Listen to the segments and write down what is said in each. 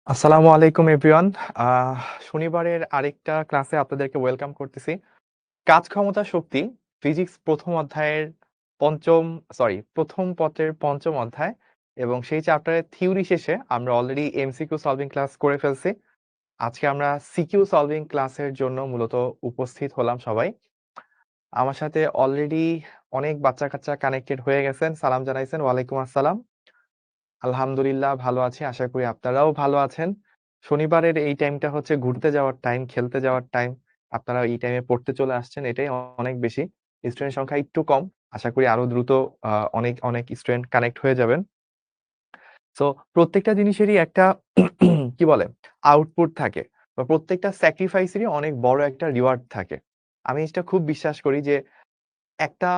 আসসালামু আলাইকুম এভরিওয়ান। আহ শনিবারের আরেকটা ক্লাসে আপনাদেরকে ওয়েলকাম করতেছি। কাজ ক্ষমতা শক্তি ফিজিক্স প্রথম অধ্যায়ের পঞ্চম প্রথম পত্রের পঞ্চম অধ্যায় এবং সেই চ্যাপ্টারের থিওরি শেষে আমরা অলরেডি এমসিকিউ সলভিং ক্লাস করে ফেলছি। আজকে আমরা সিকিউ সলভিং ক্লাসের জন্য মূলত উপস্থিত হলাম সবাই। আমার সাথে অলরেডি অনেক বাচ্চা-কাচ্চা কানেক্টেড হয়ে গেছেন। সালাম জানাইছেন। ওয়ালাইকুম আসসালাম। আলহামদুলিল্লাহ ভালো আছি। আশা করি আপনারাও ভালো আছেন। শনিবারের এই টাইমটা হচ্ছে ঘুরতে যাওয়ার টাইম, খেলতে যাওয়ার টাইম। আপনারা এই টাইমে পড়তে চলে আসছেন, এটাই অনেক বেশি। স্টুডেন্ট সংখ্যা একটু কম। আশা করি আরো দ্রুত অনেক স্টুডেন্ট কানেক্ট হয়ে যাবেন। সো প্রত্যেকটা জিনিসেরই একটা কি বলে আউটপুট থাকে বা প্রত্যেকটা স্যাক্রিফাইসেরই অনেক বড় একটা রিওয়ার্ড থাকে। আমি এটা খুব বিশ্বাস করি যে একটা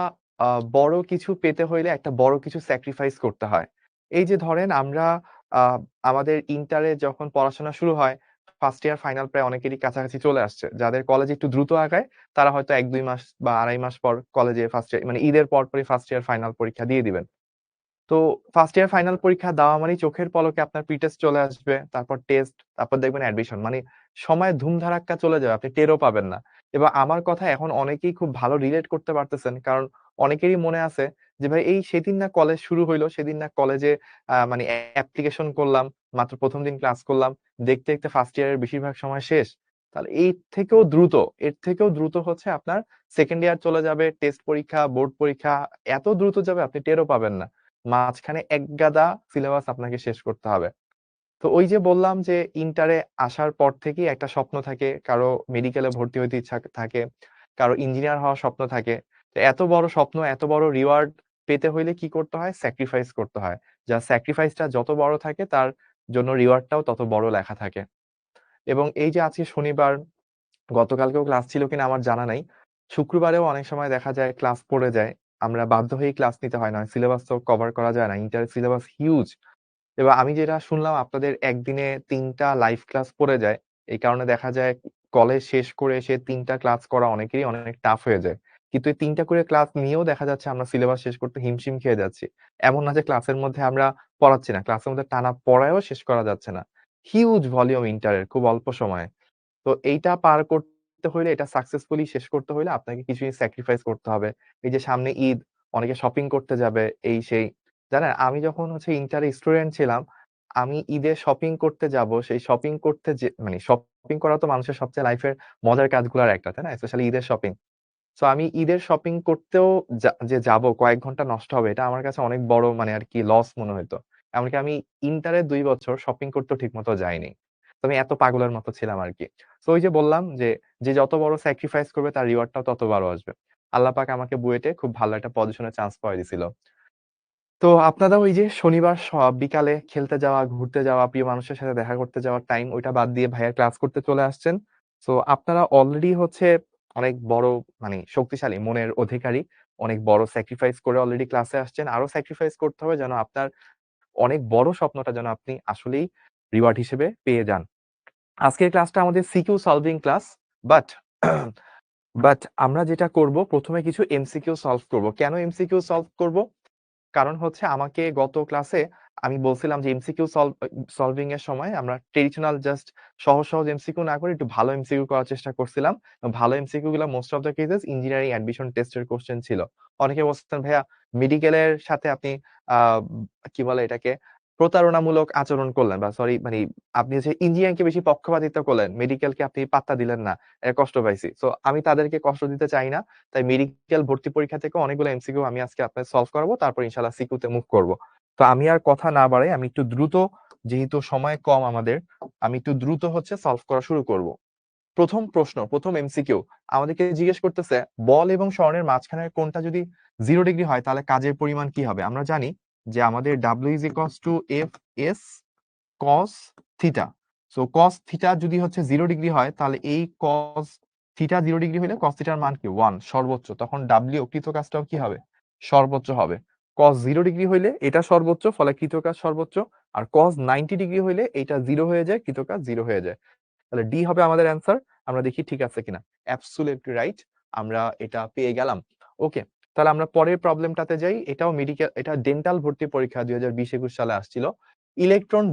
বড় কিছু পেতে হইলে একটা বড় কিছু স্যাক্রিফাইস করতে হয়। এই যে ধরেন আমরা আ আমাদের ইন্টারে যখন পড়াশোনা শুরু হয়, ফার্স্ট ইয়ার ফাইনাল প্রায় অনেকেরই কাছাকাছি চলে আসছে। যাদের কলেজ একটু দ্রুত আগায়, তারা হয়তো ১-২ মাস বা ২.৫ মাস পর কলেজে ফার্স্ট ইয়ার মানে ঈদের পরপরই ফার্স্ট ইয়ার ফাইনাল পরীক্ষা দিয়ে দিবেন। তো ফার্স্ট ইয়ার ফাইনাল পরীক্ষা দেওয়া মানেই চোখের পলকে আপনার প্রি-টেস্ট চলে আসবে। তারপর টেস্ট, তারপর দেখবেন অ্যাডমিশন। মানে সময় ধুমধারাক্কা চলে যাবে। আপনি টেরও পাবেন না। এবং আমার কথা এখন অনেকেই খুব ভালো রিলেট করতে পারতেছেন। কারণ অনেকেরই মনে আছে যে ভাই এই সেদিন না কলেজ শুরু হইলো, সেদিন না কলেজে মানে অ্যাপ্লিকেশন করলাম, মাত্র ১ম দিন ক্লাস করলাম। দেখতে, দেখতে ফার্স্ট ইয়ারের বেশিরভাগ সময় শেষ। তাহলে এর থেকেও দ্রুত হচ্ছে আপনার সেকেন্ড ইয়ার চলে যাবে, টেস্ট পরীক্ষা, বোর্ড পরীক্ষা এত দ্রুত যাবে আপনি টেরও পাবেন না। মাঝখানে একগাদা সিলেবাস আপনাকে শেষ করতে হবে। তো ওই যে বললাম যে ইন্টারে আসার পর থেকেই একটা স্বপ্ন থাকে, কারো মেডিকেলে ভর্তি হইতে ইচ্ছা থাকে, কারো ইঞ্জিনিয়ার হওয়ার স্বপ্ন থাকে। তো এত বড় স্বপ্ন, এত বড় রিওয়ার্ড পেতে হইলে কি করতে হয়? স্যাক্রিফাইস করতে হয়। যার স্যাক্রিফাইসটা যত বড় থাকে তার জন্য রিওয়ার্ডটাও তত বড় লেখা থাকে। এবং এই যে আজকে শনিবার, গতকালকেও ক্লাস ছিল কিনা আমার জানা নাই। শুক্রবারেও অনেক সময় দেখা যায় ক্লাস পড়ে যায়। আমরা বাধ্য হয়েই ক্লাস নিতে হয় না। সিলেবাস তো কভার করা যায় না। ইন্টারের সিলেবাস হিউজ। এবার আমি যেটা শুনলাম আপনাদের একদিনে ৩ টা লাইভ ক্লাস পড়ে যায়। এই কারণে দেখা যায় কলেজ শেষ করে এসে ৩ টা ক্লাস করা অনেকেরই অনেক টাফ হয়ে যায়। কিন্তু এই ৩ টা করে ক্লাস নিয়েও দেখা যাচ্ছে আমরা সিলেবাস শেষ করতে হিমশিম খেয়ে যাচ্ছি। এমন না যে ক্লাসের মধ্যে আমরা পড়াচ্ছি না। ক্লাসের মধ্যে টানা পড়ায়ও শেষ করা যাচ্ছে না। হিউজ ভলিউম ইন্টারের খুব অল্প সময়ে। তো এইটা পার করতে হইলে এটা সাকসেসফুলি শেষ করতে হইলে আপনাকে কিছু জিনিস স্যাক্রিফাইস করতে হবে। এই যে সামনে ঈদ, অনেকে শপিং করতে যাবে এই সেই। জানেন আমি যখন হচ্ছে ইন্টারে স্টুডেন্ট ছিলাম, আমি ঈদে শপিং করতে যাব, সেই শপিং করতে যে মানে শপিং করা তো মানুষের সবচেয়ে লাইফের মজার কাজগুলার একটা, তাই না? স্পেশালি ঈদের শপিং। সো আমি ঈদের শপিং করতেও যে যাবো কয়েক ঘন্টা নষ্ট হবে এটা আমার কাছে অনেক বড় মানে আরকি লস মনে হইতো। এমনকি আমি ইন্টারে ২ বছর শপিং করতেও ঠিকমতো যাইনি। তো আমি এত পাগলের মতো ছিলাম আরকি। সো ওই যে বললাম যে যত বড় স্যাক্রিফাইস করবে তার রিওয়ার্ড টাও তত বড় আসবে। আল্লাহ পাক আমাকে বুয়েটে খুব ভালো একটা পজিশনে চান্স পাওয়ায় দিছিল। তো আপনারাও ওই যে শনিবার বিকালে খেলতে যাওয়া, ঘুরতে যাওয়া, প্রিয় মানুষের সাথে দেখা করতে যাওয়ার টাইম ওইটা বাদ দিয়ে ভাইয়ার ক্লাস করতে চলে আসছেন। সো আপনারা অলরেডি হচ্ছে অনেক বড় মানে শক্তিশালী মনের অধিকারী। অনেক বড় স্যাক্রিফাইস করে অলরেডি ক্লাসে আসছেন। আরো স্যাক্রিফাইস করতে হবে যেন আপনার অনেক বড় স্বপ্নটা যেন আপনি আসলেই রিওয়ার্ড হিসেবে পেয়ে যান। আজকের ক্লাসটা আমাদের CQ solving class. But but আমরা যেটা করব ১ম এ কিছু এমসিকিউ সলভ করব। কেন এমসিকিউ সলভ করব? কারণ হচ্ছে আমাকে গত ক্লাসে আমি বলছিলাম যে এমসিকিউ সলভিং এর সময় আমরা ট্রেডিশনাল জাস্ট সহজ, সহজ এমসিকিউ না করে একটু ভালো এমসিকিউ করার চেষ্টা করছিলাম। ভালো এমসিকিউ গুলা most of the cases engineering admission টেস্টের কোয়েশ্চেন ছিল। অনেকে বলছেন, "ভাইয়া মেডিকেলের সাথে আপনি আ কি বলে এটাকে প্রতারণামূলক আচরণ করলেন বা সরি মানে আপনি হচ্ছে ইঞ্জিনিয়ারিংকে বেশি পক্ষপাতিত্ব করলেন। মেডিকেলকে আপনি পাত্তা দিলেন না। কষ্ট পাইছি।" সো আমি তাদেরকে কষ্ট দিতে চাই না। তাই মেডিকেল ভর্তি পরীক্ষা থেকেও অনেকগুলো এমসিকিউ আমি আজকে আপনার সলভ করাবো। তারপর ইনশাআল্লাহ সিকিউ তে মুভ করব। তো আমি আর কথা না বাড়াই আমি একটু দ্রুত যেহেতু সময় কম আমাদের, আমি একটু দ্রুত হচ্ছে সলভ করা শুরু করব। ১ম প্রশ্ন, ১ম এমসিকিউ আমাদেরকে জিজ্ঞেস করতেছে বল এবং স্বর্ণের মাঝখানের কোণটা যদি 0 ডিগ্রি হয় তাহলে কাজের পরিমাণ কি হবে? আমরা জানি যে আমাদের W F S cos theta. So cos theta যদি হচ্ছে 0 ডিগ্রি হয় তাহলে এই cos থিটা 0 ডিগ্রি হলে cos থিটার মান কি? 1 সর্বোচ্চ। তখন W কৃত কাজটাও কি হবে? সর্বোচ্চ হবে। cos 0 ডিগ্রি হইলে এটা সর্বোচ্চ, ফলে কৃত কাজ সর্বোচ্চ। আর cos 90 ডিগ্রি হইলে এইটা 0 হয়ে যায়, কৃত কাজ 0 হয়ে যায়। তাহলে ডি হবে আমাদের অ্যান্সার। আমরা দেখি ঠিক আছে কিনা। Absolutely right. আমরা এটা পেয়ে গেলাম। ওকে। তাহলে আমরা পরের প্রবলেমটাতে যাই। এটাও এটা ডেন্টাল ভর্তি পরীক্ষা ২০২০-২১ সালে আসছিল। ইলেকট্রন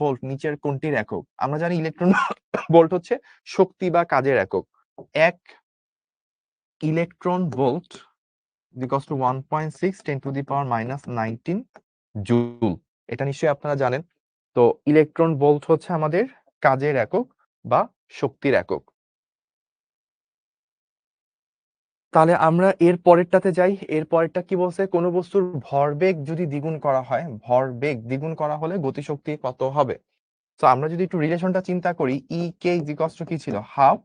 ভোল্ট নিচের কোনটির একক? আমরা জানি ইলেকট্রন ভোল্ট হচ্ছে শক্তি বা কাজের একক। 1 electron volt equals to 1.6 10⁻⁻19 joule. এটা নিশ্চয়ই আপনারা জানেন। তো ইলেকট্রন ভোল্ট হচ্ছে আমাদের কাজের একক বা শক্তির একক। তাহলে আমরা এর পরেরটাতে যাই। এর পরেরটা কি বলছে? কোনো বস্তুর ভরবেগ যদি দ্বিগুণ করা হয়, ভরবেগ দ্বিগুণ করা হলে গতিশক্তি কত হবে? তো আমরা যদি একটু রিলেশনটা চিন্তা করি, ই কে ইকুয়ালস টু কি ছিল? Half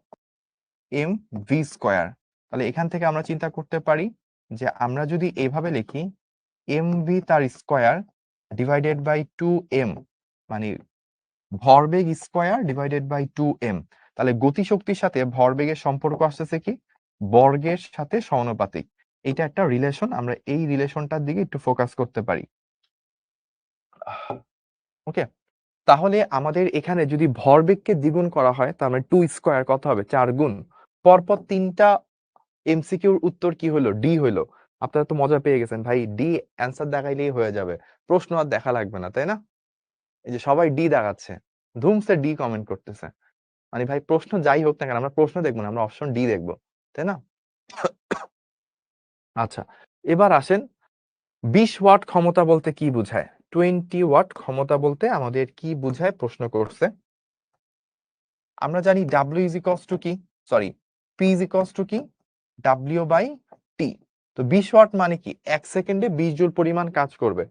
M V square. তাহলে এখান থেকে আমরা চিন্তা করতে পারি যে আমরা যদি এভাবে লিখি এম ভি তার স্কয়ার ডিভাইডেড বাই 2m, মানে ভরবেগ স্কয়ার ডিভাইডেড বাই 2m। তাহলে গতিশক্তির সাথে ভরবেগের সম্পর্ক আসতেছে কি? বর্গের সাথে সমানুপাতিক। এটা একটা রিলেশন, আমরা এই রিলেশনটার দিকে একটু ফোকাস করতে পারি। ওকে, তাহলে আমাদের এখানে যদি ভরবেগকে দ্বিগুণ করা হয় তার মানে 2 স্কয়ার কত হবে? 4 গুণ। পরপর 3টা এমসিকিউর উত্তর কি হলো? ডি হলো। আপনারা তো মজা পেয়ে গেছেন ভাই, ডি অ্যান্সার দেখাইলেই হয়ে যাবে, প্রশ্ন আর দেখা লাগবে না, তাই না? এই যে সবাই ডি দেখাচ্ছে, ধুমসে ডি কমেন্ট করতেছে। মানে ভাই প্রশ্ন যাই হোক না কেন আমরা প্রশ্ন দেখবো না, আমরা অপশন ডি দেখবো, তাই না? আচ্ছা, এবার আসেন 20 ওয়াট ক্ষমতা বলতে কি বোঝায়? 20 ওয়াট ক্ষমতা বলতে আমাদের কি বোঝায় প্রশ্ন করছে। আমরা জানি ডাব্লিউ ইজ ইকুয়ালস টু কি, sorry, P is equals to কি? W by T. তো 20 ওয়াট মানে কি? 1 সেকেন্ডে 20 জুল পরিমাণ কাজ করবে।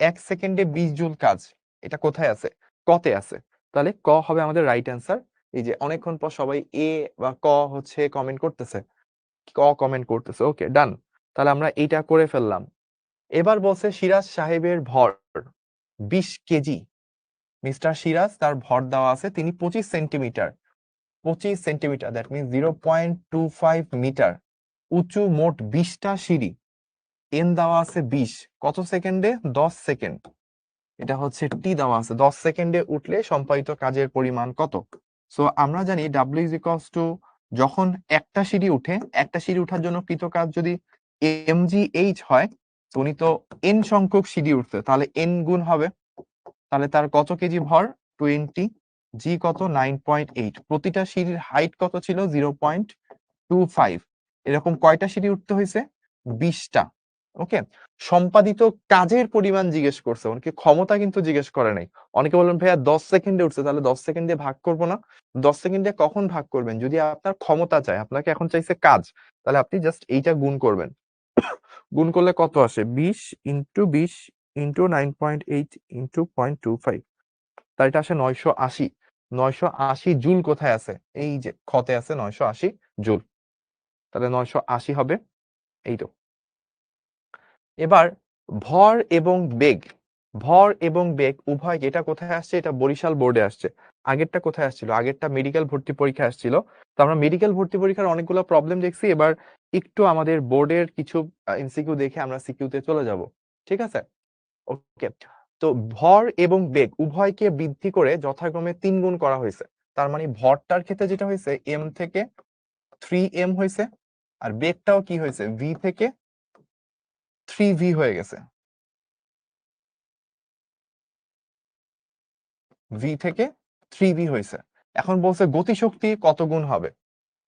1 সেকেন্ডে 20 জুল কাজ, এটা কোথায় আছে? কতে আছে। তাহলে ক হবে আমাদের রাইট অ্যান্সার। এই যে অনেকক্ষণ পর সবাই এ বা ক হচ্ছে কমেন্ট করতেছে, ক কমেন্ট করতেছে। ওকে, ডান। তাহলে আমরা এইটা করে ফেললাম। এবার বলছে সিরাজ সাহেবের ভর 20 কেজি। মিস্টার সিরাজ তার ভর দেওয়া আছে, তিনি 25 centimetre, 25 centimetre, that means 0.25 metre উঁচু, মোট 20টা সিঁড়ি, এন দেওয়া আছে 20, কত সেকেন্ডে? 10 সেকেন্ড। এটা হচ্ছে টি দেওয়া আছে, 10 সেকেন্ডে উঠলে সম্পাদিত কাজের পরিমাণ কত? সো আমরা জানি ডাব্লিউ ইজ ইকুয়ালস টু, যখন একটা সিঁড়ি উঠে, একটা সিঁড়ি উঠার জন্য কৃত কাজ যদি mgh হয়, তো উনি তো n সংখ্যক সিঁড়ি উঠছে, তাহলে n গুণ হবে। তাহলে তার কত কেজি ভর? 20, জি কত? 9.8। প্রতিটা সিঁড়ির হাইট কত ছিল? 0.25। এরকম কয়টা সিঁড়ি উঠতে হয়েছে? 20টা। ওকে, সম্পাদিত কাজের পরিমাণ জিজ্ঞেস করছে, অনেকে ক্ষমতা কিন্তু জিজ্ঞেস করে নাই। অনেকে বলবেন ভাইয়া 10 সেকেন্ডে উঠছে, তাহলে 10 সেকেন্ড দিয়ে ভাগ করবো না? 10 সেকেন্ডে কখন ভাগ করবেন? যদি আপনার ক্ষমতা চায়, আপনাকে এখন চাইছে কাজ, তাহলে আপনি জাস্ট এইটা গুণ করবেন। গুণ করলে কত আসে? 20 ইন্টু 20 ইন্টু 9.8 ইন্টু 0.25, তার এটা আসে 980। 980 জুল কোথায় আছে? এই যে ক্ষতে আছে 980 জুল। তাহলে 980 হবে এই তো। এবার ভর এবং বেগ, ভর এবং বেগ উভয়, এটা কোথায় আসছে? এটা বরিশাল বোর্ডে আসছে। আগেরটা কোথায় আসছিল? আগেরটা মেডিকেল ভর্তি পরীক্ষা আসছিল। তো আমরা মেডিকেল ভর্তি পরীক্ষার অনেকগুলো প্রবলেম দেখছি, এবার একটু আমাদের বোর্ডের কিছু এমসিকিউ দেখে আমরা সিকিউতে চলে যাব, ঠিক আছে? ওকে, তো ভর এবং বেগ উভয়কে বৃদ্ধি করে যথাক্রমে 3 গুণ করা হয়েছে। তার মানে ভরটার ক্ষেত্রে যেটা হয়েছে m থেকে 3m হয়েছে, আর বেগটাও কি হয়েছে? v থেকে 3v হয়ে গেছে, v থেকে 3v হয়েছে। এখন বলছে গতিশক্তি কত গুণ হবে।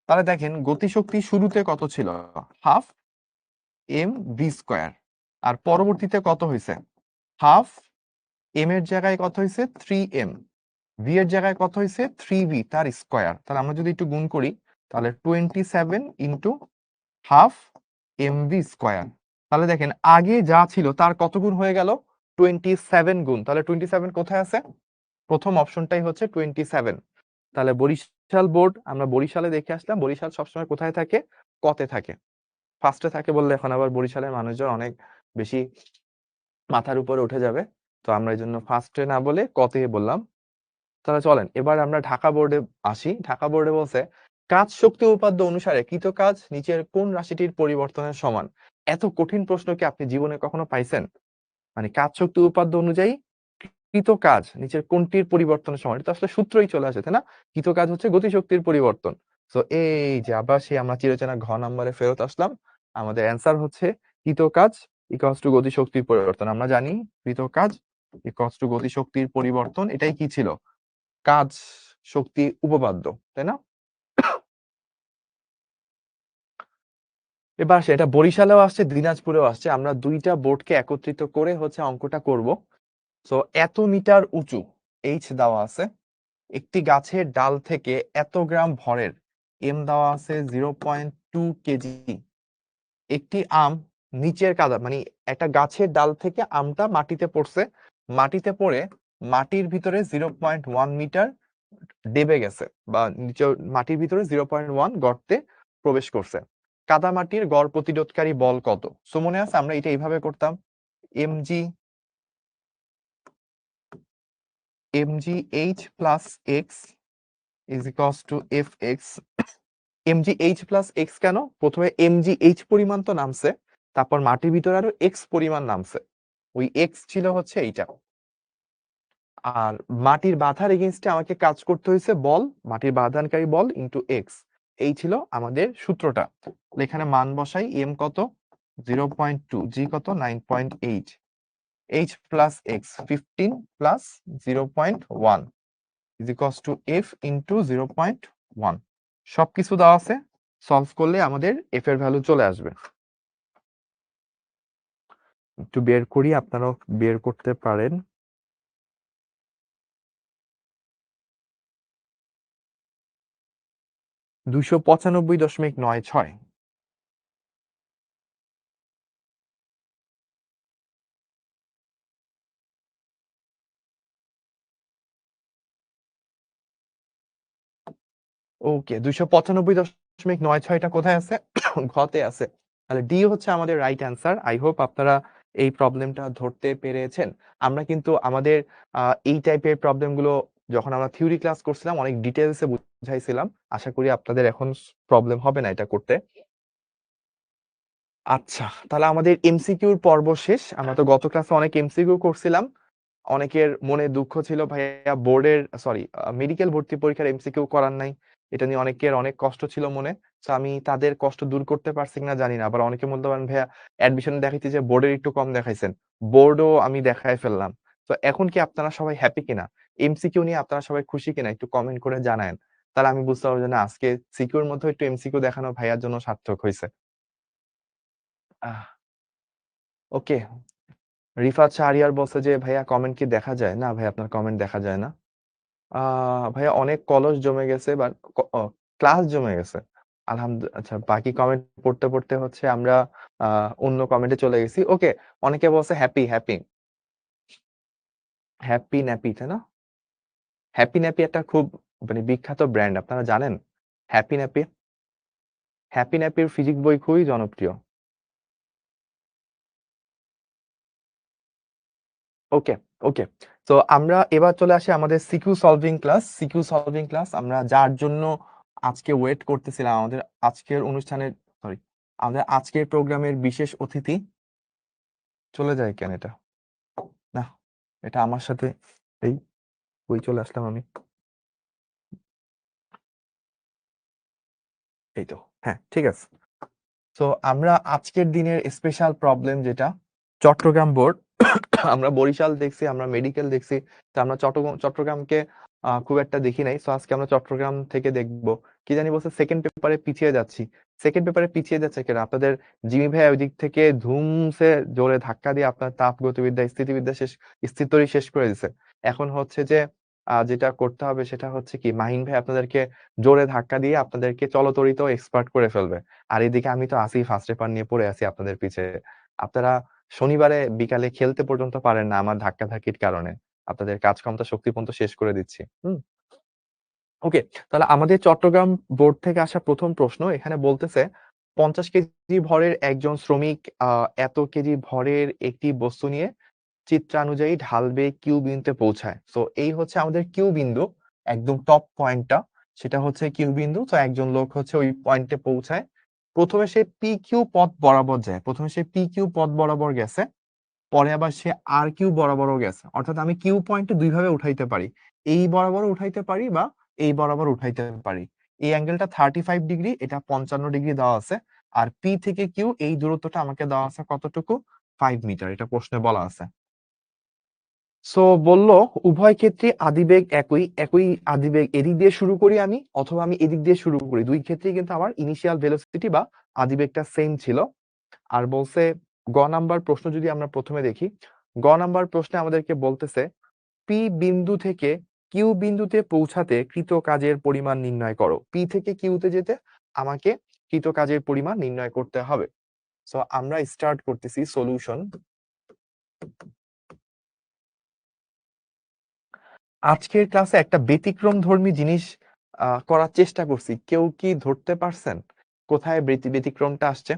তাহলে দেখেন গতিশক্তি শুরুতে কত ছিল? হাফ এম ভি স্কোয়ার, আর পরবর্তীতে কত হয়েছে? হাফ এম এর জায়গায় কত হয়েছে? 3m, ভি এর জায়গায় কত হয়েছে? 3v তার স্কোয়ার। তাহলে আমরা যদি একটু গুণ করি, তাহলে 27 into half M v square. তাহলে দেখেন আগে যা ছিল তার কত গুণ হয়ে গেল? 27 গুণ। তাহলে 27 কোথায় আছে? প্রথম অপশনটাই হচ্ছে 27। তাহলে বরিশাল বোর্ড, আমরা বরিশালে দেখে আসলাম, বরিশাল সবসময় কোথায় থাকে? কতে থাকে। ফার্স্টে থাকে বললে এখন আবার বরিশালের মানুষজন অনেক বেশি মাথার উপরে উঠে যাবে, তো আমরা এই জন্য ফার্স্টে না বলে কতে বললাম। তাহলে চলেন এবার আমরা ঢাকা বোর্ডে আসি। ঢাকা বোর্ডে বলছে কাজ শক্তি উপপাদ্য অনুসারে কৃত কাজ নিচের কোন রাশিটির পরিবর্তনের সমান। এত কঠিন প্রশ্ন কি আপনি জীবনে কখনো পাইছেন? মানে কাজ শক্তি উপপাদ্য অনুযায়ী কৃত কাজ নিচের কোনটির পরিবর্তনের সমান, এটা আসলে সূত্রই চলে আসে, তাই না? কৃত কাজ হচ্ছে গতিশক্তির পরিবর্তন। তো এই যে আবার সেই আমরা চিরচেনা ঘ নম্বরে ফেরত আসলাম। আমাদের অ্যান্সার হচ্ছে কৃত কাজ ইকুয়ালস টু গতিশক্তির পরিবর্তন। আমরা জানি কৃত কাজ ইকুয়ালস টু গতিশক্তির পরিবর্তন, এটাই কি ছিল? কাজ শক্তি উপপাদ্য, তাই না? এবার আসে, এটা বরিশালেও আসছে, দিনাজপুরেও আসছে। আমরা দুইটা বোর্ডকে একত্রিত করে হচ্ছে অঙ্কটা করব। সো এত মিটার উঁচু এইচ দেওয়া আছে, একটি গাছের ডাল থেকে এত গ্রাম ভরের এম দেওয়া আছে 0.2 কেজি। একটি আম নিচের কাদা, মানে একটা গাছের ডাল থেকে আমটা মাটিতে পড়ছে, মাটিতে পড়ে মাটির ভিতরে 0.1 মিটার ডেবে গেছে, বা নিচে মাটির ভিতরে 0.1 গর্তে প্রবেশ করছে। কাদা মাটির গড় প্রতিরোধকারী বল কত? সো মনে আছে আমরা এটা এইভাবে করতাম, MG H plus x is equals two F x. H plus x কেন? প্রথমে এইচ পরিমাণ তো নামছে, তারপর মাটির ভিতরে আরো এক্স পরিমাণ নামছে, ওই এক্স ছিল হচ্ছে এইটা। আর মাটির বাধার এগেইনস্টে আমাকে কাজ করতে হয়েছে বল, মাটির বাধানকারী বল ইন্টু এক্স, এই ছিল আমাদের সূত্রটা। এখানে মান বসাই, এম কত 0.2, জি কত 9.8, H plus x 15 plus 0.1 is equals two F into 0.1। সবকিছু দেওয়া আছে, সলভ করলে আমাদের এফ এর ভ্যালু চলে আসবে। একটু বের করি, আপনারাও বের করতে পারেন। 295.96। ওকে, 295.96টা কোথায় আছে? ঘতে আছে। তাহলে ডি হচ্ছে আমাদের রাইট অ্যান্সার। আই হোপ আপনারা এই প্রবলেমটা ধরতে পেরেছেন। আমরা কিন্তু আমাদের এই টাইপের প্রবলেম গুলো যখন আমরা থিওরি ক্লাস করছিলাম অনেক ডিটেলসে বুঝাইছিলাম। আশা করি আপনাদের এখন প্রবলেম হবে না এটা করতে। আচ্ছা, তাহলে আমাদের এমসিকিউর পর্ব শেষ। আমরা তো গত ক্লাসে অনেক এমসিকিউ করছিলাম। অনেকের মনে দুঃখ ছিল ভাইয়া বোর্ডের, সরি, মেডিকেল ভর্তি পরীক্ষার এমসিকিউ করার নাই, এটা নিয়ে অনেকের অনেক কষ্ট ছিল মনে। তো আমি তাদের কষ্ট দূর করতে পারছি কিনা জানি না। আবার অনেকে বলতে পারেন ভাইয়া অ্যাডমিশন দেখাইতে যে বোর্ডের একটু কম দেখাইছেন, বোর্ডও আমি দেখায় ফেললাম। তো এখন কি আপনারা সবাই হ্যাপি কিনা? এমসিকিউ নিয়ে আপনারা সবাই খুশি কিনা? একটু কমেন্ট করে জানায়েন, তাহলে আমি বুঝতে পারবো যে না, আজকে সিকিউর মধ্যে একটু এমসিকিউ দেখানো ভাইয়ার জন্য সার্থক হয়েছে। ওকে, রিফাত শাহরিয়ার বলছে যে ভাইয়া কমেন্ট কি দেখা যায়? না ভাই, আপনার কমেন্ট দেখা যায় না। ভাইয়া অনেক কলস জমে গেছে, বা ক্লাস জমে গেছে। আচ্ছা, বাকি কমেন্ট পড়তে পড়তে হচ্ছে আমরা অন্য কমেন্টে চলে গেছি। ওকে, অনেকে বলছে হ্যাপি হ্যাপি হ্যাপি ন্যাপি, তাই না? হ্যাপি ন্যাপি একটা খুব মানে বিখ্যাত ব্র্যান্ড, আপনারা জানেন? হ্যাপি ন্যাপি, হ্যাপি ন্যাপির ফিজিক্স বই খুবই জনপ্রিয়। ওকে, ওকে। তো আমরা এবার চলে আসি আমাদের CQ solving class. CQ solving class আমরা যার জন্য আজকে ওয়েট করতেছিলাম, আমাদের আজকের অনুষ্ঠানের, সরি, আমাদের আজকের প্রোগ্রামের বিশেষ অতিথি। চলে যায় কেন এটা? না, এটা আমার সাথে, এই ওই চলে আসলাম আমি, এই তো, হ্যাঁ ঠিক আছে। তো আমরা আজকের দিনের স্পেশাল প্রবলেম যেটা, চট্টগ্রাম বোর্ড, আমরা বরিশাল দেখছি, আমরা মেডিকেল দেখছি, তো আমরা চট্টগ্রামকে খুব একটা দেখি নাই। তো আজকে আমরা চট্টগ্রাম থেকে দেখব। কি জানি বলছে সেকেন্ড পেপারে পিছিয়ে যাচ্ছি। সেকেন্ড পেপারে পিছিয়ে যাচ্ছে কেন? আপনাদের জিমি ভাই ওই দিক থেকে ধুমসে জোরে ধাক্কা দিয়ে আপনার তাপ গতিবিদ্যা স্থিতিবিদ্যা স্থিতরি শেষ করে দিছে। এখন হচ্ছে যে যেটা করতে হবে সেটা হচ্ছে কি, মাহিন ভাই আপনাদেরকে জোরে ধাক্কা দিয়ে আপনাদেরকে চলতরিত এক্সপার্ট করে ফেলবে। আর এদিকে আমি তো আসি ফার্স্ট পেপার নিয়ে পড়ে আছি আপনাদের পিছে। আপনারা শনিবারে বিকালে খেলতে পর্যন্ত পারেন না আমার ধাক্কাধাক্কির কারণে। আপনাদের কাজ ক্ষমতা শক্তি পর্যন্ত শেষ করে দিচ্ছি। ওকে, তাহলে আমাদের চট্টগ্রাম বোর্ড থেকে আসা প্রথম প্রশ্ন এখানে বলতেছে 50 কেজি ভরের একজন শ্রমিক এত কেজি ভরের একটি বস্তু নিয়ে চিত্রানুযায়ী ঢালবে কিউ বিন্দুতে পৌঁছায়। তো এই হচ্ছে আমাদের কিউ বিন্দু, একদম টপ পয়েন্টটা, সেটা হচ্ছে কিউ বিন্দু। তো একজন লোক হচ্ছে ওই পয়েন্টে পৌঁছায়। প্রথমে সে পি কিউ পথ বরাবর যায়, প্রথমে সে পি কিউ পথ বরাবর গেছে, পরে আবার সে আর কিউ বরাবরও গেছে। অর্থাৎ আমি কিউ পয়েন্টে দুই ভাবে উঠাইতে পারি, এই বরাবর উঠাইতে পারি বা এই বরাবর উঠাইতে পারি। এই অ্যাঙ্গেলটা 35 ডিগ্রি, এটা 55 ডিগ্রি দেওয়া আছে। আর পি থেকে কিউ এই দূরত্বটা আমাকে দেওয়া আছে কতটুকু? 5 মিটার, এটা প্রশ্নে বলা আছে। সো বলল উভয় ক্ষেত্রে আদিবেগ একই আদিবেগ এদিক দিয়ে শুরু করি আমি, অথবা আমি এদিক দিয়ে শুরু করি, দুই ক্ষেত্রেই কিন্তু আমার ইনিশিয়াল ভেলোসিটি বা আদিবেগটা সেম ছিল। আর বলছে গ নাম্বার প্রশ্ন যদি আমরা প্রথমে দেখি, গ নাম্বার প্রশ্নে আমাদেরকে বলতেছে পি বিন্দু থেকে কিউ বিন্দুতে পৌঁছাতে কৃত কাজের পরিমাণ নির্ণয় করো। পি থেকে কিউতে যেতে আমাকে কৃত কাজের পরিমাণ নির্ণয় করতে হবে। সো আমরা স্টার্ট করতেছি সলিউশন। আজকের ক্লাসে একটা ব্যতিক্রমধর্মী জিনিস করার চেষ্টা করছি। কেউ কি ধরতে পারছেন কোথায় ব্যতিক্রমটা আসছে?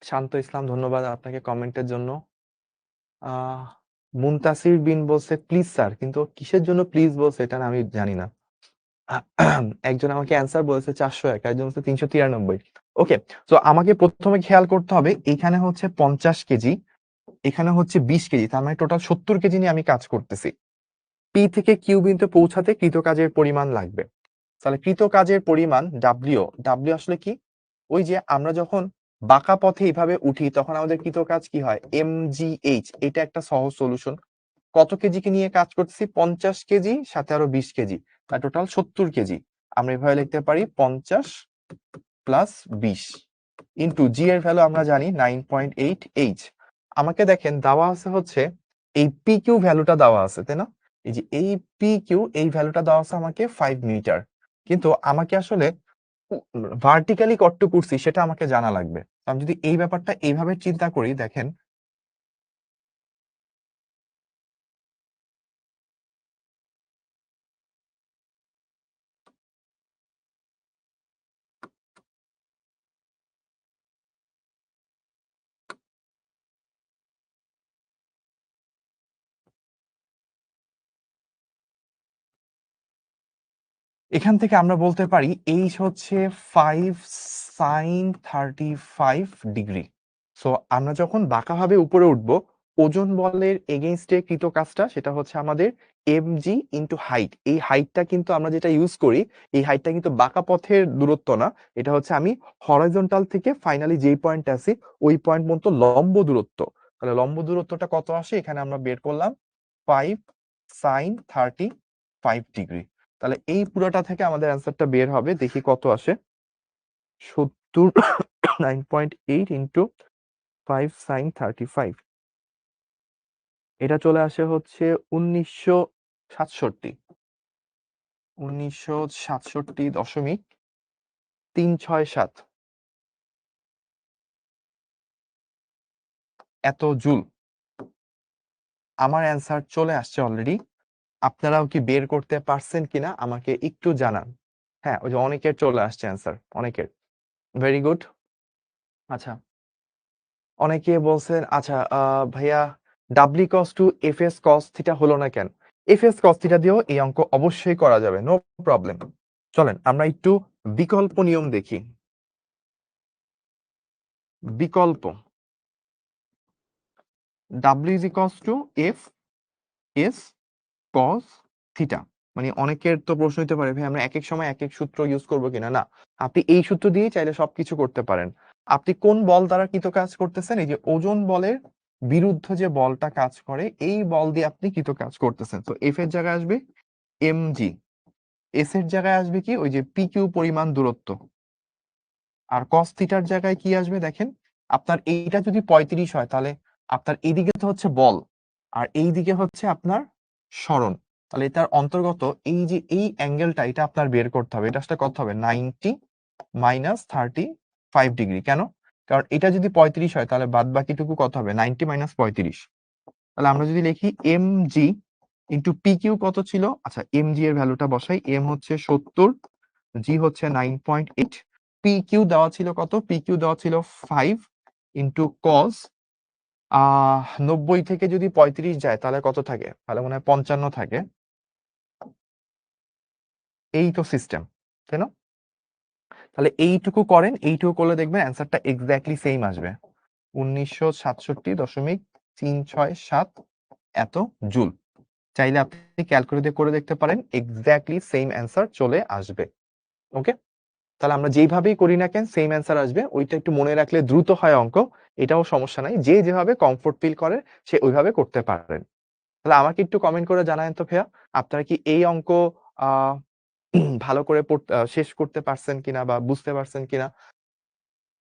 শান্ত ইসলাম, ধন্যবাদ আপনাকে কমেন্টের জন্য। আহ মুনতাসির বিন বলছে প্লিজ স্যার, কিন্তু কিসের জন্য প্লিজ বলছে এটা আমি জানি না। একজন আমাকে অ্যান্সার বলেছে 401, একজন হচ্ছে 393। ওকে, তো আমাকে প্রথমে খেয়াল করতে হবে এখানে হচ্ছে 50 কেজি, এখানে হচ্ছে 20 কেজি, তার মানে টোটাল 70 কেজি নিয়ে আমি কাজ করতেছি। পি থেকে কিউ বিন্দুতে পৌঁছাতে কৃত কাজের পরিমাণ লাগবে। তাহলে কৃত কাজের পরিমাণ ডাব্লিউ, ডাব্লিউ আসলে কি? ওই যে আমরা যখন বাঁকা পথে এইভাবে উঠি তখন আমাদের কৃত কাজ কি হয়? mgh। এটা একটা সহজ সলিউশন। কত কেজিকে নিয়ে কাজ করতেছি? 50 কেজি সাথে আরো 20 কেজি, তার টোটাল 70 কেজি। আমরা এভাবে লিখতে পারি 50 প্লাস 20 ইন্টু জি এর ভ্যালু আমরা জানি 9.8 আমাকে দেখেন দেওয়া আছে হচ্ছে এই পি কিউ ভ্যালুটা দেওয়া আছে, তাই না? এই যে এই পি কিউ এই ভ্যালুটা দেওয়া আছে আমাকে 5 মিটার, কিন্তু আমাকে আসলে ভার্টিক্যালি কত করছি সেটা আমাকে জানা লাগবে। আমি যদি এই ব্যাপারটা এইভাবে চিন্তা করি, দেখেন এখান থেকে আমরা বলতে পারি এইচ হচ্ছে 5 সাইন 35 ডিগ্রি। সো আমরা যখন বাঁকাভাবে উপরে উঠবো, ওজন বলের এগেইনস্টে কৃত কাজটা সেটা হচ্ছে আমাদের mg ইন্টু হাইট। এই হাইটটা কিন্তু আমরা যেটা ইউজ করি, এই হাইটটা কিন্তু বাঁকা পথের দূরত্ব না, এটা হচ্ছে আমি হরাইজন্টাল থেকে ফাইনালি যেই পয়েন্ট আছি ওই পয়েন্ট পর্যন্ত লম্ব দূরত্ব। তাহলে লম্ব দূরত্বটা কত আসে এখানে আমরা বের করলাম 5 সাইন 35 ডিগ্রি। তাহলে এই পুরোটা থেকে আমাদের অ্যান্সারটা বের হবে, দেখি কত আসে। 70 9.8 ইন্টু 5 সাইন 35, এটা চলে আসে হচ্ছে 1967, 1967.367 এত জুল। আমার অ্যান্সার চলে আসছে অলরেডি। আপনারাও কি বের করতে পারছেন কিনা আমাকে একটু জানান। হ্যাঁ, ওই যে অনেকের চলে আসছে অ্যান্সার, অনেকের। Very good. আচ্ছা, অনেকে বলছেন আচ্ছা ভাইয়া W equals to F S cos theta হলো না কেন? এফ এস কস থিটা দিয়েও এই অঙ্ক অবশ্যই করা যাবে, নো প্রবলেম। চলেন আমরা একটু বিকল্প নিয়ম দেখি। বিকল্প W is equals to F S cos theta. মানে অনেকের তো প্রশ্ন হতে পারে ভাই আমরা এক এক সময় এক এক সূত্র ইউজ করবো কিনা। না, আপনি এই সূত্র দিয়ে চাইলে সবকিছু করতে পারেন। আপনি কোন বল দ্বারা কৃত কাজ করতেছেন? এই যে ওজন বলের বিরুদ্ধ যে বলটা কাজ করে এই বল দিয়ে আপনি কৃত কাজ করতেছেন। তো এফ এর জায়গায় আসবে mg, এস এর জায়গায় আসবে কি ওই যে পি কিউ পরিমাণ দূরত্ব, আর কস থিটার জায়গায় কি আসবে দেখেন। আপনার এইটা যদি 35 হয় তাহলে আপনার এইদিকে তো হচ্ছে বল আর এই দিকে হচ্ছে আপনার সরণ। তাহলে এটার অন্তর্গত এই যে এই অ্যাঙ্গেলটা এটা আপনার বের করতে হবে। এটা আসলে কত হবে? 90 মাইনাস 35 ডিগ্রি। কেন? কারণ এটা যদি 35 হয় তাহলে বাদ বাকিটুকু কত হবে? 90 মাইনাস 35। তাহলে আমরা যদি লিখি mg ইন্টু পি কিউ কত ছিল? আচ্ছা, mg এর ভ্যালুটা বসাই। m হচ্ছে 70, g হচ্ছে 9.8, পি কিউ দেওয়া ছিল কত? পি কিউ দেওয়া ছিল 5 ইন্টু কস 90 থেকে যদি 35 যায় তাহলে কত থাকে? তাহলে মনে হয় 55 থাকে। এই তো সিস্টেম, তাই না? তাহলে এইটুকু করেন, এইটুকু করলে দেখবেন অ্যান্সারটা এক্স্যাক্টলি সেম আসবে, 1967.367 এত জুল। চাইলে আপনি ক্যালকুলেটর করে দেখতে পারেন, এক্স্যাক্টলি সেম অ্যান্সার চলে আসবে। ওকে, তাহলে আমরা যেইভাবেই করি না কেন সেম অ্যান্সার আসবে। ওইটা একটু মনে রাখলে দ্রুত হয় অঙ্ক, এটাও সমস্যা নাই। যে যেভাবে কমফোর্ট ফিল করে সে ওইভাবে করতে পারেন। তাহলে আমাকে একটু কমেন্ট করে জানায়েন তো ভাইয়া, আপনারা কি এই অঙ্ক আ ভালো করে শেষ করতে পারছেন কিনা বা বুঝতে পারছেন কিনা?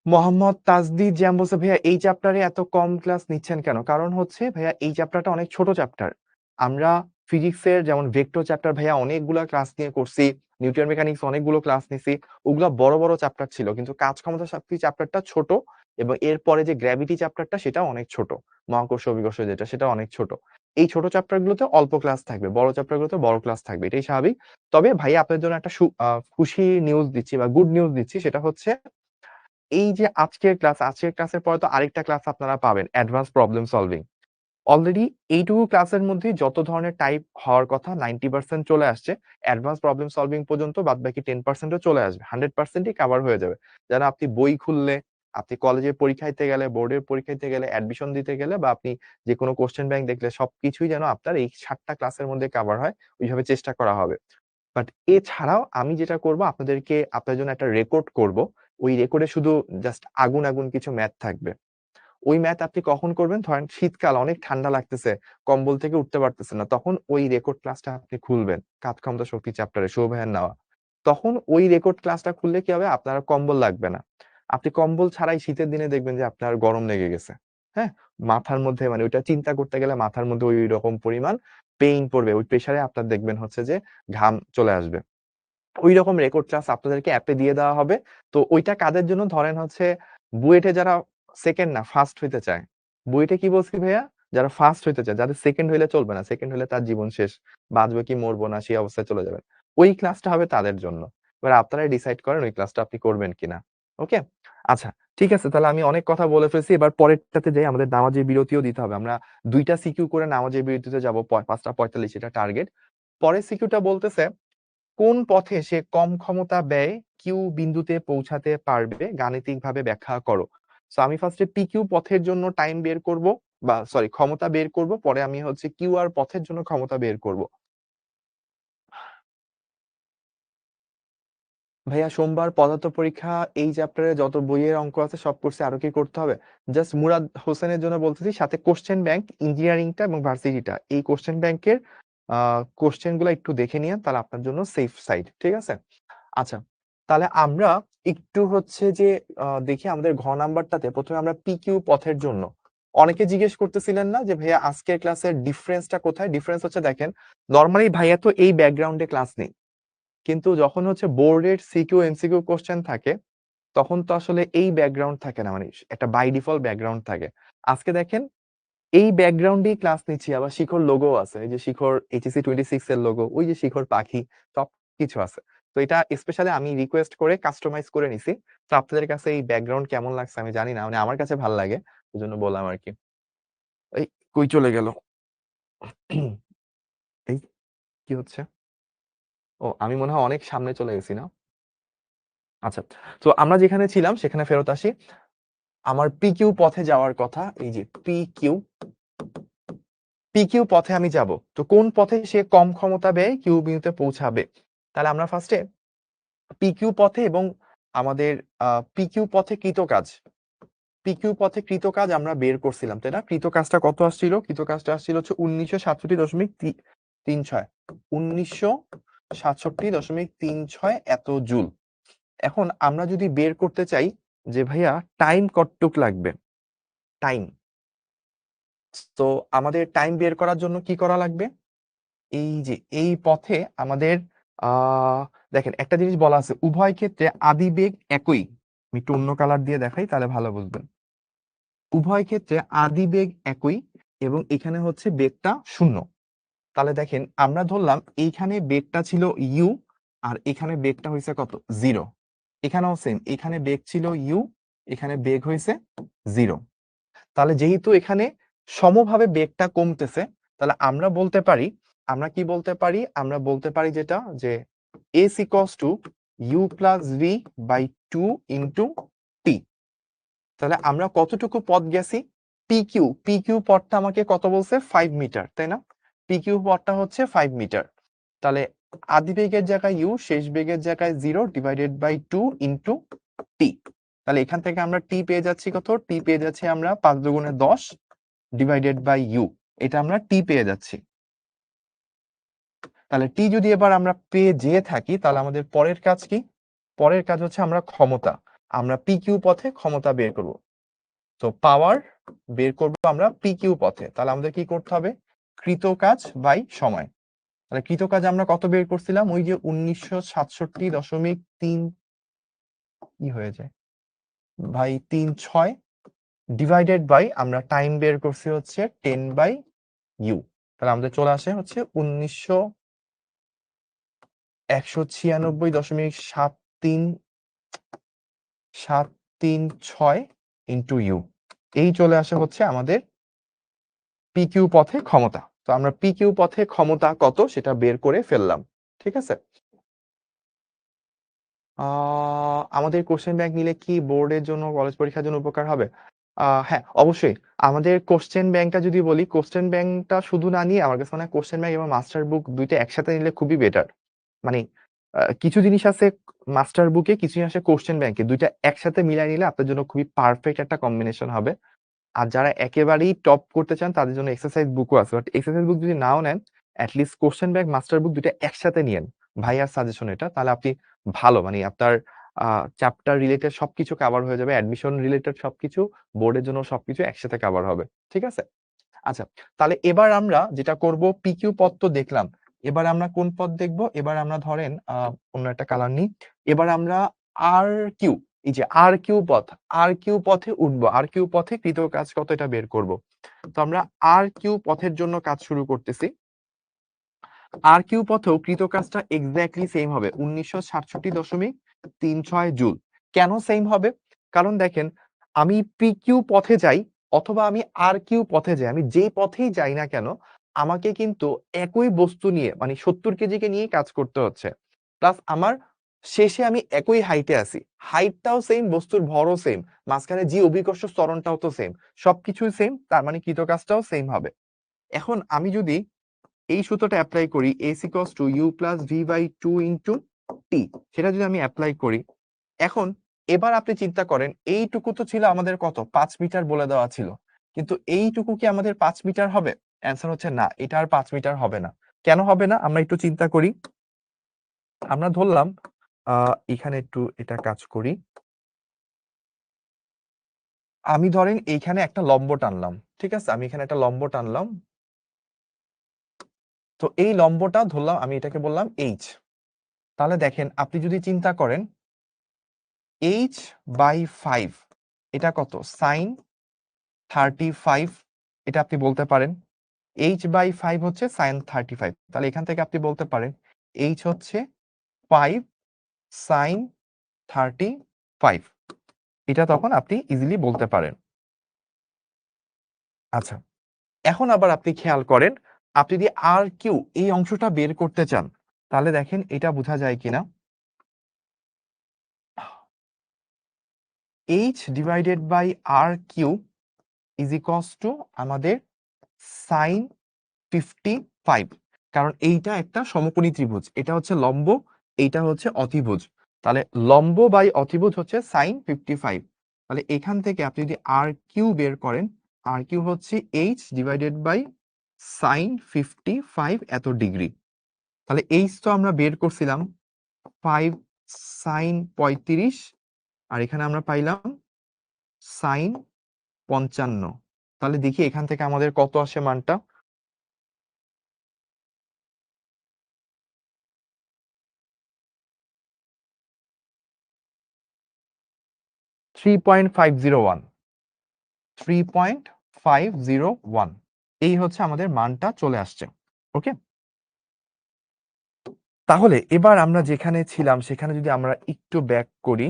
মোহাম্মদ তাজদিদ জ্যাম বলছে, "ভাইয়া এই চ্যাপ্টারে এত কম ক্লাস নিচ্ছেন কেন?" কারণ হচ্ছে ভাইয়া এই চ্যাপ্টারটা অনেক ছোট চ্যাপ্টার। আমরা ফিজিক্সের যেমন ভেক্টর চ্যাপ্টার ভাইয়া অনেকগুলা ক্লাস নিয়ে করছি। নিউটন মেকানিক্স অনেকগুলো ক্লাস নিছি। ওগুলা বড়, বড় চ্যাপ্টার ছিল। কিন্তু কাজ ক্ষমতা শক্তি চ্যাপ্টারটা ছোট এবং এরপরে যে গ্র্যাভিটি চ্যাপ্টারটা সেটাও অনেক ছোট। মহাকর্ষ অভিকর্ষ যেটা সেটা অনেক ছোট। এই ছোট চ্যাপ্টার গুলোতে অল্প ক্লাস থাকবে। বড় চ্যাপ্টার গুলোতে বড় ক্লাস থাকবে। এটাই স্বাভাবিক। তবে ভাইয়া আপনার জন্য একটা খুশির নিউজ দিচ্ছি বা গুড নিউজ দিচ্ছি সেটা হচ্ছে এই যে আজকের ক্লাসের পরে তো আরেকটা ক্লাস আপনারা পাবেন অ্যাডভান্স প্রবলেম সলভিং। অলরেডি এইটুকু ক্লাসের মধ্যেই যত ধরনের টাইপ হওয়ার কথা 90% চলে আসছে। অ্যাডভান্স প্রবলেম সলভিং পর্যন্ত বাদবাকি 10% ও চলে আসবে। 100% ই কভার হয়ে যাবে। যেন আপনি বই খুললে, আপনি কলেজের পরীক্ষা দিতে গেলে, বোর্ডের পরীক্ষা দিতে গেলে, অ্যাডমিশন দিতে গেলে বা আপনি যেকোনো কোয়েশ্চেন ব্যাংক দেখলে সবকিছুই যেন আপনার এই ৭ টা ক্লাসের মধ্যে কভার হয়। ওইভাবে চেষ্টা করা হবে। বাট এছাড়াও আমি যেটা করব আপনাদেরকে আপনার জন্য একটা রেকর্ড করব। ওই রেকর্ডে শুধু জাস্ট আগুন, আগুন কিছু ম্যাথ থাকবে। ওই ম্যাথ আপনি কখন করবেন? ধরেন শীতকাল অনেক ঠান্ডা লাগতেছে, কম্বল থেকে উঠতে পারতেছেন না। তখন ওই রেকর্ড ক্লাসটা আপনি খুলবেন। কাজ ক্ষমতা শক্তি চ্যাপ্টারে শুভ ভাইয়ার নেওয়া। তখন ওই রেকর্ড ক্লাসটা খুললে কি হবে? আপনার আর কম্বল লাগবে না। আপনি কম্বল ছাড়াই শীতের দিনে দেখবেন যে আপনার গরম লেগে গেছে। হ্যাঁ? মাথার মধ্যে মানে ওইটা চিন্তা করতে গেলে মাথার মধ্যে ঐরকম পরিমাণ পেইন পড়বে। ওই প্রেশারে আপনার দেখবেন হচ্ছে যে ঘাম চলে আসবে। ঐরকম রেকর্ড ক্লাস আপনাদেরকে অ্যাপে দিয়ে দেওয়া হবে। তো ওইটা কাদের জন্য? ধরেন হচ্ছে বুয়েটে যারা 2nd না, ফার্স্ট হইতে চায়। বুয়েটে কি বলছি ভাইয়া? যারা ফার্স্ট হইতে চায়। যাদের 2nd হইলে চলবে না। 2nd হইলে তার জীবন শেষ। বাঁচবে কি মরবো না সেই অবস্থায় চলে যাবেন। ওই ক্লাসটা হবে তাদের জন্য। এবার আপনারাই ডিসাইড করেন ওই ক্লাসটা আপনি করবেন কিনা। ওকে? আচ্ছা, ঠিক আছে। তাহলে আমি অনেক কথা বলে ফেলছি। এবার পরেরটাতে যাই। আমাদের নামাজের বিরতিও দিতে হবে। আমরা ২ টা সিকিউ করে নামাজের বিরতিতে যাবো। ৫টা ৪৫ এটা টার্গেট। পরের সিকিউটা বলতেছে কোন পথে সে কম ক্ষমতা ব্যয়ে কিউ বিন্দুতে পৌঁছাতে পারবে গাণিতিকভাবে ব্যাখ্যা করো। সো আমি ফার্স্টে পিকিউ পথের জন্য টাইম বের করব বা সরি ক্ষমতা বের করব, পরে আমি হচ্ছে কিউ আর পথের জন্য ক্ষমতা বের করব। ভাইয়া সোমবার পদার্থ পরীক্ষা এই চ্যাপ্টারে যত বইয়ের অঙ্ক আছে সব করছি, আরো কি করতে হবে? জাস্ট মুরাদ হোসেনের জন্য বলতেছি সাথে কোশ্চেন ব্যাংক ইঞ্জিনিয়ারিংটা এবং ভার্সিটিটা এই কোশ্চেন ব্যাংকের কোশ্চেন গুলো একটু দেখে নিয়ে তাহলে আপনার জন্য সেফ সাইড, ঠিক আছে? আচ্ছা, তাহলে আমরা একটু হচ্ছে যে দেখি আমাদের ঘ নাম্বারটাতে ১ম এ আমরা পিকিউ পথের জন্য অনেকে জিজ্ঞেস করতেছিলেন না যে ভাইয়া আজকের ক্লাসের ডিফারেন্সটা কোথায়? ডিফারেন্স হচ্ছে দেখেন, নরমালি ভাইয়া তো এই ব্যাকগ্রাউন্ডে ক্লাস নেই। কিন্তু যখন হচ্ছে বোর্ডের সিকিউ এমসিকিউ কোশ্চেন থাকে তখন তো আসলে এই ব্যাকগ্রাউন্ড থাকে না, মানে একটা বাই ডিফল্ট ব্যাকগ্রাউন্ড থাকে। আজকে দেখেন এই ব্যাকগ্রাউন্ডেই ক্লাস নিচ্ছি, আবার শিখর লোগো আছে। এই যে শিখর এইচএসসি 26 এর লোগো, ওই যে শিখর পাখি সবকিছু আছে। তো এটা স্পেশালি আমি রিকোয়েস্ট করে কাস্টমাইজ করে নিছি। তো আপনাদের কাছে এই ব্যাকগ্রাউন্ড কেমন লাগছে আমি জানি না। মানে আমার কাছে ভাল লাগে। এজন্য বললাম আরকি। এই কই চলে গেল? এই কি হচ্ছে? ও আমি মনে হয় অনেক সামনে চলে গেছি না? আচ্ছা। তো আমরা যেখানে ছিলাম সেখানে ফেরত আসি। আমার পিকিউ পথে যাওয়ার কথা। এই যে পিকিউ পথে আমি যাব। তো কোন পথে সে কম ক্ষমতা ব্যয়ে কিউ বিন্দুতে পৌঁছাবে? তাহলে আমরা ফার্স্টে পিকিউ পথে এবং আমাদের পিকিউ পথে কৃত কাজ। পিকিউ পথে কৃত কাজ আমরা বের করছিলাম, তাই না? কৃত কাজটা কত আসছিল? কৃত কাজটা আসছিল হচ্ছে ১৯৬৭.৩৬। ১৯৬৭.৩৬ এত জুল। এখন আমরা যদি বের করতে চাই যে ভাইয়া টাইম কতটুক লাগবে? টাইম। তো আমাদের টাইম বের করার জন্য কি করা লাগবে? এই যে এই পথে আমাদের দেখেন একটা জিনিস বলা আছে, উভয় ক্ষেত্রে আদিবেগ একই। আমি একটু অন্য কালার দিয়ে দেখাই তাহলে ভালো বুঝবেন। উভয় ক্ষেত্রে আদিবেগ একই এবং এখানে হচ্ছে বেগটা 0। তাহলে দেখেন আমরা ধরলাম এইখানে বেগটা ছিল ইউ আর এখানে বেগটা হয়েছে কত? 0। এখানেও সেম, এখানে বেগ ছিল ইউ, এখানে বেগ হয়েছে 0। তাহলে যেহেতু এখানে সমভাবে বেগটা কমতেছে, তাহলে আমরা বলতে পারি, আমরা কি বলতে পারি? আমরা বলতে পারি যেটা যে s equals to u plus v by 2 into t। তাহলে আমরা কতটুকু পথ গেছি? পিকিউ পথটা আমাকে কত বলছে? 5 মিটার, তাই না? পিকিউ পথটা হচ্ছে 5 মিটার। তাহলে আদি বেগের জায়গায় ইউ, শেষ বেগের জায়গায় 0 ডিভাইডেড বাই 2 ইনটু টি। তাহলে এখান থেকে আমরা টি পেয়ে যাচ্ছি কত? টি পেয়ে যাচ্ছি আমরা 5 দুগুণে 10 ডিভাইডেড বাই ইউ। এটা আমরা টি পেয়ে যাচ্ছি। তাহলে টি যদি এবার আমরা পেয়ে যেয়ে থাকি তাহলে আমাদের পরের কাজ কি? পরের কাজ হচ্ছে আমরা ক্ষমতা, আমরা পি কিউ পথে ক্ষমতা বের করব। তো পাওয়ার বের করব আমরা পি কিউ পথে। তাহলে আমাদের কি করতে হবে? কৃত কাজ বাই সময়। তাহলে কৃত কাজ আমরা কত বের করছিলাম? ওই যে 1967.3 কি হয়ে যায় ভাই 3/6 ডিভাইডেড বাই আমরা টাইম বের করছি হচ্ছে 10/u। তাহলে আমাদের চলে আসে হচ্ছে 196 ইন্টু ইউ। এই চলে আসে হচ্ছে আমাদের পি কিউ পথে ক্ষমতা। তো আমরা পি কিউ পথে ক্ষমতা কত সেটা বের করে ফেললাম। ঠিক আছে? আমাদের কোশ্চেন ব্যাংক নিলে কি বোর্ডের জন্য কলেজ পরীক্ষার জন্য উপকার হবে? হ্যাঁ, অবশ্যই। আমাদের কোশ্চেন ব্যাংকটা যদি বলি, কোশ্চেন ব্যাংকটা শুধু না নিয়ে আমার কাছে মনে হয় কোশ্চেন ব্যাংক এবং মাস্টার বুক ২ টা একসাথে নিলে খুবই বেটার। মানে কিছু জিনিস আছে মাস্টার বুকে, কিছু জিনিস আছে কোশ্চেন ব্যাংকে। ২ টা একসাথে মিলায় নিলে আপনার জন্য খুবই পারফেক্ট একটা কম্বিনেশন হবে। আর যারা একেবারেই টপ করতে চান তাদের জন্য এক্সারসাইজ বুকও আছে। বাট এক্সারসাইজ বুক যদি নাও নেন, at least question bank, master বুক ২ টা একসাথে নিয়েন। ভাইয়ার সাজেশন এটা। তাহলে আপনি ভালো মানে আপনার চ্যাপ্টার রিলেটেড সবকিছু কভার হয়ে যাবে। অ্যাডমিশন রিলেটেড সবকিছু, বোর্ডের জন্য সবকিছু একসাথে কভার হবে। ঠিক আছে? আচ্ছা, তাহলে এবার আমরা যেটা করব পিকিউ পদ তো দেখলাম। এবার আমরা কোন পদ দেখব? এবার আমরা ধরেন অন্য একটা কালার নিই। এবার আমরা আর কিউ, এই যে আর কিউ পথ, আর কিউ পথে উঠবো। আর কিউ পথে কৃত কাজ কত এটা বের করব। তো আমরা আর কিউ পথের জন্য কাজ শুরু করতেছি। আর কিউ পথেও কৃত কাজটা এক্স্যাক্টলি সেম হবে 1967.36 জুল। কেন সেম হবে? কারণ দেখেন আমি পি কিউ পথে যাই অথবা আমি আর কিউ পথে যাই, আমি যেই পথেই যাই না কেন আমাকে কিন্তু একই বস্তু নিয়ে মানে 70 কেজিকে নিয়ে কাজ করতে হচ্ছে। প্লাস আমার শেষে আমি একই হাইটে আছি, হাইটটাও সেম, বস্তুর ভরও সেম, মাঝখানে জি অভিকর্ষ ত্বরণটাও তো সেম, সবকিছুই সেম, তার মানে কৃত কাজটাও সেম হবে। এখন আমি যদি এই সূত্রটা অ্যাপ্লাই করি S equals to U plus V by 2 into T, সেটা যদি আমি অ্যাপ্লাই করি, এখন এবার আপনি চিন্তা করেন এইটুকু তো ছিল আমাদের কত 5 মিটার বলে দেওয়া ছিল, কিন্তু এইটুকু কি আমাদের 5 মিটার হবে? অ্যান্সার হচ্ছে না, এটা আর 5 মিটার হবে না। কেন হবে না আমরা একটু চিন্তা করি। আমরা ধরলাম এখানে একটু এটা কাজ করি, আমি ধরেন এইখানে একটা লম্ব টানলাম। ঠিক আছে, আমি এখানে একটা লম্ব টানলাম। তো এই লম্বটা ধরলাম, আমি এটাকে বললাম এইচ। তাহলে দেখেন আপনি যদি চিন্তা করেন এইচ বাই 5 এটা কত সাইন 35, এটা আপনি বলতে পারেন। এইচ বাই 5 হচ্ছে সাইন 35। তাহলে এখান থেকে আপনি বলতে পারেন এইচ হচ্ছে 5 সাইন 35। এটা তখন আপনি ইজিলি বলতে পারেন। আচ্ছা, এখন আবার আপনি খেয়াল করেন, আপনি যদি আর কিউ এই অংশটা বের করতে চান তাহলে দেখেন এটা বোঝা যায় কিনা। H divided by r q is equals to আমাদের সাইন 55। কারণ এইটা একটা সমকোণী ত্রিভুজ, এটা হচ্ছে লম্ব, এইটা হচ্ছে অতিভুজ। তাহলে লম্ব বাই অতিভুজ হচ্ছে সাইন 55। তাহলে এখান থেকে আপনি যদি আর কিউ বের করেন, আর কিউ হচ্ছে এইচ ডিভাইডেড বাই সাইন 55 এত ডিগ্রি। তাহলে এইচ তো আমরা বের করছিলাম 5 সাইন 35, আর এখানে আমরা পাইলাম সাইন 55। তাহলে দেখি এখান থেকে আমাদের কত আসে মানটা। 3.501, 3.501 এই হচ্ছে আমাদের মানটা চলে আসছে। ওকে, তাহলে এবার আমরা যেখানে ছিলাম সেখানে যদি আমরা একটু ব্যাক করি,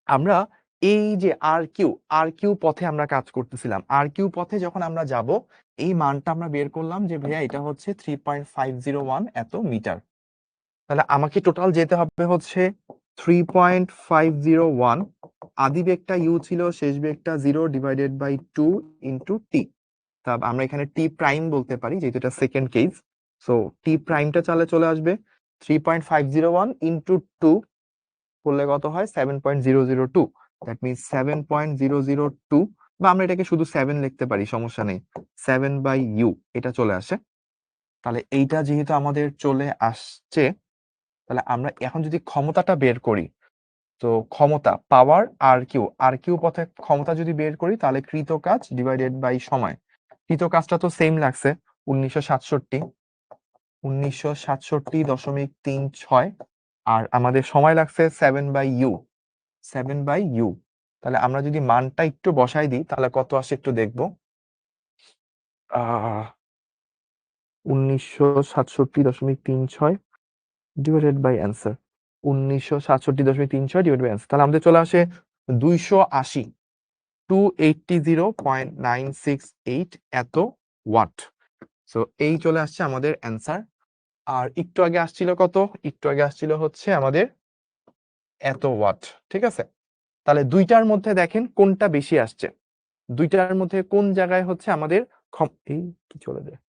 আমরা এই যে আর কিউ পথে আমরা কাজ করতেছিলাম। আর কিউ পথে যখন আমরা যাব এই মানটা আমরা বের করলাম যে ভাইয়া এটা হচ্ছে 3.501 এত মিটার। তাহলে আমাকে টোটাল যেতে হবে হচ্ছে 3.501, আদি বেগটা ইউ ছিল, শেষ বেগটা 0 ডিভাইডেড বাই 2 ইন্টু টি। তা আমরা এখানে টি প্রাইম বলতে পারি যেহেতু এটা সেকেন্ড কেস। সো টি প্রাইমটা চলে আসবে 3.501 ইন্টু 2 করলে কত হয় 7.002। দ্যাট মিনস 7.002, বা আমরা এটাকে শুধু 7 লিখতে পারি, সমস্যা নেই, 7 বাই ইউ এটা চলে আসে। তাহলে এইটা যেহেতু আমাদের চলে আসছে, তাহলে আমরা এখন যদি ক্ষমতাটা বের করি, তো ক্ষমতা পাওয়ার আর কিউ পথে ক্ষমতা যদি বের করি, তাহলে কৃত কাজ ডিভাইডেড বাই সময়। কৃত কাজটা তো সেম লাগছে, 1967.36, আর আমাদের সময় লাগছে 7/u। তাহলে আমরা যদি মানটা একটু বসাই দিই, তাহলে কত আসে একটু দেখবো। 1967.36 divided by answer, 1967.36 divide by answer, তাহলে আমাদের চলে আসে 280, 280.968 এত ওয়াট। সো এই চলে আসছে আমাদের অ্যান্সার। আর একটু আগে আসছিল কত? একটু আগে আসছিল হচ্ছে আমাদের এত ওয়াট। ঠিক আছে, তাহলে দুইটার মধ্যে দেখেন কোনটা বেশি আসছে, দুইটার মধ্যে কোন জায়গায় হচ্ছে আমাদের এই কি চলে যায়,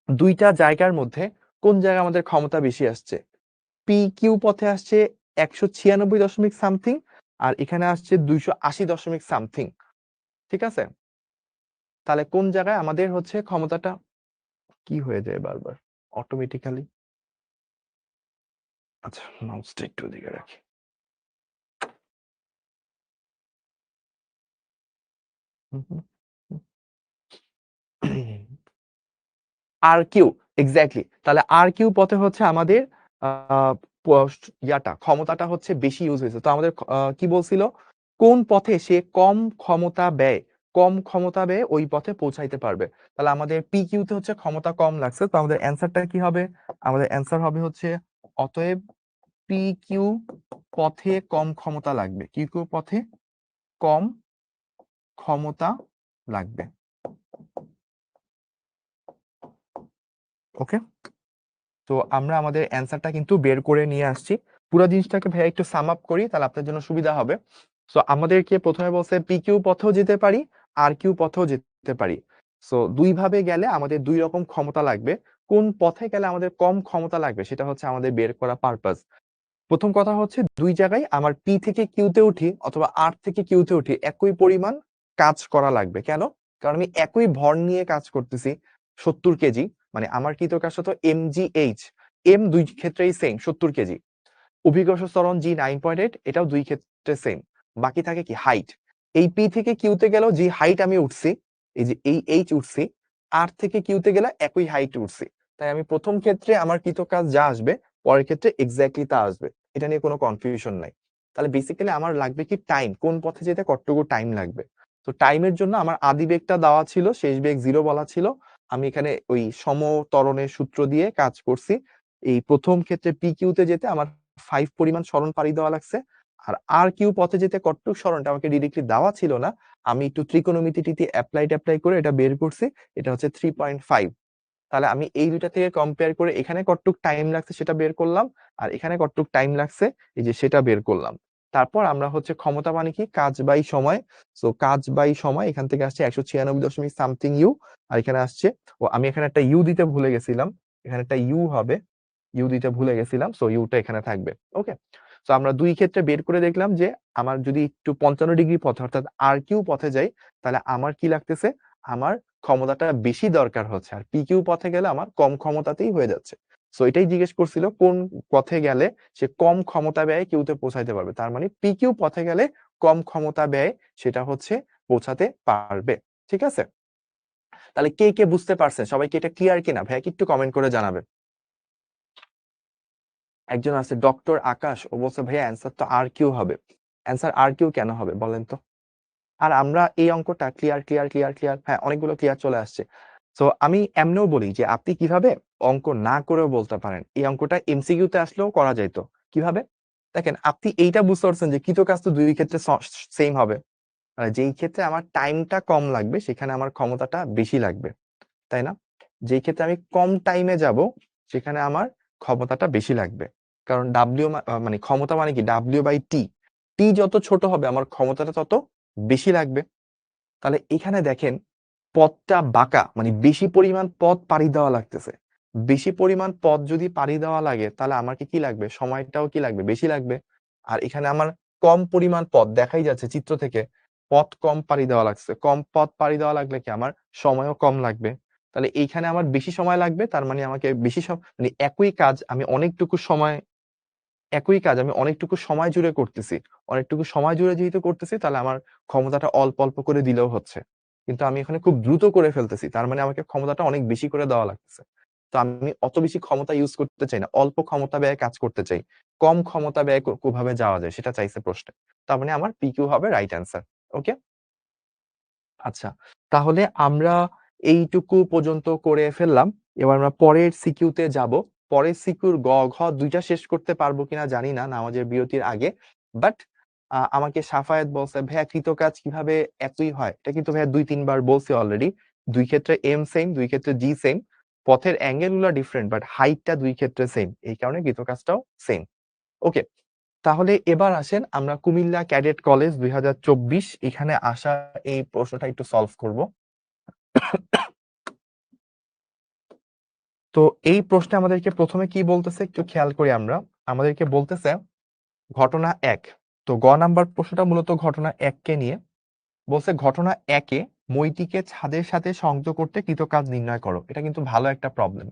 দুইটা জায়গার মধ্যে কোন জায়গায় আমাদের ক্ষমতা বেশি আসছে। পি কিউ পথে আসছে 196 সামথিং, আর এখানে আসছে 280 সামথিং। ঠিক আছে, তাহলে কোন জায়গায় আমাদের হচ্ছে ক্ষমতাটা কি হয়ে যায় বারবার অটোমেটিক্যালি। আচ্ছা, মাউসটা একটু দিকে রাখি। আর কিউ, এক্স্যাক্টলি, তাহলে আর কিউ পথে হচ্ছে আমাদের ক্ষমতাটা হচ্ছে বেশি ইউজ হয়েছে। তো আমাদের কি বলছিল, কোন পথে সে কম ক্ষমতা ব্যয় ওই পথে পৌঁছাইতে পারবে। তাহলে আমাদের পি কিউতে হচ্ছে ক্ষমতা কম লাগছে, তো আমাদের অ্যান্সারটা কি হবে? আমাদের অ্যান্সার হবে হচ্ছে অতএব পি কিউ পথে কম ক্ষমতা লাগবে, কিউ কিউ পথে কম ক্ষমতা লাগবে। ওকে, তো আমরা আমাদের অ্যান্সারটা কিন্তু বের করে নিয়ে আসছি। পুরো জিনিসটাকে ভাইয়া একটু সাম আপ করি, তাহলে আপনার জন্য সুবিধা হবে। সো আমাদেরকে প্রথমে বলছে পি কিউ পথেও যেতে পারি, আর কিউ পথেও যেতে পারি। সো দুই ভাবে গেলে আমাদের দুই রকম ক্ষমতা লাগবে। কোন পথে গেলে আমাদের কম ক্ষমতা লাগবে সেটা হচ্ছে আমাদের বের করা পারপাস। প্রথম কথা হচ্ছে দুই জায়গায় আমার পি থেকে কিউতে উঠি অথবা আর থেকে কিউতে উঠি একই পরিমাণ কাজ করা লাগবে। কেন? কারণ আমি একই ভর নিয়ে কাজ করতেছি, 70 কেজি, মানে আমার কৃত কাজটা তো mgh, এম দুই ক্ষেত্রেই সেম 70 কেজি। অভিকর্ষ ত্বরণ G9.8, এটাও দুই ক্ষেত্রে সেম। বাকি থাকে কি হাইট। এই পি থেকে কিউতে গেলেও যে হাইট আমি উঠছি, এই যে এই এইচ উঠছি, আর থেকে কিউতে গেলে একই হাইট উঠছি। তাই আমি প্রথম ক্ষেত্রে আমার কৃত কাজ যা আসবে, পরের ক্ষেত্রে এক্স্যাক্টলি তা আসবে, এটা নিয়ে কোনো কনফিউশন নাই। তাহলে বেসিক্যালি আমার লাগবে কি টাইম, কোন পথে যেতে কতটুকু টাইম লাগবে। তো টাইমের জন্য আমার আদি বেগটা দেওয়া ছিল, শেষ বেগ 0 বলা ছিল। আমি এখানে ওই সমত্বরণের সূত্র দিয়ে কাজ করছি। এই প্রথম ক্ষেত্রে পি কিউতে যেতে আমার 5 পরিমাণ সরণ পাড়ি দেওয়া লাগছে। আর কিউ পথে যেতে কতটুক সরণটা আমাকে ডিরেক্টলি দেওয়া ছিল না, আমি একটু ত্রিকোণমিতিটি অ্যাপ্লাই করে এটা বের করছি। এটা হচ্ছে 3.5। তাহলে আমি এই দুইটা থেকে কম্পেয়ার করে এখানে কতটুক টাইম লাগছে সেটা বের করলাম, আর এখানে কতটুক টাইম লাগছে এই যে সেটা বের করলাম। তারপর আমরা হচ্ছে ক্ষমতা মানে কি, কাজ বাই সময়। সো কাজ বাই সময় এখান থেকে আসছে 196 সামথিং ইউ, আর এখানে আসছে, ও আমি এখানে একটা ইউ দিতে ভুলে গেছিলাম, এখানে একটা ইউ হবে, ইউ দিতে ভুলে গেছিলাম, সো ইউটা এখানে থাকবে। ওকে, তো আমরা দুই ক্ষেত্রে বের করে দেখলাম যে আমার যদি একটু 55 ডিগ্রি পথে অর্থাৎ আর কিউ পথে যাই, তাহলে আমার কি লাগতেছে, আমার ক্ষমতাটা বেশি দরকার হচ্ছে, আর পি কিউ পথে গেলে আমার কম ক্ষমতাতেই হয়ে যাচ্ছে। সো এটাই জিজ্ঞেস করছিল কোন পথে গেলে সে কম ক্ষমতা ব্যয়ে কিউতে পৌঁছাইতে পারবে, তার মানে পি কিউ পথে গেলে কম ক্ষমতা ব্যয় সেটা হচ্ছে পৌঁছাতে পারবে। ঠিক আছে, তাহলে কে কে বুঝতে পারছেন, সবাইকে এটা ক্লিয়ার কিনা ভাইয়া কি একটু কমেন্ট করে জানাবেন। একজন আছে ডক্টর আকাশ, ও বলছে ভাইয়া অ্যান্সার তো আর কিউ হবে। অ্যান্সার আর কিউ কেন হবে বলেন তো? আর আমরা এই অঙ্কটা ক্লিয়ার ক্লিয়ার ক্লিয়ার ক্লিয়ার, হ্যাঁ অনেকগুলো ক্লিয়ার চলে আসছে। তো আমি এমনিও বলি যে আপনি কিভাবে অঙ্ক না করেও বলতে পারেন, এই অঙ্কটা এমসিকিউ তে আসলেও করা যাইতো। কিভাবে? দেখেন, আপনি এইটা বুঝতে পারছেন যে কৃত কাজ তো দুই ক্ষেত্রে সেম হবে, যেই ক্ষেত্রে আমার টাইমটা কম লাগবে সেখানে আমার ক্ষমতাটা বেশি লাগবে, তাই না? যেই ক্ষেত্রে আমি কম টাইমে যাব সেখানে আমার ক্ষমতাটা বেশি লাগবে। কারণ ডাব্লিউ মানে ক্ষমতা মানে কি, ডাব্লিউ বাই টি, টি যত ছোট হবে আমার ক্ষমতাটা তত বেশি লাগবে। তাহলে এখানে দেখেন পথটা বাঁকা, মানে বেশি পরিমাণ পথ পাড়ি দেওয়া লাগতেছে। বেশি পরিমাণ পথ যদি পাড়ি দেওয়া লাগে তাহলে আমাকে কি লাগবে, সময়টাও কি লাগবে, বেশি লাগবে। আর এখানে আমার কম পরিমাণ পথ দেখাই যাচ্ছে চিত্র থেকে, পথ কম পাড়ি দেওয়া লাগছে, কম পথ পাড়ি দেওয়া লাগলে কি আমার সময়ও কম লাগবে। তাহলে এইখানে আমার বেশি সময় লাগবে, তার মানে আমাকে বেশি মানে একই কাজ আমি অনেকটুকু সময় জুড়ে করতেছি। অনেকটুকু সময় জুড়ে যেহেতু করতেছি, তাহলে আমার ক্ষমতাটা অল্প অল্প করে দিলেও হচ্ছে। কিন্তু আমি এখানে খুব দ্রুত করে ফেলতেছি, তার মানে আমাকে ক্ষমতাটা অনেক বেশি করে দেওয়া লাগতেছে। তো আমি অত বেশি ক্ষমতা ইউজ করতে চাই না, অল্প ক্ষমতা ব্যয়ে কাজ করতে চাই। কম ক্ষমতা ব্যয়ে কিভাবে যাওয়া যায় সেটা চাইছে প্রশ্নে। তার মানে আমার পিকিউ হবে রাইট অ্যান্সার। ওকে, আচ্ছা, তাহলে আমরা এইটুকু পর্যন্ত করে ফেললাম। এবার আমরা পরের সিকিউতে যাব। পরের সিকিউর গ ঘ দুইটা শেষ করতে পারবো কিনা জানি না নামাজের বিরতির আগে, বাট আমাকে সাফায়েত বলছে ভাইয়া কৃতকাজ কিভাবে একই হয়। এটা কিন্তু ভাইয়া 2-3 বার বলছি অলরেডি। দুই ক্ষেত্রে এম সেম, দুই ক্ষেত্রে জি সেম। পথের অ্যাঙ্গেল গুলো ডিফারেন্ট, বাট হাইটটা দুই ক্ষেত্রে সেম, এই কারণে কৃতকাজটাও সেম। ওকে, তাহলে এবার আসেন আমরা কুমিল্লা ক্যাডেট কলেজ 2024 এখানে আসা এই প্রশ্নটা একটু সলভ করব। তো এই প্রশ্নে আমাদেরকে প্রথমে কি বলতেছে একটু খেয়াল করি আমরা। আমাদেরকে বলতেছে ঘটনা 1। তো গ নাম্বার প্রশ্নটা মূলত ঘটনা 1 কে নিয়ে বলছে। ঘটনা 1-এ মইটিকে ছাদের সাথে সংযোগ করতে কৃতকাজ নির্ণয় করো। এটা কিন্তু ভালো একটা প্রবলেম,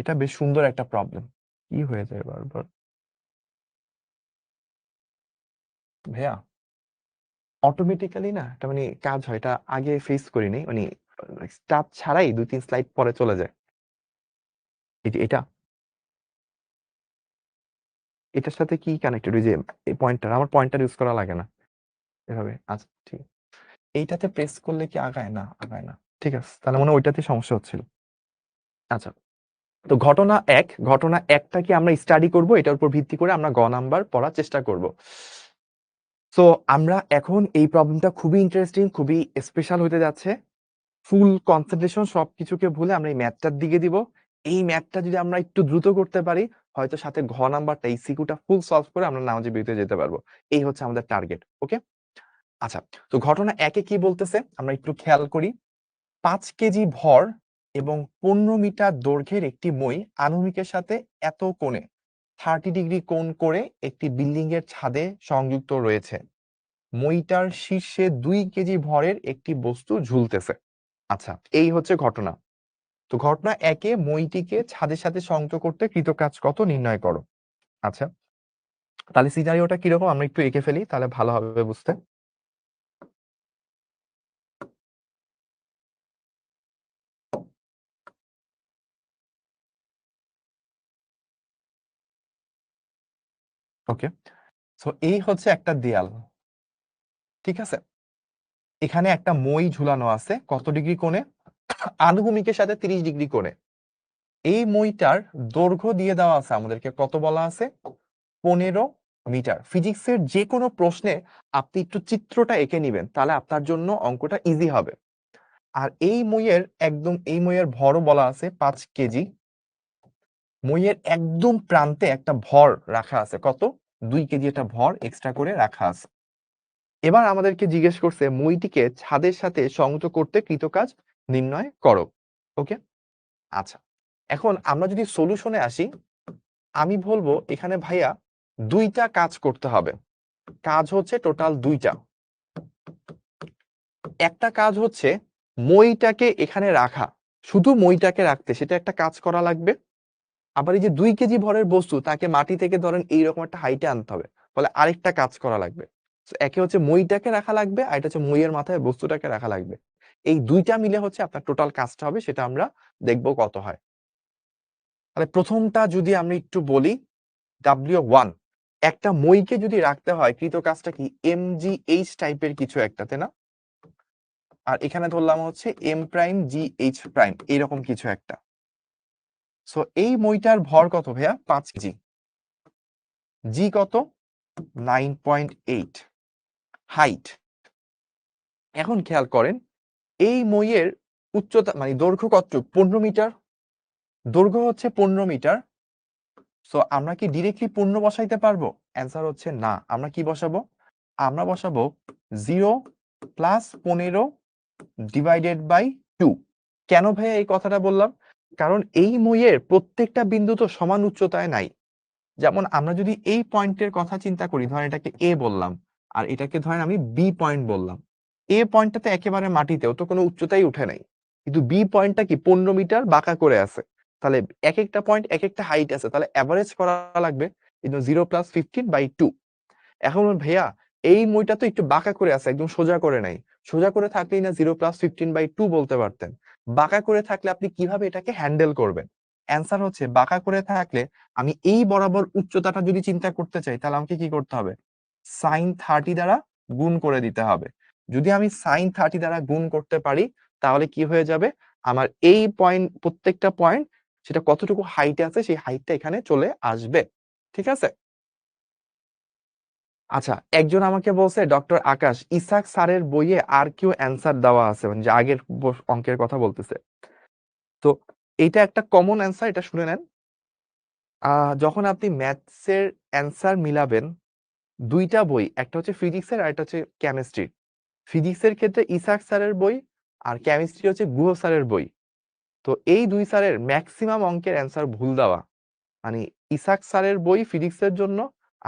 এটা বেশ সুন্দর একটা প্রবলেম। কি হয়ে যায় বারবার ভাইয়া? অটোমেটিক্যালি না এটা মানে কাজ হয়, এটা আগে ফেস করিনি, মানে স্টার্ট ছাড়াই 2-3 স্লাইড পরে চলে যায়। এটা এটার সাথে কি কানেক্টেড? ওই যে এই পয়েন্টার, আমার পয়েন্টার ইউজ করা লাগে না এভাবে। আচ্ছা ঠিক, এইটাতে প্রেস করলে কি আগায়? না আগায় না। ঠিক আছে, তাহলে মনে হয় ওইটাতে সমস্যা হচ্ছিল। আচ্ছা, তো ঘটনা একটাকে আমরা স্টাডি করব, এটার উপর ভিত্তি করে আমরা গ নাম্বার পড়ার চেষ্টা করব। সো আমরা এখন এই প্রবলেমটা খুবই ইন্টারেস্টিং, খুবই স্পেশাল হতে যাচ্ছে। ফুল কনসেন্ট্রেশন সবকিছুকে ভুলে আমরা এই ম্যাথটার দিকে দিব। এই ম্যাথটা যদি আমরা একটু দ্রুত করতে পারি, হয়তো সাথে ঘ নাম্বারটা এই সিকিউটা ফুল সলভ করে আমরা নামাজের বিরতিতে যেতে পারবো। এই হচ্ছে আমাদের টার্গেট। ওকে, আচ্ছা, তো ঘটনা 1-এ কি বলতেছে আমরা একটু খেয়াল করি। 5 কেজি ভর এবং 15 মিটার দৈর্ঘ্যের একটি মই আনুভূমিকের সাথে এত কোণে 30 ডিগ্রি কোণ করে একটি বিল্ডিং এর ছাদে সংযুক্ত রয়েছে। মইটার শীর্ষে 2 কেজি ভরের একটি বস্তু ঝুলতেছে। আচ্ছা, এই হচ্ছে ঘটনা। তো ঘটনা 1-এ মইটিকে ছাদের সাথে সংযুক্ত করতে কৃতকাজ কত নির্ণয় করো। আচ্ছা, তাহলে সিনারিওটা কিরকম আমরা একটু এঁকে ফেলি, তাহলে ভালো হবে বুঝতে। ওকে, সো এই হচ্ছে একটা দেয়াল, ঠিক আছে। এখানে একটা মই ঝুলানো আছে কত ডিগ্রি কোণে? আনুভূমিকের সাথে 30 ডিগ্রি কোণে। এই মইটার দৈর্ঘ্য দিয়ে দেওয়া আছে আমাদেরকে, কত বলা আছে? 15 মিটার। ফিজিক্সের যে কোনো প্রশ্নে আপনি একটু চিত্রটা এঁকে নিবেন, তাহলে আপনার জন্য অঙ্কটা ইজি হবে। আর এই মইয়ের ভরও বলা আছে 5 কেজি। মইয়ের একদম প্রান্তে একটা ভর রাখা আছে, কত? 2 কেজি একটা ভর এক্সট্রা করে রাখা আছে। এবার আমাদেরকে জিজ্ঞেস করছে মইটিকে ছাদের সাথে সংযুক্ত করতে কৃতকাজ নির্ণয় করো। ওকে, আচ্ছা, এখন আমরা যদি সলিউশনে আসি, আমি বলবো এখানে ভাইয়া 2টা কাজ করতে হবে। কাজ হচ্ছে টোটাল 2টা। একটা কাজ হচ্ছে মইটাকে এখানে রাখা, শুধু মইটাকে রাখতে, সেটা একটা কাজ করা লাগবে। আবার এই যে 2 কেজি ভরের বস্তু, তাকে মাটি থেকে ধরেন এইরকম একটা হাইটে আনতে হবে, ফলে আরেকটা কাজ করা লাগবে। একে হচ্ছে মইটাকে রাখা লাগবে, আর এটা হচ্ছে মইয়ের মাথায় বস্তুটাকে রাখা লাগবে। এই 2টা মিলে হচ্ছে আপনার টোটাল কাজটা হবে, সেটা আমরা দেখবো কত হয়। তাহলে প্রথমটা যদি আমি একটু বলি, W1, একটা মইকে যদি রাখতে হয়, কৃত কাজটা কি? MGH টাইপের কিছু একটা, তাই না? আর এখানে ধরলাম হচ্ছে M প্রাইম GH প্রাইম, এইরকম কিছু একটা। সো এই মইটার ভর কত ভাইয়া? 5 কেজি। জি কত? 9.8। হাইট, এখন খেয়াল করেন এই মইয়ের উচ্চতা মানে দৈর্ঘ্য কত? 15 মিটার। দৈর্ঘ্য হচ্ছে 15 মিটার। সো আমরা কি ডিরেক্টলি 15 বসাইতে পারবো? অ্যান্সার হচ্ছে না। আমরা কি বসাবো? আমরা বসাবো 0 প্লাস 15 ডিভাইডেড বাই 2। কেন ভাইয়া এই কথাটা বললাম? কারণ এই মইয়ের প্রত্যেকটা বিন্দু তো সমান উচ্চতায় নাই। যেমন আমরা যদি এই পয়েন্টের কথা চিন্তা করি, ধরেন এটাকে এ বললাম, আর এটাকে ধরেন আমি বি পয়েন্ট বললাম। এ পয়েন্টটাতে একেবারে মাটিতে, ও তো কোনো উচ্চতাই উঠে নাই। কিন্তু বি পয়েন্টটা কি 15 মিটার বাঁকা করে আছে। তাহলে এক একটা পয়েন্ট এক একটা হাইট আছে, তাহলে অ্যাভারেজ করা লাগবে 0 প্লাস 15/2। এখন ভাইয়া এই মইটা তো একটু বাঁকা করে আছে, একদম সোজা করে নাই। সোজা করে থাকলেই না 0 প্লাস 15/2 বলতে পারতেন। বাঁকা করে থাকলে আপনি কিভাবে এটাকে হ্যান্ডেল করবেন? অ্যান্সার হচ্ছে বাঁকা করে থাকলে আমি এই বরাবর উচ্চতাটা যদি চিন্তা করতে চাই, তাহলে আমাকে কি করতে হবে? সাইন 30 দ্বারা গুণ করে দিতে হবে। যদি আমি সাইন 30 দ্বারা গুণ করতে পারি, তাহলে কি হয়ে যাবে? আমার এই পয়েন্ট, প্রত্যেকটা পয়েন্ট সেটা কতটুকু হাইটে আছে সেই হাইটটা এখানে চলে আসবে। ঠিক আছে? আচ্ছা, একজন আমাকে বলছে, ডক্টর আকাশ, ইসাক স্যারের বইয়ে আর কিউ অ্যান্সার দেওয়া আছে, মানে যে আগের অঙ্কের কথা বলতেছে। তো এটা একটা কমন অ্যান্সার, এটা শুনে নেন। যখন আপনি ম্যাথসের অ্যান্সার মিলাবেন, দুইটা বই, একটা হচ্ছে ফিজিক্সের আর একটা হচ্ছে কেমিস্ট্রি। ফিজিক্সের ক্ষেত্রে ইসাক স্যারের বই, আর কেমিস্ট্রি হচ্ছে গুহ স্যারের বই। তো এই দুই স্যারের ম্যাক্সিমাম অঙ্কের অ্যান্সার ভুল দেওয়া। মানে ইসাক স্যারের বই ফিজিক্সের জন্য,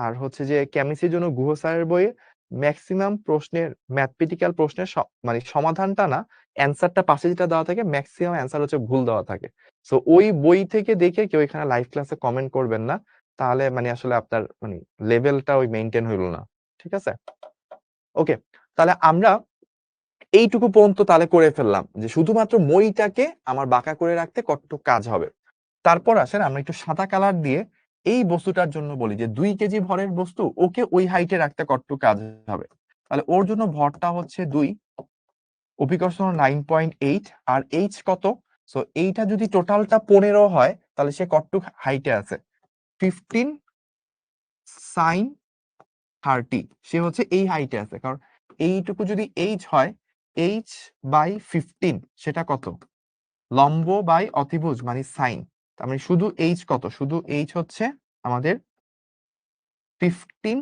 আর হচ্ছে যে কেমিস্ট্রির জন্য গুহ স্যারের বইয়ে ম্যাক্সিমাম প্রশ্নের, ম্যাথমেটিক্যাল প্রশ্নের মানে সমাধানটা না, অ্যান্সারটা পাশে যেটা দেওয়া থাকে, ম্যাক্সিমাম অ্যান্সার হচ্ছে ভুল দেওয়া থাকে। সো ওই বই থেকে দেখে কেউ এখানে লাইভ ক্লাসে কমেন্ট করবেন না, তাহলে মানে আসলে আপনার মানে লেভেলটা ওই মেনটেন হইল না। ঠিক আছে? ওকে, তাহলে আমরা এইটুকু পর্যন্ত তাহলে করে ফেললাম যে শুধুমাত্র মইটাকে আমার বাঁকা করে রাখতে কতটুকু কাজ হবে। তারপর আসেন আমরা একটু সাদা কালার দিয়ে এই বস্তুটার জন্য বলি যে 2 কেজি ভরের বস্তু, ওকে ওই হাইটে রাখতে কতটুকু কাজ হবে। তাহলে ওর জন্য ভরটা হচ্ছে 2, অভিকর্ষণ 9.8, আর এইচ কত? সো এইটা যদি টোটালটা 15 হয়, তাহলে সে কতটুকু হাইটে আছে? 15 সাইন 30, সে হচ্ছে এই হাইটে আছে। কারণ এইটুকু যদি এইচ হয়, এইচ বাই 15 সেটা কত? লম্ব বাই অতিভুজ মানে সাইন। তার মানে শুধু এইচ কত? শুধু এইচ হচ্ছে আমাদের 15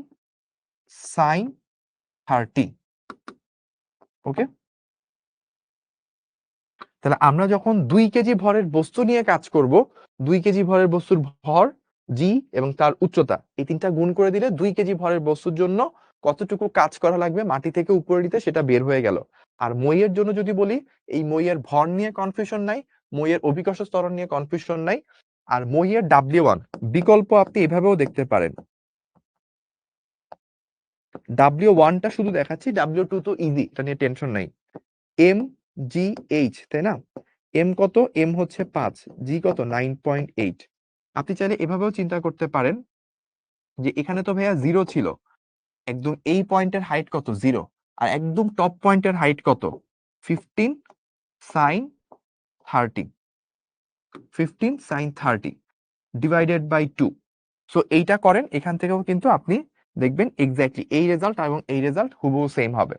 সাইন 30। ওকে, তাহলে আমরা যখন 2 কেজি ভরের বস্তু নিয়ে কাজ করব, 2 কেজি ভরের বস্তুর ভর, জি, এবং তার উচ্চতা, এই তিনটা গুণ করে দিলে 2 কেজি ভরের বস্তুর জন্য কতটুকু কাজ করা লাগবে মাটি থেকে উপরে নিতে সেটা বের হয়ে গেল। আর মইয়ের জন্য যদি বলি, এই মইয়ের ভর নিয়ে কনফিউশন নাই, মইয়ের অভিকর্ষ ত্বরণ নিয়ে কনফিউশন নাই। আর মইয়ের W1 বিকল্প আপনি এভাবেও দেখতে পারেন। W1টা শুধু দেখাচ্ছি, W2 তো ইজি, এটা নিয়ে টেনশন নাই। এম জি এইচ, তাই না? এম কত? এম হচ্ছে 5, জি কত? 9.8। আপনি চাইলে এভাবেও চিন্তা করতে পারেন যে এখানে তো ভাইয়া 0 ছিল, একদম এই পয়েন্টের হাইট কত? 0। আর একদম টপ পয়েন্টের হাইট কত? 15 sine 30। 15 sine 30 divided by 2। So এইটা করেন, এখান থেকেও কিন্তু আপনি দেখবেন এক্স্যাক্টলি এই রেজাল্ট এবং এই রেজাল্ট হুবহু সেম হবে।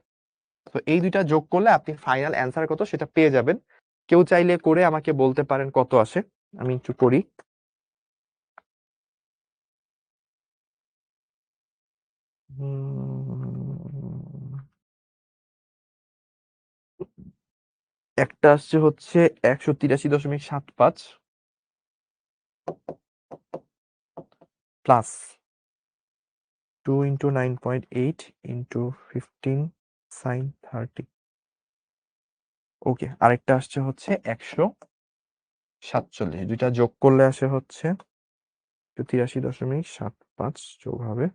তো এই দুইটা যোগ করলে আপনি ফাইনাল অ্যান্সার কত সেটা পেয়ে যাবেন। কেউ চাইলে করে আমাকে বলতে পারেন কত আসে। আমি একটু করি। একটা আসছে হচ্ছে 183.75 প্লাস 2 ইন্টু 9.8 ইন্টু 15 সাইন 30। ওকে, আরেকটা আসছে হচ্ছে 147, দুইটা যোগ করলে আসে হচ্ছে 183.75 যোগ হবে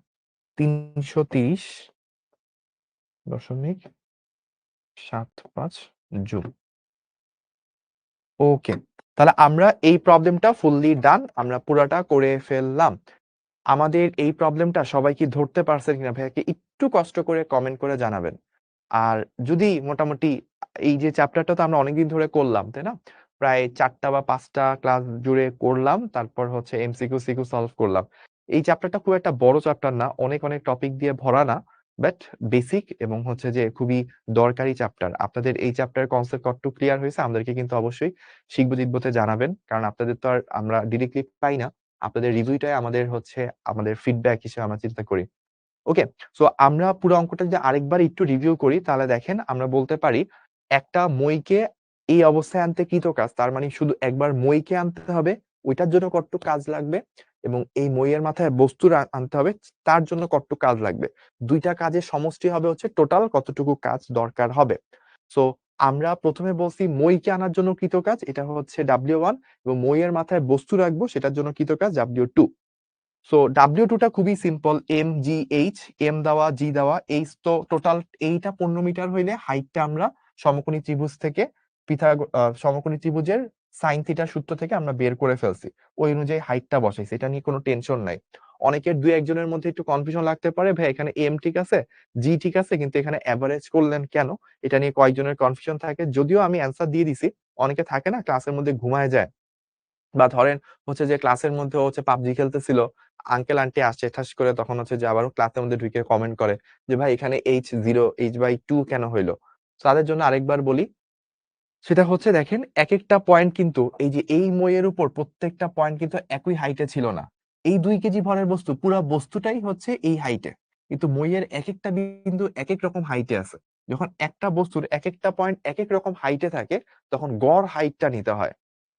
330.75 জুল। ওকে, তাহলে আমরা এই প্রবলেমটা ফুললি ডান, আমরা পুরাটা করে ফেললাম। আমাদের এই প্রবলেমটা সবাই কি ধরতে পারছেন কিনা ভাইয়াকে একটু কষ্ট করে কমেন্ট করে জানাবেন। আর যদি মোটামুটি এই যে চ্যাপ্টারটা তো আমরা অনেকদিন ধরে করলাম, তাই না? প্রায় 4টা বা 5টা ক্লাস জুড়ে করলাম, তারপর হচ্ছে এমসিকিউ সিকিউ সলভ করলাম। এই চ্যাপ্টারটা খুব একটা বড় চ্যাপ্টার না, অনেক অনেক টপিক দিয়ে ভরা না, বাট বেসিক এবং হচ্ছে যে খুবই দরকারি চ্যাপ্টার। আপনাদের এই চ্যাপ্টারের কনসেপ্ট কতটুকু ক্লিয়ার হয়েছে আমাদেরকে কিন্তু অবশ্যই শিখবো জিতবোতে জানাবেন, কারণ আপনাদের তো আর আমরা ডিরেক্টলি পাই না, আপনাদের রিভিউটাই আমাদের হচ্ছে আমাদের ফিডব্যাক হিসেবে আমরা চিন্তা করি। ওকে, সো আমরা পুরো অঙ্কটা যদি আরেকবার একটু রিভিউ করি, তাহলে দেখেন আমরা বলতে পারি একটা মইকে এই অবস্থায় আনতে কৃত কাজ, তার মানে শুধু একবার মইকে আনতে হবে, ওইটার জন্য কতটুকু কাজ লাগবে, এবং এই মইয়ের মাথায় বস্তু আনতে হবে, তার জন্য কতটুকু কাজ লাগবে। দুইটা কাজের সমষ্টি হবে হচ্ছে টোটাল কতটুকু কাজ দরকার হবে। সো আমরা প্রথমে বলছি মইকে আনার জন্য কৃতকাজ, এটা হচ্ছে W1, এবং মইয়ের মাথায় বস্তু রাখবো সেটার জন্য কৃতকাজ W2। সো W2 টা খুবই simple, m g h, m দেওয়া, জি দেওয়া, এইচ তো টোটাল এইটা 15 মিটার হইলে হাইটটা আমরা সমকোণী ত্রিভুজ থেকে সমকোণী ত্রিভুজের সাইন থিটার সূত্র থেকে আমরা বের করে ফেলছি, ওই অনুযায়ী হাইটটা বসাইছি, এটা নিয়ে কোনো টেনশন নাই। অনেকের দুই একজনের মধ্যে একটু কনফিউশন লাগতে পারে, ভাই এখানে এম ঠিক আছে, জি ঠিক আছে, কিন্তু এখানে অ্যাভারেজ করলেন কেন, এটা নিয়ে কয়েকজনের কনফিউশন থাকে। যদিও আমি অ্যান্সার দিয়ে দিছি, অনেকে থাকে না ক্লাসের মধ্যে ঘুমায় যায়, বা ধরেন হচ্ছে যে ক্লাসের মধ্যে হচ্ছে পাবজি খেলতেছিল, আঙ্কেল আন্টি আসছে ঠাস করে, তখন হচ্ছে যে আবার ক্লাসের মধ্যে ঢুকে কমেন্ট করে যে ভাই এখানে H0 H/2 কেন হইলো। তাদের জন্য আরেকবার বলি, সেটা হচ্ছে দেখেন এক একটা পয়েন্ট কিন্তু এই যে এই মইয়ের উপর প্রত্যেকটা পয়েন্ট কিন্তু একই হাইটে ছিল না। এই 2 কেজি ভরের বস্তু, পুরো বস্তুটাই হচ্ছে এই হাইটে, কিন্তু মইয়ের এক একটা বিন্দু এক এক রকম হাইটে আছে। যখন একটা বস্তুর এক একটা পয়েন্ট এক এক রকম হাইটে থাকে, তখন গড় হাইটটা নিতে হয়।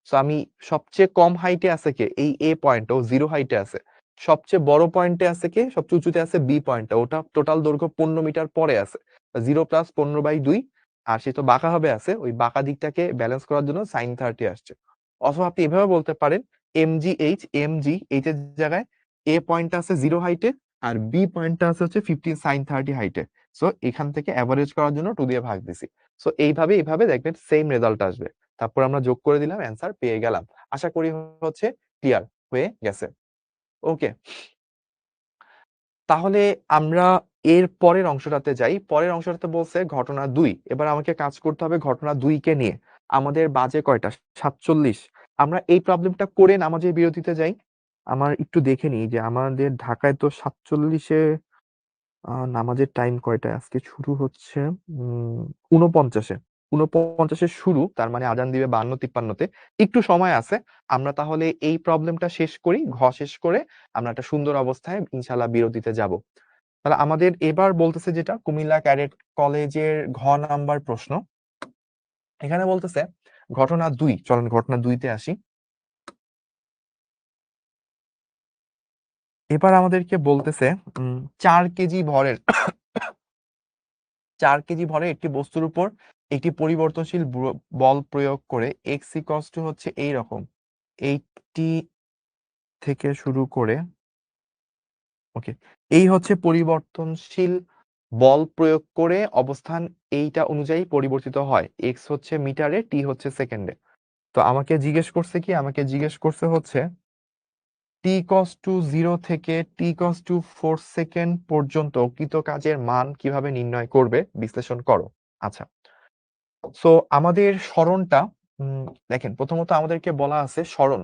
তো আমি সবচেয়ে কম হাইটে আছে কে, এই এ পয়েন্ট, ও 0 হাইটে আছে। সবচেয়ে বড় পয়েন্টে আছে কে, সবচেয়ে উঁচুতে আছে বি পয়েন্টটা, ওটা টোটাল দৈর্ঘ্য 15 মিটার পরে আছে। 0 + 15/2, আর সে তো বাঁকা হবে আছে, ওই বাঁকা দিকটাকে ব্যালেন্স করার জন্য sin 30 আসছে। অথবা আপনি এভাবে বলতে পারেন MGH, MGH এর জায়গায় এ পয়েন্টটা আছে 0 হাইটে, আর বি পয়েন্টটা আছে হচ্ছে 15 sin 30 হাইটে। সো এখান থেকে অ্যাভারেজ করার জন্য 2 দিয়ে ভাগ দিছি। সো এইভাবে দেখবেন সেম রেজাল্ট আসবে। তারপর আমরা যোগ করে দিলাম, অ্যান্সার পেয়ে গেলাম। আশা করি হচ্ছে ক্লিয়ার হয়ে গেছে। ওকে, তাহলে আমরা এর পরের অংশটাতে যাই। পরের অংশটাতে বলছে ঘটনা 2। এবার আমাকে কাজ করতে হবে ঘটনা 2 কে নিয়ে। আমাদের বাজে কয়টা? 47। আমরা এই প্রবলেমটা করে নামাজের বিরতিতে যাই। আমার একটু দেখে নিই যে আমাদের ঢাকায় তো 47-এ নামাজের টাইম কয়টায়? আজকে শুরু হচ্ছে 49-এ। 49-এ শুরু, তার মানে আজান দিবে 52-53-তে। একটু সময় আছে। আমরা তাহলে এই প্রবলেমটা শেষ করি, শেষ করে আমরা একটা সুন্দর অবস্থায় ইনশাআল্লাহ বিরতিতে যাব। তাহলে আমাদের এবার বলতেছে যেটা কুমিল্লা ক্যাডেট কলেজের নাম্বার প্রশ্ন। এখানে বলতেছে ঘটনা 2, চলেন ঘটনা 2-তে আসি। এবার আমাদেরকে বলতেছে 4 কেজি ভরের 4 কেজি ভরের একটি বস্তুর উপর একটি পরিবর্তনশীল বল প্রয়োগ করে x হচ্ছে এই রকম 80 থেকে শুরু করে, ওকে, এই হচ্ছে পরিবর্তনশীল বল প্রয়োগ করে অবস্থান এইটা অনুযায়ী পরিবর্তিত হয়। এক্স হচ্ছে মিটারে, টি হচ্ছে সেকেন্ডে। তো আমাকে জিজ্ঞেস করছে কি, আমাকে জিজ্ঞেস করছে হচ্ছে t=0 থেকে t=4 সেকেন্ড পর্যন্ত কৃত কাজের মান কিভাবে নির্ণয় করবে, বিশ্লেষণ করো। আচ্ছা, সো আমাদের সরণটা দেখেন, প্রথমত আমাদেরকে বলা আছে সরণ,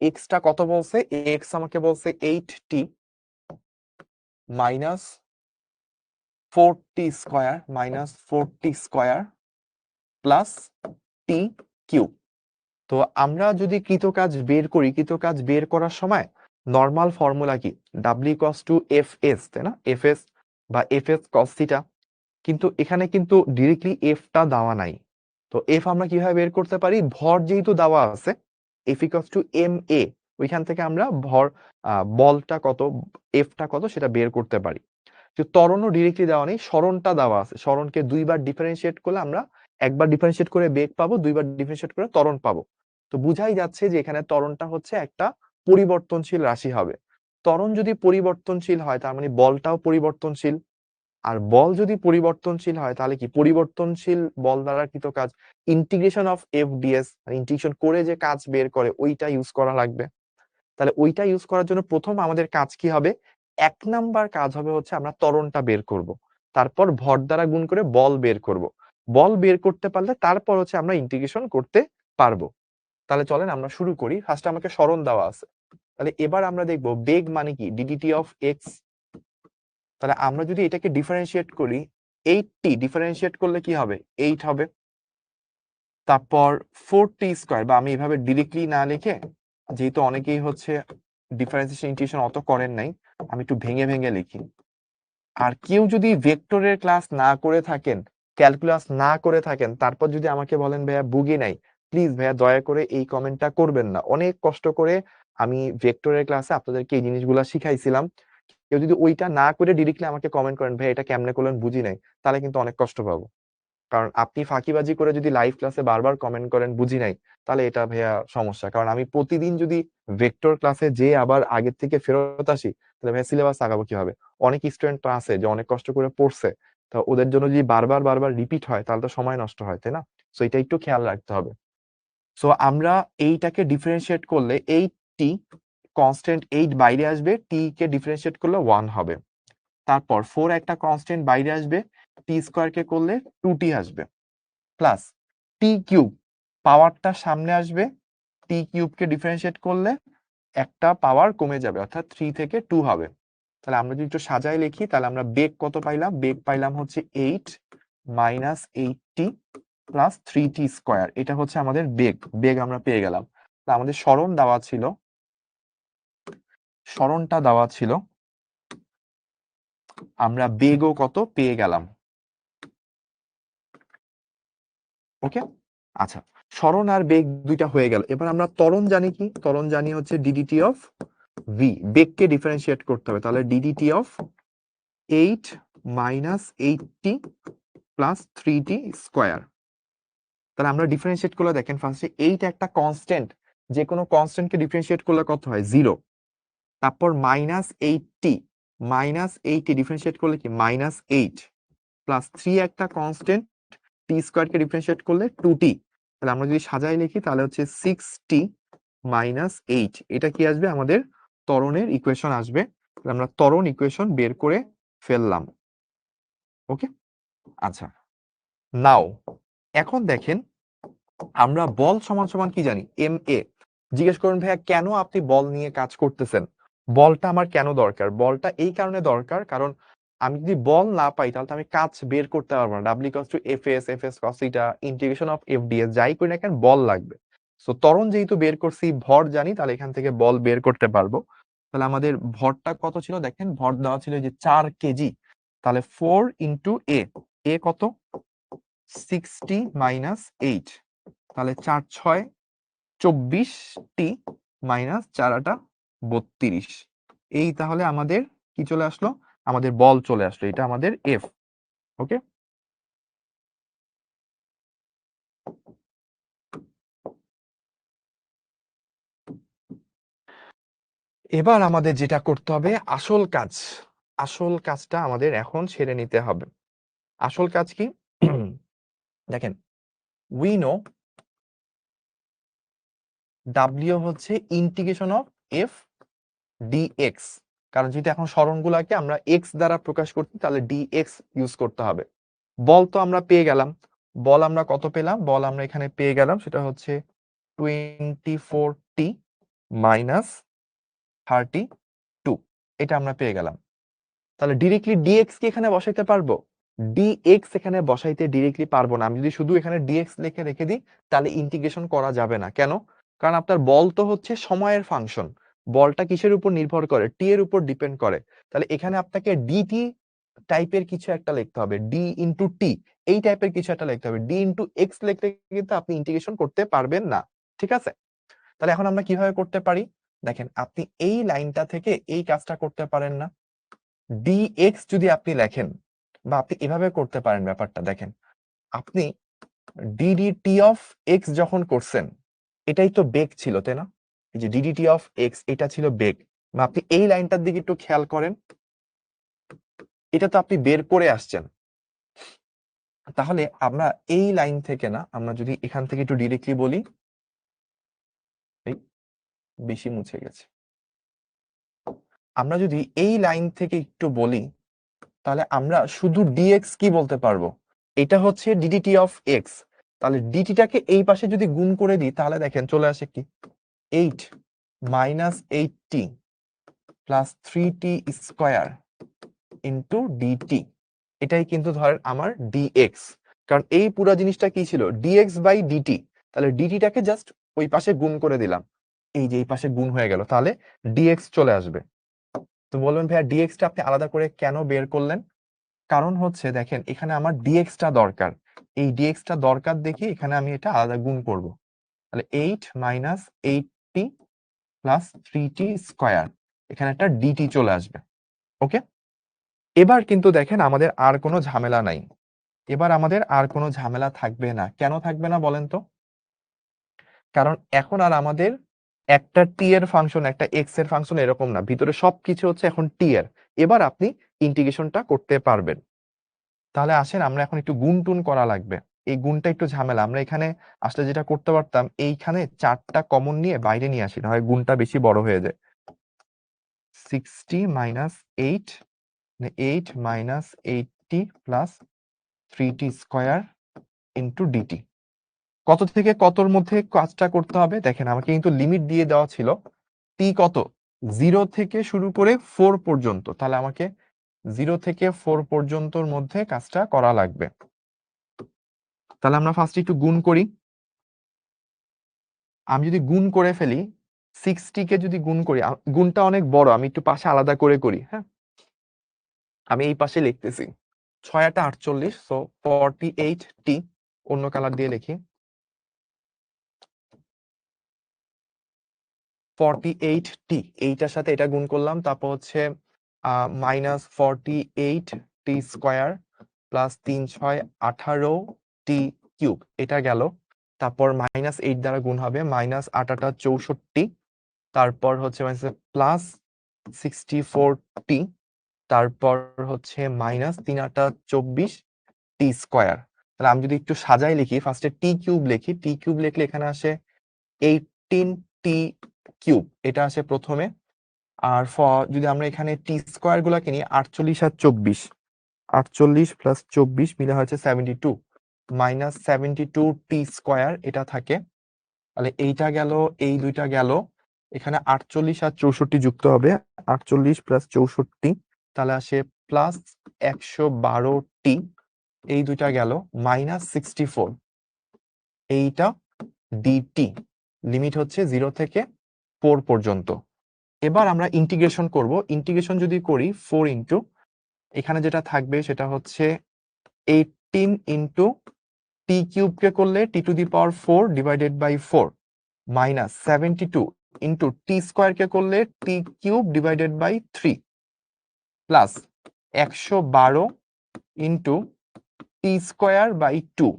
এক্সটা কত বলছে, এক্স আমাকে বলছে 8t minus 4t² plus T Q. তো আমরা যদি কৃতকাজ বের করি, কৃতকাজ বের করার সময় নরমাল ফর্মুলা কি, W=Fs, তাই না, Fs বা Fs cos থিটা। কিন্তু এখানে কিন্তু ডিরেক্টলি এফটা দেওয়া নাই। তো এফ আমরা কিভাবে বের করতে পারি, ভর যেহেতু দেওয়া আছে, F=ma, ওইখান থেকে আমরা ভর বলটা কত, এফটা কত সেটা বের করতে পারি। যে ত্বরণও ডিরেক্টলি দেওয়া নেই, সরণটা দেওয়া আছে, সরণকে দুইবার ডিফারেন্সিয়েট করলে আমরা একবার ডিফারেন্সিয়েট করে বেগ পাবো, দুইবার ডিফারেন্সিয়েট করে ত্বরণ পাবো। তো বুঝাই যাচ্ছে যে এখানে ত্বরণটা হচ্ছে একটা পরিবর্তনশীল রাশি হবে। ত্বরণ যদি পরিবর্তনশীল হয়, তার মানে বলটাও পরিবর্তনশীল। আর বল যদি পরিবর্তনশীল হয়, তাহলে কি পরিবর্তনশীল বল দ্বারা কৃত কাজ, ইন্টিগ্রেশন অফ FDS, ইন্টিগ্রেশন করে যে কাজ বের করে ওইটা ইউজ করা লাগবে। তাহলে ওইটা ইউজ করার জন্য প্রথম আমাদের কাজ কি হবে, 1 নাম্বার কাজ হবে হচ্ছে আমরা ত্বরণটা বের করব, তারপর ভর দ্বারা গুণ করে বল বের করব। বল বের করতে পারলে তারপর হচ্ছে আমরা ইন্টিগ্রেশন করতে পারবো। তাহলে চলেন আমরা শুরু করি। ফার্স্টে আমাকে সরণ দেওয়া আছে, তাহলে এবার আমরা দেখব বেগ মানে কি, ডিডিটি অফ এক্স। তাহলে আমরা যদি এটাকে ডিফারেন্সিয়েট করি, 8t ডিফারেন্সিয়েট করলে কি হবে, 8 হবে। তারপর 4t², বা আমি এভাবে ডিরেক্টলি না লিখে, যেহেতু অনেকেই হচ্ছে ডিফারেন্সিয়েশন ইন্টিগ্রেশন অত করেন নাই, আমি একটু ভেঙে ভেঙে লিখি। আর কেউ যদি ভেক্টরের ক্লাস না করে থাকেন, ক্যালকুলাস না করে থাকেন, তারপর যদি আমাকে বলেন ভাইয়া বুঝি নাই, প্লিজ ভাইয়া দয়া করে এই কমেন্টটা করবেন না। অনেক কষ্ট করে আমি ভেক্টরের ক্লাসে আপনাদেরকে এই জিনিসগুলো শিখাইছিলাম। কেউ যদি ওইটা না করে ডিরেক্টলি আমাকে কমেন্ট করেন ভাই এটা কেমনে করলেন বুঝি নাই, তাহলে কিন্তু অনেক কষ্ট পাবো। কারণ আপনি ফাঁকিবাজি করে যদি লাইভ ক্লাসে বারবার কমেন্ট করেন বুঝি নাই, তাহলে এটা ভাইয়া সমস্যা। কারণ আমি প্রতিদিন যদি ভেক্টর ক্লাসে যে আবার আগের থেকে ফেরত আসি, তাহলে ভাইয়া সিলেবাস আগাবো কিভাবে? অনেক স্টুডেন্ট আছে যে অনেক কষ্ট করে পড়ছে, তো ওদের জন্য যদি বারবার বারবার রিপিট হয় তাহলে তো সময় নষ্ট হয়, তাই না? সো এটা একটু খেয়াল রাখতে হবে। সো আমরা এইটাকে ডিফারেন্সিয়েট করলে 8t কনস্ট্যান্ট 8 বাইরে আসবে, টি কে ডিফারেন্সিয়েট করলে 1 হবে। তারপর 4 একটা কনস্ট্যান্ট বাইরে আসবে, টি স্কয়ার কে করলে 2t আসবে, প্লাস টি কিউব পাওয়ারটা সামনে আসবে, টি কিউব কে ডিফারেন্সিয়েট করলে একটা পাওয়ার কমে যাবে, অর্থাৎ 3 থেকে 2 হবে। তাহলে আমরা যদি একটু সাজায় লিখি, তাহলে আমরা বেগ কত পাইলাম? বেগ পাইলাম হচ্ছে 8 minus 8t plus 3t square. এটা হচ্ছে আমাদের বেগ। বেগ আমরা পেয়ে গেলাম। আমাদের সরণটা দেওয়া ছিল, আমরা বেগও কত পেয়ে গেলাম। ওকে, আচ্ছা, সরণ আর বেগ দুইটা হয়ে গেল। এবার আমরা ত্বরণ জানি কি? ত্বরণ জানি হচ্ছে ডিডিটি অফ ভি। বেগকে ডিফারেন্সিয়েট করতে হবে, তাহলে DDT of 8 minus 8t plus 3t square. তাহলে আমরা ডিফারেন্সিয়েট করলে দেখেন ফার্স্টে 8 একটা কনস্ট্যান্ট, যে কোনো কনস্ট্যান্টকে ডিফারেন্সিয়েট করলে কত হয়? 0। তারপর -8t ডিফারেন্সিয়েট করলে কি? -8 প্লাস 3 একটা কনস্ট্যান্ট, টি স্কয়ারকে ডিফারেন্সিয়েট করলে 2t। তাহলে আমরা যদি সাজাই লিখি তাহলে হচ্ছে 6t মাইনাস 8। এটা কি আসবে? আমাদের ত্বরণের ইকুয়েশন আসবে। আমরা ত্বরণ ইকুয়েশন বের করে ফেললাম। ওকে, আচ্ছা, নাও এখন দেখেন আমরা বল সমান সমান কি জানি? M A. জিজ্ঞেস করুন ভাইয়া কেন আপনি বল নিয়ে কাজ করতেছেন? বলটা আমার কেন দরকার? বলটা এই কারণে দরকার, কারণ আমি যদি বল না পাই তাহলে তো আমি কাজ বের করতে পারবো না। W equals to F S cos theta integration of F D S, যাই করি না কেন বল লাগবে। সো ত্বরণ যেহেতু বের করছি, ভর জানি, তাহলে এখান থেকে বল বের করতে পারবো। তাহলে আমাদের ভরটা কত ছিল? দেখেন ভর দেওয়া ছিল যে 4 কেজি। তাহলে 4 ইন্টু এ, এ কত? 60 মাইনাস 8। তাহলে 4 6 24t মাইনাস 4 8 32। এই তাহলে আমাদের কি চলে আসলো? আমাদের বল চলে আসলো। এটা আমাদের এফ। ওকে, এবার আমাদের যেটা করতে হবে, আসল কাজটা আমাদের এখন সেরে নিতে হবে। আসল কাজ কি? দেখেন, উই নো ডাব্লিউ হচ্ছে ইন্টিগ্রেশন অফ এফ ডিএক্স। কারণ যেহেতু এখন সরণগুলাকে আমরা এক্স দ্বারা প্রকাশ করছি, তাহলে ডিএক্স ইউজ করতে হবে। বল তো আমরা পেয়ে গেলাম। বল আমরা কত পেলাম? বল আমরা এখানে পেয়ে গেলাম, সেটা হচ্ছে 24t মাইনাস 32। এটা আমরা পেয়ে গেলাম। তাহলে ডিরেক্টলি ডিএক্স কি এখানে বসাইতে পারবো? ডিএক্স এখানে বসাইতে ডিরেক্টলি পারবো না। আমি যদি শুধু এখানে ডিএক্স লিখে রেখে দিই, তাহলে ইন্টিগ্রেশন করা যাবে না। কেন? কারণ আপনার বল তো হচ্ছে সময়ের ফাংশন। বলটা কিসের উপর নির্ভর করে? টি এর উপর ডিপেন্ড করে। তাহলে এখানে আপনাকে ডিটি টাইপের কিছু একটা লিখতে হবে, ডি ইন্টু টি, এই টাইপের কিছু একটা লিখতে হবে। ডি ইন্টু এক্স লিখলে কিন্তু আপনি ইন্টিগ্রেশন করতে পারবেন না। ঠিক আছে? তাহলে এখন আমরা কিভাবে করতে পারি? দেখেন, আপনি এই লাইনটা থেকে এই কাজটা করতে পারেন না? ডিএক্স যদি আপনি লেখেন, বা আপনি এভাবে করতে পারেন ব্যাপারটা। দেখেন, আপনি ডিডিটি অফ এক্স যখন করছেন, এটাই তো বেগ ছিল, তাই না? এই যে ডিডিটি অফ এক্স, এটা ছিল বেগ। বা আপনি এই লাইনটার দিকে একটু খেয়াল করেন, এটা তো আপনি বের করে আসছেন। তাহলে আমরা এই লাইন থেকে না, আমরা যদি এখান থেকে একটু ডিরেক্টলি বলি, এই বেশি মুছে গেছে, আমরা যদি এই লাইন থেকে একটু বলি, তাহলে আমরা শুধু ডিএক্স কি বলতে পারবো? এটা হচ্ছে ডিডিটি অফ এক্স। তাহলে ডিটিটাকে এই পাশে যদি গুণ করে দিই, তাহলে দেখেন চলে আসে কি? 8 minus 8t plus 3t square into d. T কিন্তু ধরেন আমার ডিএক্স। কারণ এই পুরো জিনিসটা কি ছিল? Dx by dt. তাহলে ডিটিটাকে জাস্ট ওই পাশে গুণ করে দিলাম, এই যে এই পাশে গুণ হয়ে গেল, তাহলে ডিএক্স চলে আসবে। তো বলবেন ভাইয়া ডিএক্স টা আপনি আলাদা করে কেন বের করলেন? কারণ হচ্ছে দেখেন, এখানে আমার ডিএক্স টা দরকার। এই ডিএক্স টা দরকার দেখি এখানে আমি এটা আলাদা গুণ করব। তাহলে 8 minus 8t plus 3t square, এখানে একটা ডিটি চলে আসবে। ওকে, এবার কিন্তু দেখেন আমাদের আর কোনো ঝামেলা নাই। এবার আমাদের আর কোনো ঝামেলা থাকবে না। কেন থাকবে না বলেন তো? কারণ এখন আর আমাদের একটা টি এর ফাংশন, একটা এক্স এর ফাংশন এরকম না। ভিতরে সবকিছু হচ্ছে এখন টি এর। এবার আপনি ইন্টিগ্রেশনটা করতে পারবেন। তাহলে আসেন আমরা এখন একটু গুণ-টুন করা লাগবে। এই গুণটা একটু ঝামেলা। আমরা এখানে আসলে যেটা করতে পারতাম, এইখানে ৪ টা কমন নিয়ে বাইরে নিয়ে আসি। না হয় গুণটা বেশি বড় হয়ে যায়। 60 মাইনাস 8 মানে 8 minus 80 plus 3t square into d. T থেকে কতর মধ্যে কাজটা করতে হবে? দেখেন আমাকে কিন্তু লিমিট দিয়ে দেওয়া ছিল। টি কত? 0 থেকে শুরু করে 4 পর্যন্ত। তাহলে আমাকে 0 থেকে 4 পর্যন্তর মধ্যে কাজটা করা লাগবে। তাহলে আমরা ফার্স্ট একটু গুণ করি। আমি যদি গুণ করে ফেলি, 60 কে যদি গুণ করি, গুণটা অনেক বড়, আমি একটু পাশে আলাদা করে করি। হ্যাঁ, আমি এই পাশে লিখতেছি 6 8 48, সো 48t। অন্য কালার দিয়ে লিখি, 48t। এইটার সাথে এটা গুণ করলাম, তারপর হচ্ছে minus 48t square plus 3 6 18t cube, এটা গেল। তারপর মাইনাস 8 দ্বারা গুণ হবে, মাইনাস 8 8 64। তারপর হচ্ছে প্লাস 64t। তারপর হচ্ছে মাইনাস 3 8 24 টি স্কোয়ার। তাহলে আমি যদি একটু সাজাই লিখি, ফার্স্টে টি কিউব লিখি। টি কিউব লিখলে এখানে আসে 18t কিউব, এটা আসে প্রথমে। আর যদি আমরা এখানে টি স্কোয়ার গুলা কিনি, 48 আর 24, 48 প্লাস 24 মিলে হচ্ছে 72, মাইনাস 72t স্কোয়ার এটা থাকে। তাহলে এইটা গেল, এই দুইটা গেল। এখানে 48 আর 64 যুক্ত হবে, 48 প্লাস 64, তাহলে আসে প্লাস 112t। এই দুইটা গেল, মাইনাস 64, এইটা ডিটি। লিমিট হচ্ছে 0 থেকে 4 পর্যন্ত। এবার আমরা ইন্টিগ্রেশন করব। ইন্টিগ্রেশন যদি করি 4 ইন্টু, এখানে যেটা থাকবে সেটা হচ্ছে 18 ইন্টু টি কিউবকে করলে T to the power 4 divided by 4, minus 72 into T স্কোয়ারকে করলে T cube divided by 3, plus 112 into T square by 2,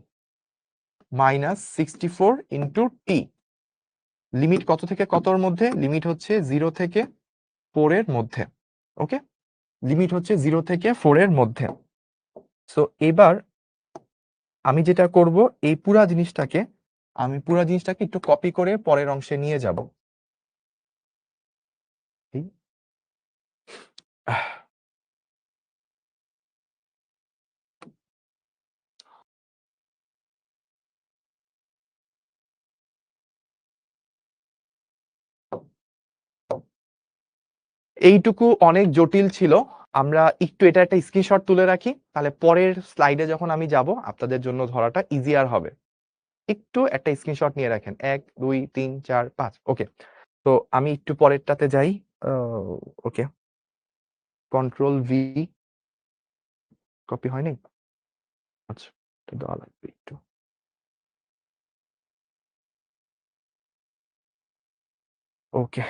minus 64 into T. Limit কত থেকে কতর মধ্যে? লিমিট হচ্ছে 0 থেকে 4 এর মধ্যে। ওকে, লিমিট হচ্ছে 0 থেকে 4 এর মধ্যে। সো এবার আমি যেটা করব, এই পুরা জিনিসটাকে একটু কপি করে পরের অংশে নিয়ে যাব। এইটুকু অনেক জটিল ছিল। আমরা একটু এটা একটা স্ক্রিনশট তুলে রাখি, তাহলে পরের স্লাইডে যখন আমি যাব আপনাদের জন্য ধরাটা ইজিয়ার হবে। একটু একটা স্ক্রিনশট নিয়ে রাখেন, 1 2 3 4 5। ওকে, তো আমি একটু পরেরটাতে যাই। ওকে, কন্ট্রোল ভি, কপি হয়নি। আচ্ছা, এটা দেওয়া লাগবে একটু। ওকে,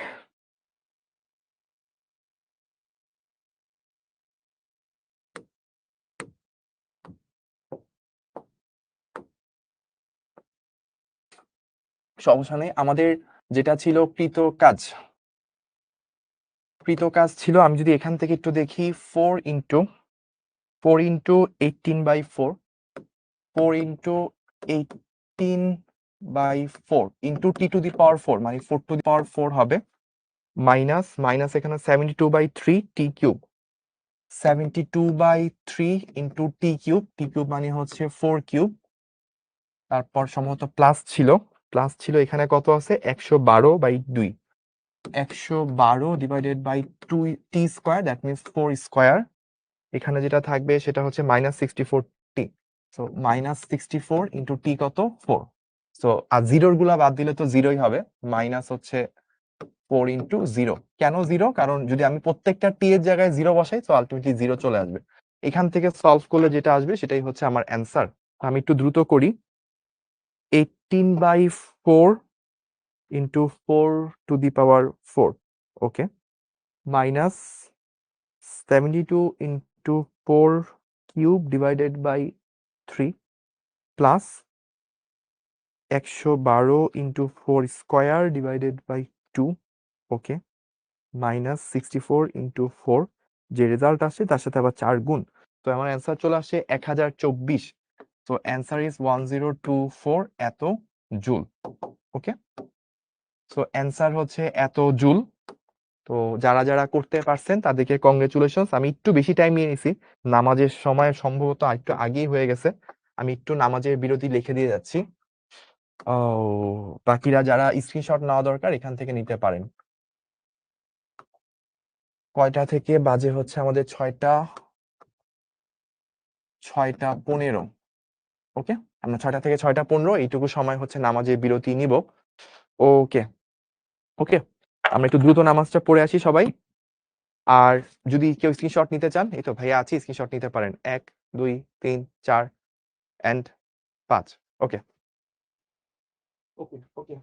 সমস্যা নেই। আমাদের যেটা ছিল কৃত কাজ ছিল, আমি যদি এখান থেকে একটু দেখি, 4 into 18/4, 4 into 18/4 into T to the power 4, মানে 4 টু দি পাওয়ার 4 হবে, মাইনাস মাইনাস এখানে 72/3 টি কিউব, 72/3 ইন্টু টি কিউব, মানে হচ্ছে 4 কিউব। তারপর সম্ভবত প্লাস ছিল এখানে কত আছে, 112/2, 112 divided by 2 T square, that means 4 square. এখানে যেটা থাকবে সেটা হচ্ছে minus 64t। So minus 64 into T কত, 4। সো আর জিরোর গুলা বাদ দিলে তো জিরোই হবে, মাইনাস হচ্ছে 4 ইন্টু 0। কেন 0? কারণ যদি আমি প্রত্যেকটা টি এর জায়গায় 0 বসাই তো আলটিমেটলি 0 চলে আসবে। এখান থেকে সলভ করলে যেটা আসবে সেটাই হচ্ছে আমার অ্যান্সার। আমি একটু দ্রুত করি, 18/4 into 4 to the power 4, okay, minus 72 into 4 cube divided by plus 112 into 4 square divided by 2, okay, minus 64 into 4, যে রেজাল্ট আসছে তার সাথে আবার 4 গুণ। তো আমার অ্যান্সার চলে আসছে 1024। তো অ্যান্সার ইজ 1024 এত জুল। ওকে, সো অ্যান্সার হচ্ছে এত জুল। তো যারা যারা করতে পারছেন তাদেরকে কংগ্রেচুলেশনস। আমি একটু বেশি টাইম নিয়ে নিছি, নামাজের সময় সম্ভবত একটু আগেই হয়ে গেছে। আমি একটু নামাজের বিরতি লিখে দিয়ে যাচ্ছি। ও, বাকিরা যারা স্ক্রিনশট নেওয়া দরকার এখান থেকে নিতে পারেন। কয়টা থেকে বাজে হচ্ছে আমাদের? 6টা 15। ওকে, আমরা 6টা থেকে 6টা 15 এইটুকু সময় হচ্ছে নামাজের বিরতি নিব। ওকে ওকে, আমরা একটু দ্রুত নামাজটা পড়ে আসি সবাই। আর যদি কেউ স্ক্রিনশট নিতে চান, এই তো ভাইয়া আছি, স্ক্রিনশট নিতে পারেন। 1 2 3 4 এন্ড 5। ওকে ওকে ওকে।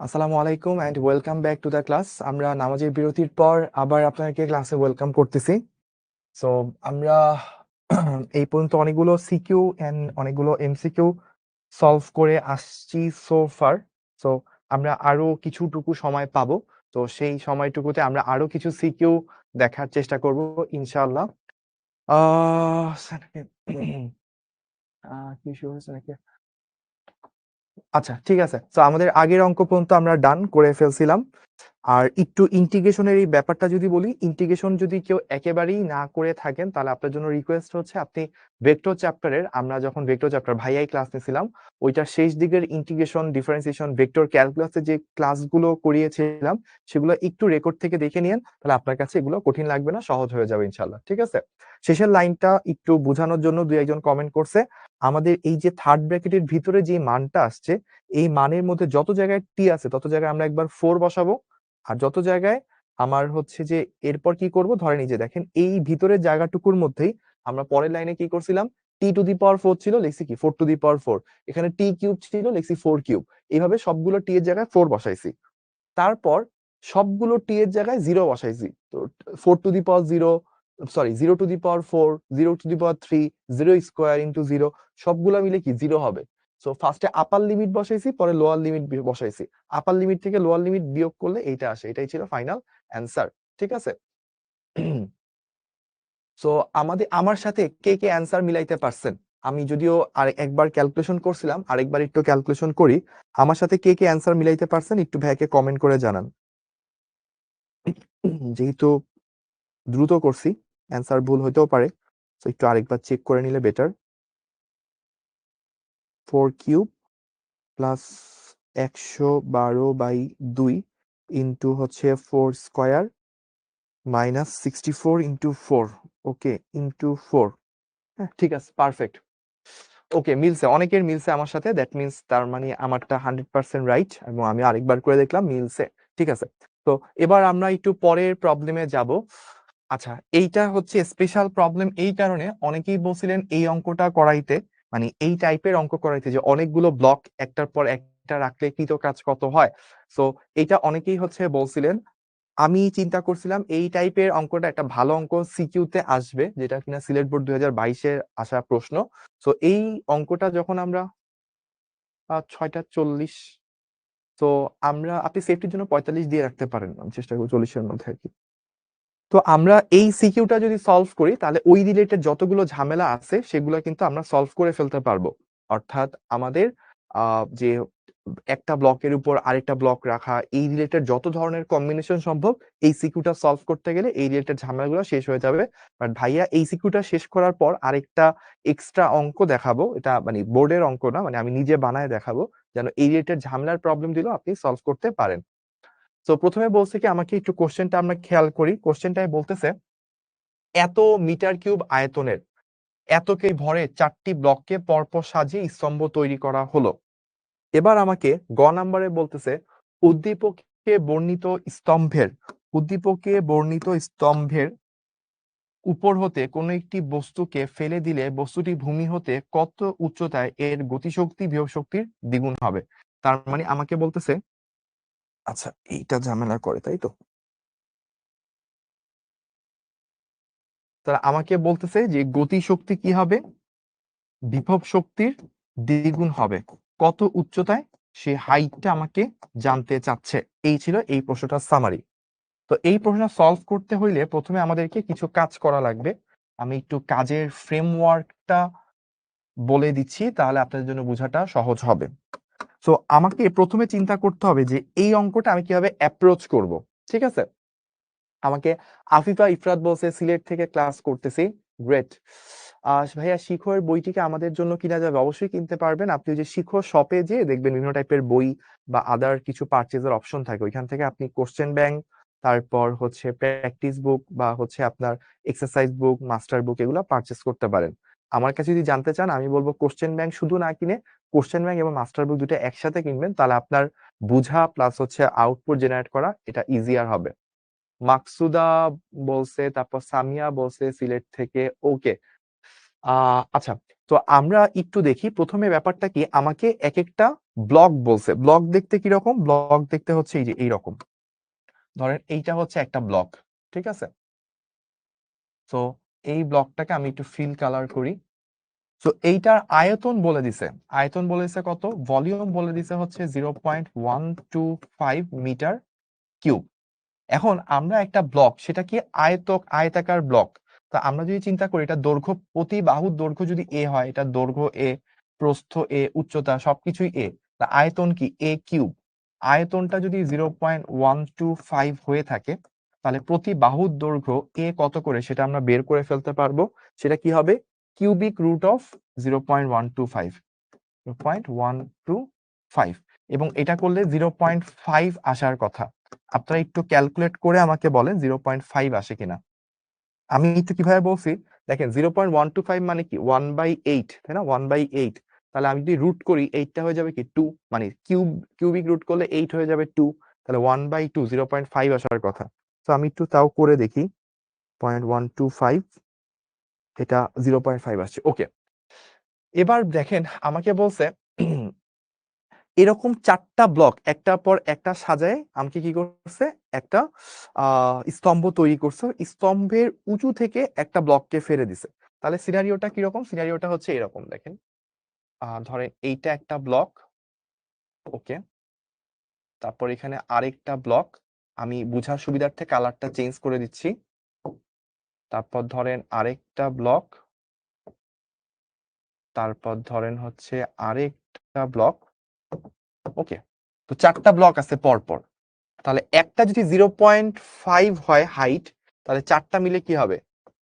আসসালামু আলাইকুম and welcome back to the class. আমরা নামাজের বিরতির পর আবার আপনাকে ক্লাসে ওয়েলকাম করতেছি। সো আমরা এই পর্যন্ত অনেকগুলো সিকিউ অ্যান্ড অনেকগুলো এমসিকিউ সলভ করে আসছি সো ফার। সো আমরা আরো কিছুটুকু সময় পাবো। তো সেই সময়টুকুতে আমরা আরো কিছু সিকিউ দেখার চেষ্টা করব ইনশাআল্লাহ। কি শুরু হয়েছে নাকি? আচ্ছা, ঠিক আছে। তো আমাদের আগের অঙ্ক পর্যন্ত আমরা ডান করে ফেলছিলাম। আর একটু ইন্টিগ্রেশনের এই ব্যাপারটা যদি বলি, ইন্টিগ্রেশন যদি কেউ একেবারেই না করে থাকেন তাহলে আপনার জন্য রিকোয়েস্ট হচ্ছে আপনি ভেক্টর চ্যাপ্টারের, আমরা যখন ভেক্টর চ্যাপ্টার ভাইয়াই ক্লাস নিয়েছিলাম ওইটার শেষ দিকের ইন্টিগ্রেশন, ডিফারেন্সিয়েশন, ভেক্টর ক্যালকুলাসে যে ক্লাসগুলো করিয়েছিলাম সেগুলো একটু রেকর্ড থেকে দেখে নিন, তাহলে আপনার কাছে এগুলো কঠিন লাগবে না, সহজ হয়ে যাবে ইনশাল্লাহ। ঠিক আছে, শেষের লাইনটা একটু বোঝানোর জন্য দুই একজন কমেন্ট করছে। আমাদের এই যে থার্ড ব্র্যাকেটের ভিতরে যে মানটা আসছে এই মানের মধ্যে যত জায়গায় টি আছে তত জায়গায় আমরা একবার 4 বসাবো, আর যত জায়গায় আমার হচ্ছে যে এরপর কি করব, ধরেন এই যে দেখেন এই ভিতরের জায়গাটুকুর মধ্যেই আমরা পরের লাইনে কি করছিলাম, টি টু দি পাওয়ার 4 ছিল, লিখছি কি 4 টু দি পাওয়ার 4, এখানে টি কিউব ছিল, লিখছি 4 কিউব। এইভাবে সবগুলো টি এর জায়গায় 4 বসাইছি, তারপর সবগুলো টি এর জায়গায় 0 বসাইছি। তো 4 to the power 0, sorry 0 two the power 4, 0 two the power 3, 0 square into 0, সবগুলো মিলে কি 0 হবে। সো ফার্স্টে আপার লিমিট বসাইছি, পরে লোয়ার লিমিট বসাইছি। আপার লিমিট থেকে লোয়ার লিমিট বিয়োগ করলে এইটা আসে, এটাই ছিল ফাইনাল অ্যান্সার। ঠিক আছে, সো আমার সাথে কে কে অ্যান্সার মিলাইতে পারছেন? আমি যদিও আর একবার ক্যালকুলেশন করছিলাম, আরেকবার একটু ক্যালকুলেশন করি। আমার সাথে কে কে অ্যান্সার মিলাইতে পারছেন একটু ভাইকে কমেন্ট করে জানান। যেহেতু দ্রুত করছি, অ্যান্সার ভুল হইতেও পারে, তো একটু আরেকবার চেক করে নিলে বেটার। 4 কিউব প্লাস 112/2 ইন্টু হচ্ছে 4 স্কোয়ার মাইনাস 64 ইন্টু 4, ওকে, ইন্টু 4। হ্যাঁ, ঠিক আছে, পারফেক্ট। ওকে, মিলছে, অনেকের মিলছে আমার সাথে, দ্যাট মিনস তার মানে আমারটা 100% রাইট, এবং আমি আরেকবার করে দেখলাম মিলছে। ঠিক আছে, তো এবার আমরা একটু পরের প্রবলেমে যাব। আচ্ছা, এইটা হচ্ছে স্পেশাল প্রবলেম এই কারণে, অনেকেই বলছিলেন এই অঙ্কটা করাইতে, মানে এই টাইপের অঙ্ক করাইতে যে অনেকগুলো ব্লক একটার পর একটা রাখলে কৃত কাজ কত হয়। সো এটা অনেকেই হচ্ছে বলছিলেন। আমি চিন্তা করছিলাম এই টাইপের অঙ্কটা একটা ভালো অঙ্ক সিকিউতে আসবে, যেটা কিনা সিলেট বোর্ড 2022-এর আসা প্রশ্ন। সো এই অঙ্কটা যখন আমরা 6:40, তো আমরা, আপনি সেফটির জন্য 45 দিয়ে রাখতে পারেন, আমি চেষ্টা করবো 40-এর মধ্যে আর কি। তো আমরা এই সিকিউটা যদি সলভ করি তাহলে ওই রিলেটেড যতগুলো ঝামেলা আছে সেগুলো কিন্তু আমরা সলভ করে ফেলতে পারবো। অর্থাৎ আমাদের যে একটা ব্লকের উপর আরেকটা ব্লক রাখা, এই রিলেটেড যত ধরনের কম্বিনেশন সম্ভব, এই সিকিউটা সলভ করতে গেলে এই রিলেটেড ঝামেলাগুলো শেষ হয়ে যাবে। বাট ভাইয়া এই সিকিউটা শেষ করার পর আরেকটা এক্সট্রা অঙ্ক দেখাবো, এটা মানে বোর্ডের অঙ্ক না, মানে আমি নিজে বানায় দেখাবো, যেন এই রিলেটেড ঝামেলার প্রবলেম দিলেও আপনি সলভ করতে পারেন। তো প্রথমে বলছে কি, আমাকে একটু কোশ্চেনটা আমরা খেয়াল করি। কোশ্চেনটাই বলতেছে এত মিটার কিউব আয়তনের এত কেজি ভরে 4টি ব্লককে পরপর সাজিয়ে স্তম্ভ তৈরি করা হলো। এবার আমাকে গ নাম্বারে বলতেছে উদ্দীপকে বর্ণিত স্তম্ভের উপর হতে কোনো একটি বস্তুকে ফেলে দিলে বস্তুটি ভূমি হতে কত উচ্চতায় এর গতিশক্তি বিভব শক্তির দ্বিগুণ হবে। তার মানে আমাকে বলতেছে, আচ্ছা এইটা ঝামেলা করে তাই তো, তারা আমাকে বলতেছে যে গতিশক্তি কি হবে, বিভব শক্তির দ্বিগুণ হবে, কত উচ্চতায়, সে হাইটটা আমাকে জানতে চাচ্ছে। এই ছিল এই প্রশ্নটার সামারি। তো এই প্রশ্ন সলভ করতে হইলে প্রথমে আমাদেরকে কিছু কাজ করা লাগবে। আমি একটু কাজের ফ্রেমওয়ার্কটা বলে দিচ্ছি, তাহলে আপনাদের জন্য বোঝাটা সহজ হবে। তো আমাকে প্রথমে চিন্তা করতে হবে যে এই অঙ্কটা আমি কিভাবে অ্যাপ্রোচ করব। ঠিক আছে, আমাকে আফিফা ইফরাত বলছে সিলেট থেকে ক্লাস করতেছি, গ্রেট। ভাইয়া শিখোর বইটিকে আমাদের জন্য কিনা যাবে? অবশ্যই কিনতে পারবেন, আপনি ওই যে শিখো শপে যে দেখবেন বিভিন্ন টাইপের বই বা আদার কিছু পারচেজের অপশন থাকে, ওইখান থেকে আপনি কোশ্চেন ব্যাংক, তারপর হচ্ছে প্র্যাকটিস বুক বা হচ্ছে আপনার এক্সারসাইজ বুক, মাস্টার বুক, এগুলো পারচেজ করতে পারেন। আমার কাছে যদি জানতে চান আমি বলবো কোশ্চেন ব্যাংক শুধু না কিনে কোশ্চেন ব্যাংক এবং মাস্টার বুক দুটো একসাথে কিনবেন, তাহলে আপনার বুঝা প্লাস হচ্ছে আউটপুট জেনারেট করা এটা ইজিয়ার হবে। মাকসুদা বলছে, তারপর সামিয়া বলছে সিলেট থেকে, ওকে। আচ্ছা, তো আমরা একটু দেখি প্রথমে ব্যাপারটা কি, আমাকে এক একটা ব্লক বলছে, ব্লক দেখতে কিরকম? ব্লক দেখতে হচ্ছে এই যে এইরকম। ধরেন এইটা হচ্ছে একটা ব্লক, ঠিক আছে? তো এই ব্লকটাকে আমি একটু ফিল কালার করি। তো এইটার আয়তন বলে দিছে, আয়তন বলে দিছে কত? ভলিউম বলে দিছে হচ্ছে 0.125 মিটার কিউব। এখন আমরা একটা ব্লক, সেটা কি আয়তাকার ব্লক। তা আমরা যদি চিন্তা করি এটা দৈর্ঘ্য, প্রতি বাহুর দৈর্ঘ্য যদি এ হয়, এটা দৈর্ঘ্য এ, প্রস্থ এ, উচ্চতা সবকিছুই এ, তা আয়তন কি? এ কিউব। আয়তনটা যদি 0.125 হয়ে থাকে, তাহলে প্রতি বাহুর দৈর্ঘ্য এ কত করে সেটা আমরা বের করে ফেলতে পারবো। সেটা কি হবে? কিউবিক রুট অফ 0.125, 0.125, এবং এটা করলে 0.5 আসার কথা। আপনারা একটু ক্যালকুলেট করে আমাকে বলেন 0.5 আসে কিনা। আমি একটু কিভাবে বলছি দেখেন, 0.125 মানে কি 1/8, তাই না? 1/8। তাহলে আমি যদি রুট করি, 8টা হয়ে যাবে কি 2, মানে কিউবিক রুট করলে 8 হয়ে যাবে 2, তাহলে 1/2, 0.5 আসার কথা। তো আমি একটু তাও করে দেখি, 0.125, এটা 0.5 আসছে। ওকে, এবার দেখেন আমাকে বলছে এরকম 4টা ব্লক একটার পর একটা সাজায় আমাকে কি করছে, একটা স্তম্ভ তৈরি করছে, স্তম্ভের উঁচু থেকে একটা ব্লককে ফেলে দিছে। তাহলে সিনারিওটা কিরকম? সিনারিওটা হচ্ছে এরকম, দেখেন ধরেন এইটা একটা ব্লক, ওকে, তারপর এখানে আরেকটা ব্লক, আমি বুঝার সুবিধার্থে কালারটা চেঞ্জ করে দিচ্ছি। তারপর ধরেন আরেকটা ব্লক, তারপর ধরেন হচ্ছে আরেকটা ব্লক, ওকে। তো 4টা ব্লক আছে পরপর। তাহলে একটা যদি 0.5 হয় হাইট, তাহলে 4টা মিলে কি হবে?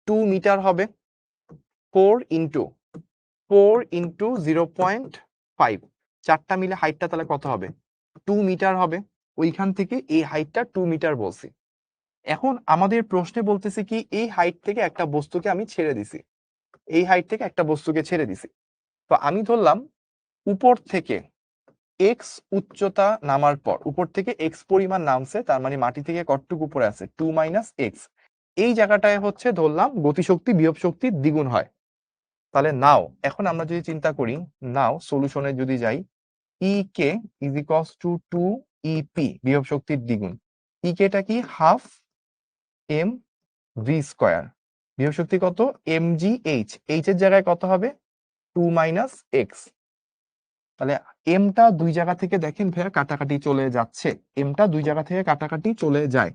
2 মিটার হবে। 4 ইন্টু 0.5, 4টা মিলে হাইটটা তাহলে কত হবে? 2 মিটার হবে। ওইখান থেকে এই হাইটটা 2 মিটার বলছি। এখন আমাদের প্রশ্নে বলতেছে কি, এই হাইট থেকে একটা বস্তুকে আমি ছেড়ে দিছি, এই হাইট থেকে একটা বস্তুকে ছেড়ে দিছি। তো আমি ধরলাম উপর থেকে এক্স উচ্চতা নামার পর, উপর থেকে এক্স পরিমাণ নামছে, তার মানে মাটি থেকে কতটুকু উপরে আছে? 2 মাইনাস এক্স। এই জায়গাটায় হচ্ছে ধরলাম গতিশক্তি বিভব শক্তির দ্বিগুণ হয়। তাহলে নাও এখন আমরা যদি চিন্তা করি, নাও সলিউশনে যদি যাই, E K is equals to 2 EP, বিভব শক্তির দ্বিগুণ। ই কেটা কি? Half M V square. বিভব শক্তি কত? এম জি এইচ, এইচ এর জায়গায় কত হবে? 2 মাইনাস এক্স। তাহলে এমটা দুই জায়গা থেকে দেখেন ভাইয়া কাটাকাটি চলে যাচ্ছে, এমটা দুই জায়গা থেকে কাটাকাটি চলে যায়।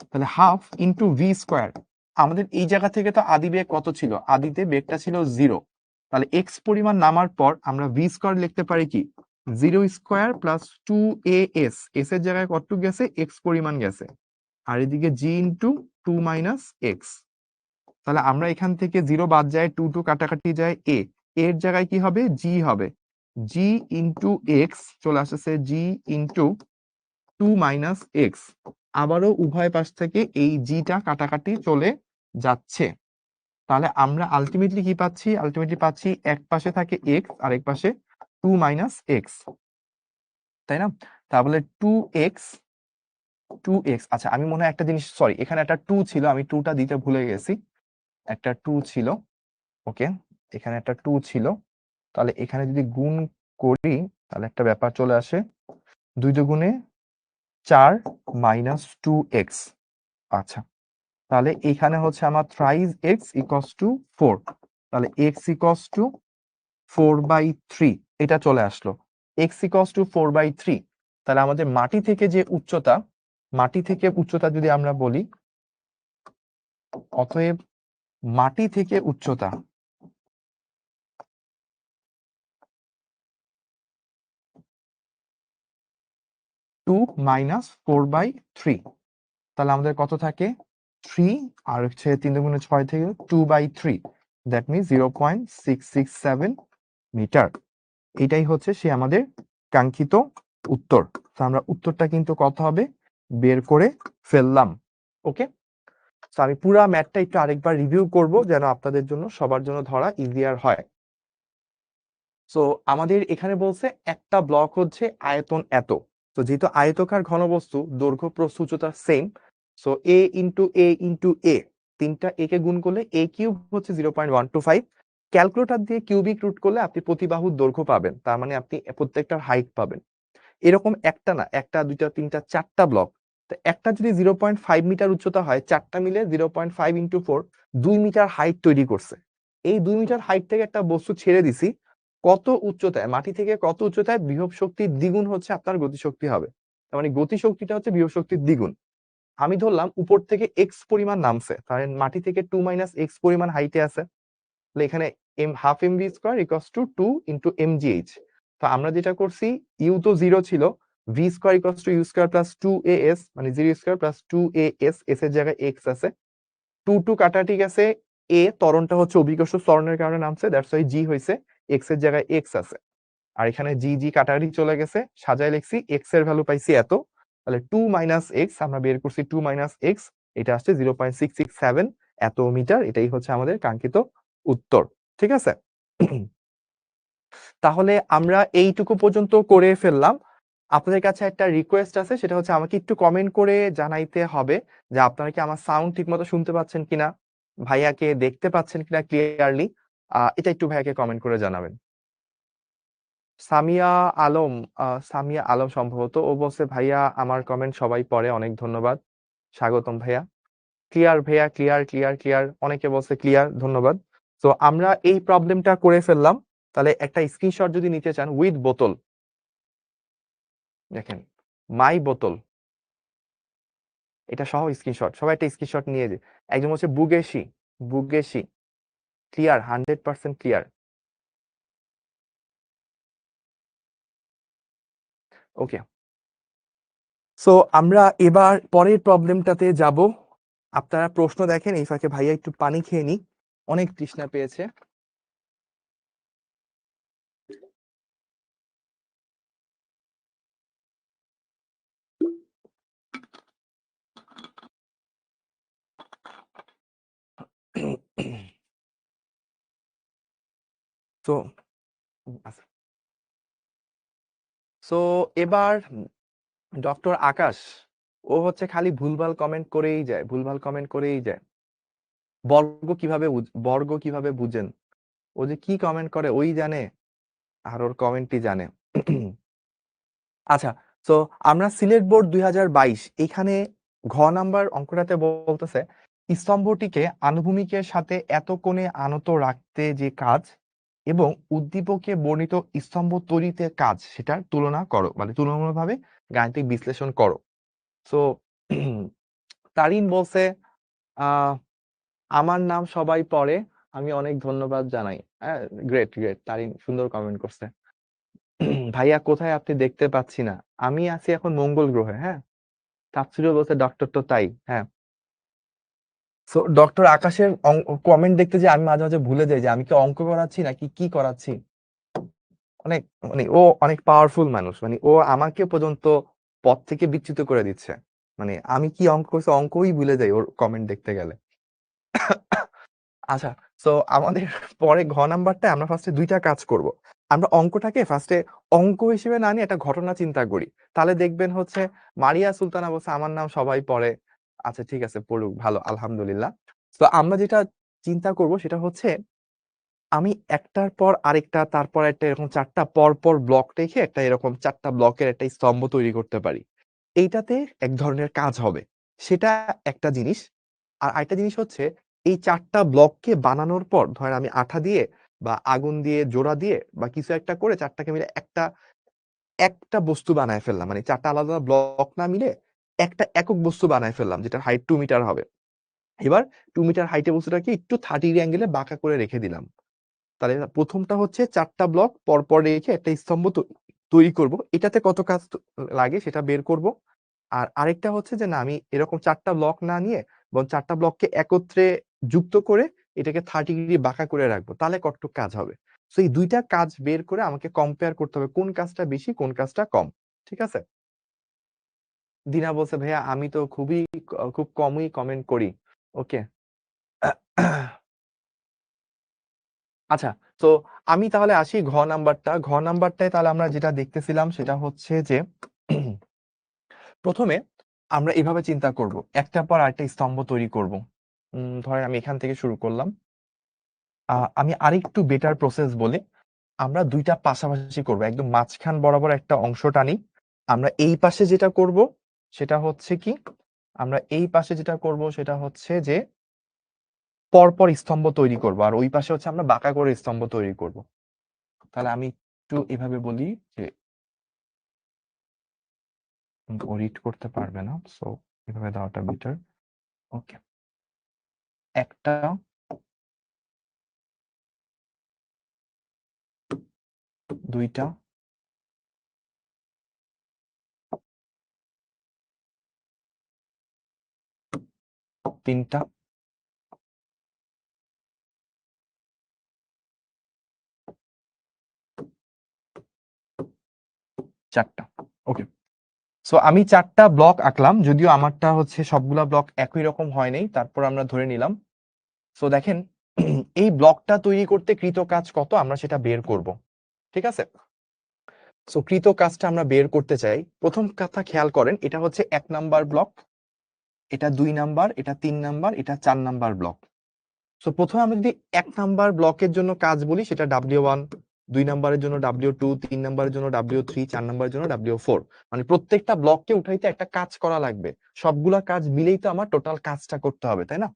তাহলে হাফ ইন্টু ভি স্কোয়ার। আমাদের এই জায়গা থেকে তো আদি বেগ কত ছিল? আদিতে বেগটা ছিল 0। তাহলে এক্স পরিমাণ নামার পর আমরা ভি স্কোয়ার লিখতে পারি কি? 0² প্লাস 2as, এস এর জায়গায় কতটুকু গেছে? এক্স পরিমাণ গেছে। আর এদিকে জি ইন্টু 2 মাইনাস এক্স। তাহলে আমরা এখান থেকে 0 বাদ যায়, 2 কাটাকাটি যায়, এর জায়গায় কি হবে? জি হবে। জি ইন্টু এক্স চলে আসছে জি ইন্টু 2 মাইনাস এক্স। আবারও উভয় পাশ থেকে এই জিটা কাটাকাটি চলে যাচ্ছে। তাহলে আমরা আলটিমেটলি কি পাচ্ছি? আলটিমেটলি পাচ্ছি এক পাশে থাকে এক্স আর এক পাশে 2 মাইনাস এক্স, তাই না? তাহলে 2x, 2x, আচ্ছা আমি মনে হয় একটা জিনিস, সরি এখানে একটা 2 ছিল, আমি 2টা দিতে ভুলে গেছি। একটা 2 ছিল, ওকে, এখানে একটা 2 ছিল। তাহলে এখানে যদি গুণ করি, তাহলে একটা ব্যাপার চলে আসে, 2 দুগুণে 4 মাইনাস 2x। আচ্ছা, তাহলে এখানে হচ্ছে আমার থ্রাইস এক্স ইকস টু 4। তাহলে এক্স ইকস টু 4/3, এটা চলে আসলো। X equals to 4/3। তাহলে আমাদের মাটি থেকে যে উচ্চতা, মাটি থেকে উচ্চতা যদি আমরা বলি, অতএব মাটি থেকে উচ্চতা 2 মাইনাস 4/3। তাহলে আমাদের কত থাকে? 3, আর হচ্ছে 3 দুগুণে 6 থেকে 2/3, দ্যাট মিনস 0.667 মিটার। এটাই হচ্ছে সে আমাদের কাঙ্ক্ষিত উত্তর। তো আমরা উত্তরটা কিন্তু কত হবে বের করে ফেললাম। ওকে, তো আমি পুরা ম্যাথটা একটু আরেকবার রিভিউ করব, যেন আপনাদের জন্য সবার জন্য ধরা ইজিয়ার হয়। সো আমাদের এখানে বলছে একটা ব্লক হচ্ছে আয়তন এত। তো যেহেতু আয়তকার ঘনবস্তু, দৈর্ঘ্য প্রস্থ উচ্চতা সেম, সো এ ইন্টু এ ইন্টু এ, তিনটা এ কে গুণ করলে এ কিউব হচ্ছে 0.125, ক্যালকুলেটর দিয়ে কিউবিক রুট করলে আপনি প্রতি বাহুর দৈর্ঘ্য পাবেন, তার মানে আপনি প্রত্যেকটার হাইট পাবেন। এরকম একটা না, একটা দুইটা তিনটা চারটা ব্লক, তো একটা যদি 0.5 মিটার উচ্চতা হয়, চারটা মিলে 0.5 ইন্টু 4, 2 মিটার হাইট তৈরি করছে। এই 2 মিটার হাইট থেকে একটা বস্তু ছেড়ে দিছি, কত উচ্চতায়, মাটি থেকে কত উচ্চতায়, বিভব শক্তির দ্বিগুণ হচ্ছে আপনার গতিশক্তি হবে। তার মানে গতিশক্তিটা হচ্ছে বিভব শক্তির দ্বিগুণ। আমি ধরলাম উপর থেকে এক্স পরিমাণ নামছে, তাহলে মাটি থেকে 2 মাইনাস এক্স পরিমাণ হাইটে আছে, তাহলে এখানে half M v square equals to 2 into m g h. তো আমরা যেটা করছি, ইউ তো 0 ছিল, v square equals to u square plus 2 as, মানে 0 স্কোয়ার প্লাস 2 as, এস এর জায়গায় এক্স আছে, 2 কাটাটি গেছে, এ ত্বরণটা হচ্ছে অভিকর্ষ ত্বরণের কারণে নামছে, দ্যাটস ওয়াই জি হয়েছে, এক্স এর জায়গায় এক্স আছে। আর এখানে জি জি কাটাকাটি চলে গেছে, সাজায় লিখছি, এক্স এর ভ্যালু পাইছি এত, তাহলে 2 মাইনাস এক্স আমরা বের করছি, 2 মাইনাস এক্স, এটা আসছে 0.667 এত মিটার। এটাই হচ্ছে আমাদের কাঙ্ক্ষিত উত্তর। ঠিক আছে, তাহলে আমরা এইটুকু পর্যন্ত করে ফেললাম। আপনাদের কাছে একটা রিকোয়েস্ট আছে, সেটা হচ্ছে আমাকে একটু কমেন্ট করে জানাইতে হবে যে আপনারা কি আমার সাউন্ড ঠিক মতো শুনতে পাচ্ছেন কিনা, ভাইয়াকে দেখতে পাচ্ছেন কিনা ক্লিয়ারলি। এটা একটু ভাইয়াকে কমেন্ট করে জানাবেন। সামিয়া আলম, সামিয়া আলম সম্ভবত, ও বলছে ভাইয়া আমার কমেন্ট সবাই পড়ে, অনেক ধন্যবাদ, স্বাগতম ভাইয়া। ক্লিয়ার ভাইয়া, ক্লিয়ার ক্লিয়ার ক্লিয়ার, অনেকে বলছে ক্লিয়ার, ধন্যবাদ। তো আমরা এই প্রবলেমটা করে ফেললাম। তাহলে একটা স্ক্রিনশট যদি নিতে চান, উইথ বোতল, দেখেন মাই বোতল, এটা সহ স্ক্রিনশট, সবাই একটা স্ক্রিনশট নিয়ে যে, একজন হচ্ছে বুগেশি, বুগেশি, ক্লিয়ার, 100% ক্লিয়ার। ওকে, সো আমরা এবার পরের প্রবলেমটাতে যাব। আপনারা প্রশ্ন দেখেন, এই ফাঁকে ভাইয়া একটু পানি খেয়ে নি, অনেক তৃষ্ণা পেয়েছে। তো সো এবার ডক্টর আকাশ, ও হচ্ছে খালি ভুলভাল কমেন্ট করেই যায়, ভুলভাল কমেন্ট করেই যায়। বর্গ কিভাবে বুঝেন, ও যে কি কমেন্ট করে ওই জানে, আর ওর কমেন্টই জানে। আচ্ছা, তো আমরা সিলেট বোর্ড 2022 এখানে ঘ নাম্বার অঙ্কটাতে বলতেছে, স্তম্ভটিকে আনুভূমিকের সাথে এত কোণে আনত রাখতে যে কাজ এবং উদ্দীপকে বর্ণিত স্তম্ভ তৈরিতে কাজ, সেটার তুলনা করো, মানে তুলনামূলকভাবে গাণিতিক বিশ্লেষণ করো। সো তারিন বলছে, আহ আমার নাম সবাই পড়ে, আমি অনেক ধন্যবাদ জানাই। গ্রেট গ্রেট, তারিন সুন্দর কমেন্ট করছে। ভাইয়া কোথায় আপনি দেখতে পাচ্ছি না, আমি আছি এখন মঙ্গল গ্রহে। হ্যাঁ, তাফসিরও বলছে ডক্টর তো তাই। হ্যাঁ, সো ডক্টর আকাশের কমেন্ট দেখতে যে আমি মাঝে মাঝে ভুলে যাই যে আমি কি অঙ্ক করাচ্ছি নাকি কি করাচ্ছি। অনেক, মানে ও অনেক পাওয়ারফুল মানুষ, মানে ও আমাকে পর্যন্ত পথ থেকে বিচ্যুত করে দিচ্ছে, মানে আমি কি অঙ্ক করছি অঙ্কই ভুলে যাই ওর কমেন্ট দেখতে গেলে। আচ্ছা, তো আমাদের পরে ঘ নাম্বারটা আমরা ফার্স্টে দুইটা কাজ করব। আমরা অঙ্কটাকে ফার্স্টে অঙ্ক হিসেবে না নিয়ে একটা ঘটনা চিন্তা করি, তাহলে দেখবেন হচ্ছে মারিয়া সুলতানা বলছে আমার নাম সবাই পড়ে। আচ্ছা ঠিক আছে, পড়ুক, ভালো, আলহামদুলিল্লাহ। তো আমরা যেটা চিন্তা করব সেটা হচ্ছে, আমি একটার পর আরেকটা, তারপর একটা, এরকম চারটা পর পর ব্লক রেখে একটা এরকম চারটা ব্লকের একটা স্তম্ভ তৈরি করতে পারি। এইটাতে এক ধরনের কাজ হবে, সেটা একটা জিনিস। আর আরেকটা জিনিস হচ্ছে, এই চারটা ব্লককে বানানোর পর ধরেন আমি আঠা দিয়ে বা আগুন দিয়ে জোড়া দিয়ে বা কিছু একটা করে চারটাকে মিলে একটা একটা বস্তু বানায় ফেললাম, মানে চারটা আলাদা ব্লক না মিলে একটা একক বস্তু বানায় ফেললাম, যেটার হাইট 2 মিটার হবে। এবার 2 মিটার হাইটে বস্তুটাকে একটু 30 অ্যাঙ্গেলে বাঁকা করে রেখে দিলাম। তাহলে প্রথমটা হচ্ছে চারটা ব্লক পরপর রেখে একটা স্তম্ভ তৈরি করব, এটাতে কত কাজ লাগে সেটা বের করব। আর আরেকটা হচ্ছে যে না, আমি এরকম চারটা ব্লক না নিয়ে এবং চারটা ব্লককে একত্রে যুক্ত করে এটাকে 30 ডিগ্রি বাঁকা করে রাখবো, তাহলে কতটুকু কাজ হবে। তো এই দুইটা কাজ বের করে আমাকে কম্পেয়ার করতে হবে কোন কাজটা বেশি কোন কাজটা কম। ঠিক আছে, দিনা বলছে ভাইয়া আমি তো খুব কমই কমেন্ট করি। ওকে, আচ্ছা, তো আমি তাহলে আসি ঘ নাম্বারটা। ঘ নাম্বারটায় তাহলে আমরা যেটা দেখতেছিলাম সেটা হচ্ছে যে, প্রথমে আমরা এভাবে চিন্তা করব, একটার পর আরেকটা স্তম্ভ তৈরি করব। ধরেন আমি এখান থেকে শুরু করলাম। আমি আরেকটু বেটার প্রসেস বলি। আমরা দুইটা পাশাপাশি করব, একদম মাঝখান বরাবর একটা অংশ টানি। আমরা এই পাশে যেটা করব সেটা হচ্ছে কি, আমরা এই পাশে যেটা করব সেটা হচ্ছে যে পরপর স্তম্ভ তৈরি করব, আর ওই পাশে হচ্ছে আমরা বাঁকা করে স্তম্ভ তৈরি করব। তাহলে আমি একটু এভাবে বলি যে ও রিড করতে পারবে না, সো এভাবে দেওয়াটা বেটার। ওকে, একটা, দুইটা, তিনটা, চারটা। ওকে, সো আমি চারটা ব্লক আঁকলাম, যদিও আমারটা হচ্ছে সবগুলা ব্লক একই রকম হয় নাই, তারপর আমরা ধরে নিলাম। সো দেখেন, এই ব্লকটা তৈরি করতে কৃত কাজ কত আমরা সেটা বের করব, ঠিক আছে? সো কৃত কাজটা আমরা বের করতে চাই। প্রথম কথা খেয়াল করেন, এটা হচ্ছে 1 নাম্বার ব্লক, এটা 2 নাম্বার, এটা 3 নাম্বার, এটা 4 নাম্বার ব্লক। সো প্রথমে আমরা যদি 1 নাম্বার ব্লকের জন্য কাজ বলি, সেটা W1, 2 নাম্বারের জন্য W2, 3 নাম্বারের জন্য W3, 4 নাম্বারের জন্য W4। মানে প্রত্যেকটা ব্লককে উঠাইতে একটা কাজ করা লাগবে, সবগুলা কাজ মিলেই তো আমার টোটাল কাজটা করতে হবে, তাই না?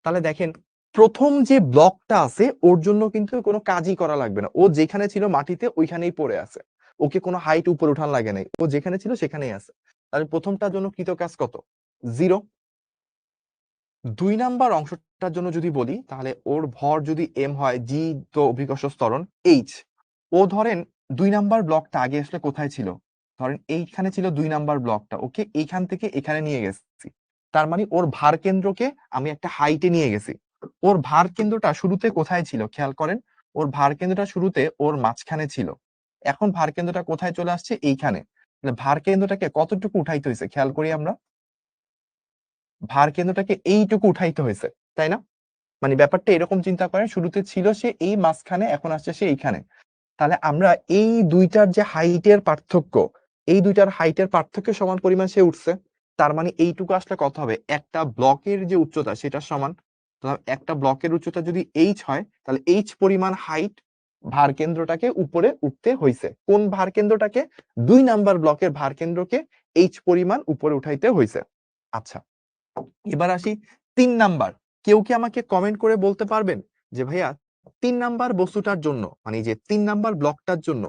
তাহলে দেখেন, প্রথম যে ব্লকটা আছে ওর জন্য কিন্তু কোনো কাজই করা লাগবে না, ও যেখানে ছিল মাটিতে ওইখানেই পড়ে আছে, ওকে কোনো হাইট উপরে উঠান লাগে নাই, ও যেখানে ছিল সেখানেই আছে। তাহলে প্রথমটার জন্য কৃত কাজ কত? 0। 2 নাম্বার অংশটার জন্য যদি বলি, তাহলে ওর ভর যদি m হয়, g তো অভিকর্ষ ত্বরণ h, ও ধরেন 2 নাম্বার ব্লকটা আগে আসলে কোথায় ছিল, ধরেন এইখানে ছিল 2 নাম্বার ব্লকটা, ওকে এইখান থেকে এখানে নিয়ে গেছি। তার মানে ওর ভার কেন্দ্রকে আমি একটা হাইটে নিয়ে গেছি। ওর ভার কেন্দ্রটা শুরুতে কোথায় ছিল খেয়াল করেন, ওর ভার কেন্দ্রটা শুরুতে ওর মাঝখানে ছিল, এখন ভার কেন্দ্রটা কোথায় চলে আসছে, এইখানে। ভার কেন্দ্রটাকে কতটুকু উঠাইতে হয়েছে খেয়াল করি আমরা, ভার কেন্দ্রটাকে এইটুকু উঠাইতে হয়েছে, তাই না? মানে ব্যাপারটা এরকম চিন্তা করেন, শুরুতে ছিল সে এই মাঝখানে, এখন আসছে সে এইখানে। তাহলে আমরা এই দুইটার যে হাইটের পার্থক্য, এই দুইটার হাইটের পার্থক্য সমান পরিমাণ সে উঠছে। তার মানে এইটুকু আসলে কত হবে, একটা ব্লকের যে উচ্চতা সেটা সমান। একটা ব্লকের উচ্চতা যদি এইচ হয়, তাহলে এইচ পরিমাণ হাইট ভার কেন্দ্রটাকে উপরে উঠতে হয়েছে। কোন ভার কেন্দ্রটাকে? 2 নাম্বার ব্লকের ভার কেন্দ্রকে এইচ পরিমাণ উপরে উঠাইতে হয়েছে। আচ্ছা, এবার আসি 3 নাম্বার। কেউ কি আমাকে কমেন্ট করে বলতে পারবেন যে ভাইয়া 3 নাম্বার বস্তুটার জন্য, মানে যে 3 নাম্বার ব্লকটার জন্য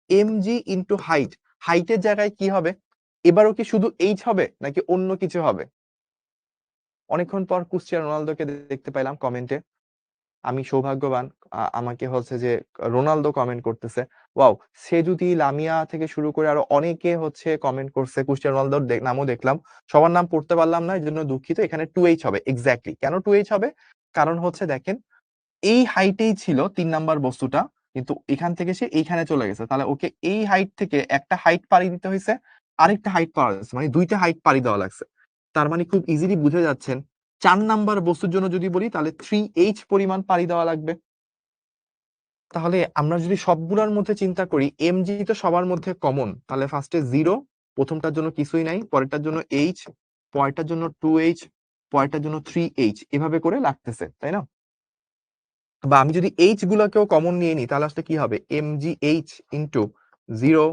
mg ইনটু হাইট, হাইটের জায়গায় কি হবে? এবারও কি শুধু এইচ হবে নাকি অন্য কিছু হবে? অনেকক্ষণ পর ক্রিস্টিয়ানো রোনালদোকে দেখতে পাইলাম কমেন্টে। আমি সৌভাগ্যবান, আমাকে হচ্ছে যে রোনালদো কমেন্ট করতেছে। ওয়াও! সে যদি লামিয়া থেকে শুরু করে আরো অনেকে হচ্ছে কমেন্ট করছে। ক্রিস্টিয়ানো রোনালদোর নামও দেখলাম। সবার নাম পড়তে পারলাম না, এজন্য দুঃখিত। এখানে 2H হবে। এক্সাক্টলি। কেন 2H হবে? কারণ হচ্ছে দেখেন, এই হাইটেই ছিল 3 নাম্বার বস্তুটা, কিন্তু এখান থেকে সে এইখানে চলে গেছে। তাহলে ওকে এই হাইট থেকে একটা হাইট পাড়ি দিতে হইছে, আরেকটা হাইট পাড়া যাচ্ছে, মানে 2 টা হাইট পাড়ি দেওয়া লাগছে। তার মানে খুব ইজিলি বুঝে যাচ্ছেন, 4 নাম্বার বস্তুর জন্য যদি বলি তাহলে 3H পরিমাণ পাড়ি দেওয়া লাগবে। তাহলে আমরা যদি সবগুলোর মধ্যে চিন্তা করি, mg তো সবার মধ্যে কমন, তাহলে ফার্স্টে 0, প্রথমটার জন্য কিছুই নাই, পরেরটার জন্য h, পরেরটার জন্য 2H, পরেরটার জন্য 3H, এভাবে করে লাগতেছে, তাই না? বা আমি যদি h গুলাকেও কমন নিয়ে নিই, তাহলে আসলে কি হবে, mgh into 0,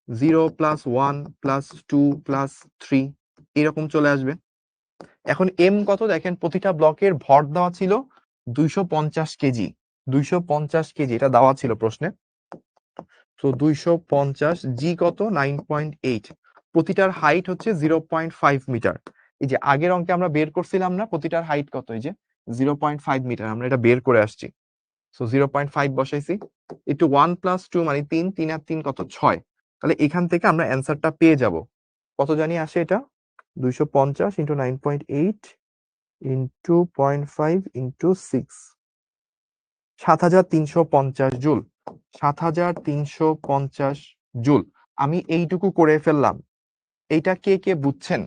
0 plus 1 plus 2 plus 3, এরকম চলে আসবে। এখন m কত দেখেন, প্রতিটা ব্লকের ভর দেওয়া ছিল 250 কেজি। 250 কেজি এটা দেওয়া ছিল প্রশ্নে। তো 250, জি কত, 9.8, প্রতিটার হাইট হচ্ছে 0.5 মিটার। এই যে আগের অঙ্কে আমরা বের করছিলাম না প্রতিটার হাইট কত, এই যে 0.5 মিটার, আমরা এটা বের করে আসছি। সো 0.5 বসাইছি, একটু 1 প্লাস 2 মানে 3, 3 আর 3 কত, 6। তাহলে এখান থেকে আমরা অ্যান্সারটা পেয়ে যাব। কত জানি আসে এটা, 250 into 9.8 into 0.5 into 6, 7350 joule. 7350 joule. আমি এইটুকু করে ফেললাম। এইটা কে কে বুঝছেন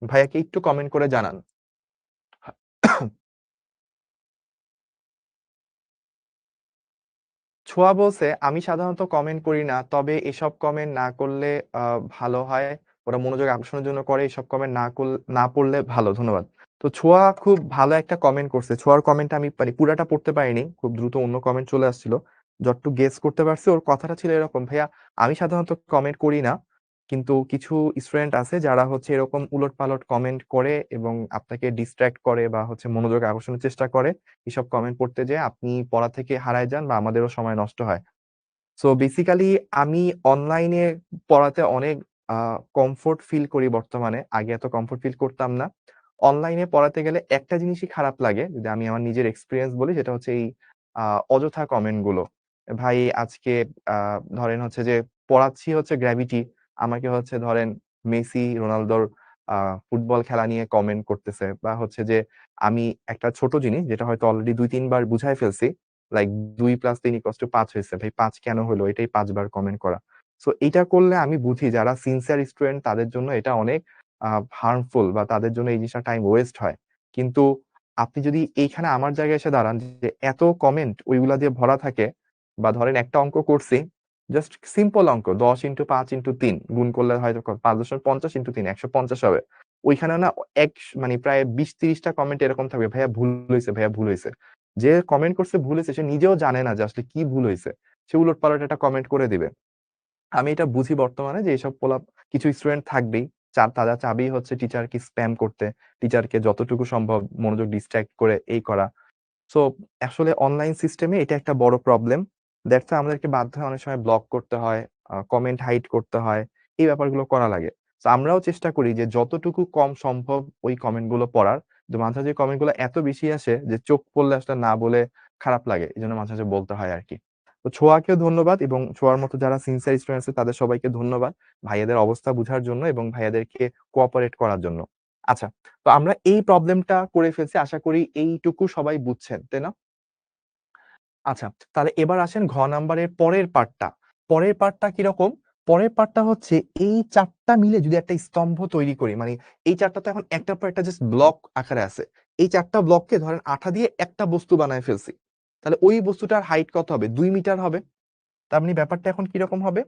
ভাইয়াকে একটু কমেন্ট করে জানান। ছোঁয়া বলছে, আমি সাধারণত কমেন্ট করি না, তবে এসব কমেন্ট না করলে ভালো হয়, ওরা মনোযোগ আকর্ষণের জন্য করে, এসব কমেন্ট না পড়লে ভালো, ধন্যবাদ। তো ছোঁয়া খুব ভালো একটা কমেন্ট করছে। ছোঁয়ার কমেন্টটা আমি মানে পুরাটা পড়তে পারিনি। খুব দ্রুত অন্য কমেন্ট চলে আসছিল। যতটুকু গেস করতে পারছি ওর কথাটা ছিল এরকম, "ভাইয়া আমি সাধারণত কমেন্ট করি না। কিন্তু কিছু স্টুডেন্ট আছে যারা হচ্ছে এরকম উলটপালট কমেন্ট করে এবং আপনাকে ডিস্ট্রাক্ট করে বা হচ্ছে মনোযোগ আকর্ষণের চেষ্টা করে। এসব কমেন্ট পড়তে যেয়ে আপনি পড়া থেকে হারায় যান বা আমাদেরও সময় নষ্ট হয়।" সো বেসিক্যালি আমি অনলাইনে পড়াতে অনেক আ কমফোর্ট ফিল করি বর্তমানে। আগে এত কমফোর্ট ফিল করতাম না। অনলাইনে পড়াতে গেলে একটা জিনিসই খারাপ লাগে, যদি আমি আমার নিজের এক্সপেরিয়েন্স বলি সেটা হচ্ছে এই আ অযথা কমেন্ট গুলো। ভাই আজকে আ ধরেন হচ্ছে যে পড়াচ্ছি হচ্ছে গ্র্যাভিটি, আমাকে হচ্ছে ধরেন মেসি, রোনালদোর আ ফুটবল খেলা নিয়ে কমেন্ট করতেছে বা হচ্ছে যে আমি একটা ছোট জিনিস যেটা হয়তো অলরেডি ২-৩ বার বুঝায় ফেলছি। লাইক ২ + ৩ = ৫ হইছে। ভাই ৫ কেন হলো? এটাই ৫ বার কমেন্ট করা। সো এইটা করলে আমি বুঝি যারা সিনসিয়ার স্টুডেন্ট তাদের জন্য এটা অনেক আ হার্মফুল বা তাদের জন্য এই জিনিসটা টাইম ওয়েস্ট হয়। কিন্তু আপনি যদি এইখানে আমার জায়গায় এসে দাঁড়ান যে এত কমেন্ট ওইগুলা দিয়ে ভরা থাকে বা ধরেন একটা অঙ্ক করছি, জাস্ট সিম্পল অঙ্ক ১০ × ৫ × ৩ গুণ করলে হয়তো ৫.৫০ × ৩ ১৫০ হবে। ওইখানে না মানে প্রায় ২০-৩০ টা কমেন্ট এরকম থাকবে, "ভাইয়া ভুল হইছে, ভাইয়া ভুল হইছে।" যে কমেন্ট করছে ভুল হইছে সে নিজেও জানে না যে আসলে কি ভুল হইছে। সে উলটপালট একটা কমেন্ট করে দিবে। আমি এটা বুঝি বর্তমানে যে এসব কিছু স্টুডেন্ট থাকবেই। তারা চাবেই হচ্ছে টিচারকে স্প্যাম করতে, টিচারকে যতটুকু সম্ভব মনোযোগ ডিস্ট্রাক্ট করে এই করা। সো আসলে অনলাইন সিস্টেমে এটা একটা বড় প্রবলেম। দ্যাটস হোয়াই আমাদেরকে বাধ্য হয়ে অনেক সময় ব্লক করতে হয়, কমেন্ট হাইড করতে হয়। এই ব্যাপারগুলো করা লাগে। সো আমরাও চেষ্টা করি যে যতটুকু কম সম্ভব ওই কমেন্ট গুলো পড়ার। কিন্তু মাঝে, মাঝে কমেন্ট গুলো এত বেশি আসে যে চোখ পড়লে আসলে না বলে খারাপ লাগে। এজন্য মাঝে, মাঝে বলতে হয় আরকি। তো ছোঁয়াকেও ধন্যবাদ এবং ছোঁয়ার মতো যারা সিনসিয়ার স্টুডেন্ট আছে তাদের সবাইকে ধন্যবাদ। ভাইয়াদের অবস্থা বুঝার জন্য এবং ভাইয়াদেরকে কোঅপারেট করার জন্য। আচ্ছা, তো আমরা এই প্রবলেমটা করে ফেলছি। আশা করি এইটুকু সবাই বুঝছেন, তাই না? আচ্ছা, তাহলে এবার আসেন ঘ নাম্বারের পরের পার্টটা। পরের পার্টটা কিরকম? পরের পার্টটা হচ্ছে এই ৪ টা মিলে যদি একটা স্তম্ভ তৈরি করি, মানে এই ৪ টা তো এখন একটার পর একটা জাস্ট ব্লক আকারে আছে। এই ৪ টা ব্লককে ধরেন আঠা দিয়ে একটা বস্তু বানায় ফেলছি। তাহলে ওই বস্তুটার হাইট কত হবে? ২ মিটার হবে। তার মানে ব্যাপারটা এখন কিরকম হবে?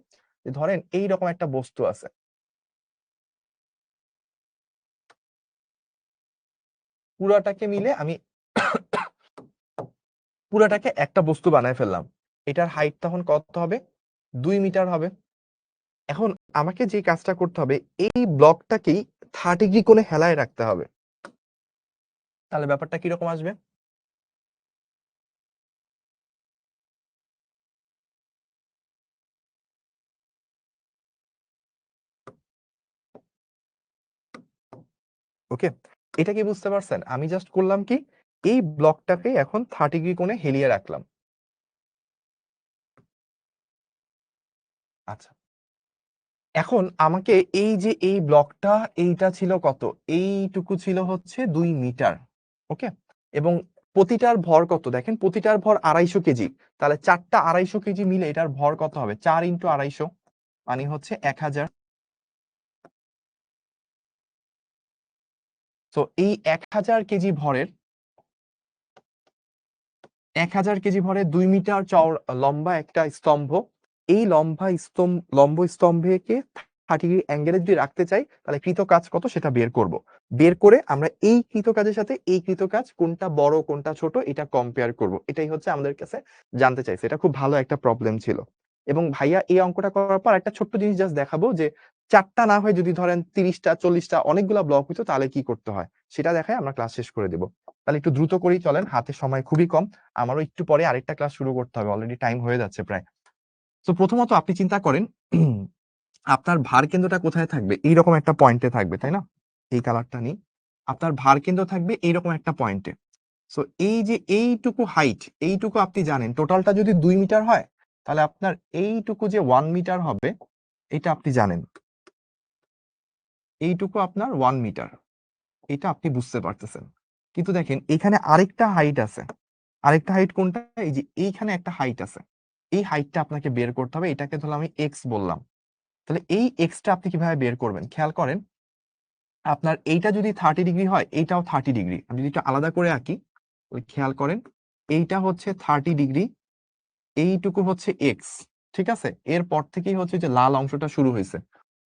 যে ধরেন এইরকম একটা বস্তু আছে। পুরাটাকে মিলে আমি পুরাটাকে একটা বস্তু বানায় ফেললাম। এটার হাইট তখন কত হবে? ২ মিটার হবে। এখন আমাকে যে কাজটা করতে হবে, এই ব্লকটাকেই ৩০ ডিগ্রি কোণে হেলায় রাখতে হবে। তাহলে ব্যাপারটা কিরকম আসবে? ওকে? এটা কি বুঝতে পারছেন? আমি জাস্ট করলাম কি? এই ব্লকটাকে এখন ৩০ ডিগ্রি কোণে হেলিয়ে রাখলাম। আচ্ছা। এখন আমাকে এই যে এই ব্লকটা এইটা ছিল কত? এইটুকু ছিল হচ্ছে ২ মিটার। ওকে? এবং প্রতিটার ভর কত? দেখেন প্রতিটার ভর ২৫০ কেজি। তাহলে ৪ টা ২৫০ কেজি মিলে এটার ভর কত হবে? ৪ × ২৫০ মানে হচ্ছে ১০০০। সো এই ১০০০ কেজি ভরের ১০০০ কেজি ভরের ২ মিটার লম্বা একটা স্তম্ভ। এই লম্ব স্তম্ভকে ৩০ ডিগ্রি অ্যাঙ্গেলে যদি রাখতে চাই, তাহলে কৃত কাজ কত সেটা বের করব। বের করে আমরা এই কৃত কাজের সাথে এই কৃত কাজ কোনটা বড় কোনটা ছোট এটা কম্পেয়ার করব। এটাই হচ্ছে আমাদের কাছে জানতে চাইছে। এটা খুব ভালো একটা প্রবলেম ছিল। এবং ভাইয়া এই অঙ্কটা করার পর একটা ছোট্ট জিনিস জাস্ট দেখাবো যে ৪ টা না হয়ে যদি ধরেন ৩০ টা ৪০ টা অনেকগুলা ব্লক হইতো তাহলে কি করতে হয়? সেটা দেখায় আমরা ক্লাস শেষ করে দিব। তাহলে একটু দ্রুত করেই চলেন। হাতে সময় খুবই কম। আমারও একটু পরে আরেকটা ক্লাস শুরু করতে হবে। অলরেডি টাইম হয়ে যাচ্ছে প্রায়। তো প্রথমত আপনি চিন্তা করেন আপনার ভার কেন্দ্রটা কোথায় থাকবে? এইরকম একটা পয়েন্টে থাকবে, তাই না? এই কালারটা নিই। আপনার ভার কেন্দ্র থাকবে এইরকম একটা পয়েন্টে। সো এই যে এইটুকু হাইট, এইটুকু আপনি জানেন টোটালটা যদি ২ মিটার হয়, তাহলে আপনার এইটুকু যে ১ মিটার হবে, এটা আপনি জানেন। এইটুকু আপনার ১ মিটার। এটা আপনি বুঝতে পারতেছেন। কিন্তু দেখেন এখানে আরেকটা হাইট আছে। আরেকটা হাইট কোনটা? এই যে এইখানে একটা হাইট আছে। এই হাইটটা আপনাকে বের করতে হবে। এটাকে ধরলাম আমি x বললাম। তাহলে এই x টা আপনি কিভাবে বের করবেন? খেয়াল করেন, আপনার এইটা যদি ৩০ ডিগ্রি হয়, এইটাও ৩০ ডিগ্রি। আমি যদি একটু আলাদা করে আঁকি, খেয়াল করেন, এইটা হচ্ছে ৩০ ডিগ্রি, এইটুকু হচ্ছে x, ঠিক আছে? এরপর থেকেই হচ্ছে যে লাল অংশটা শুরু হইছে।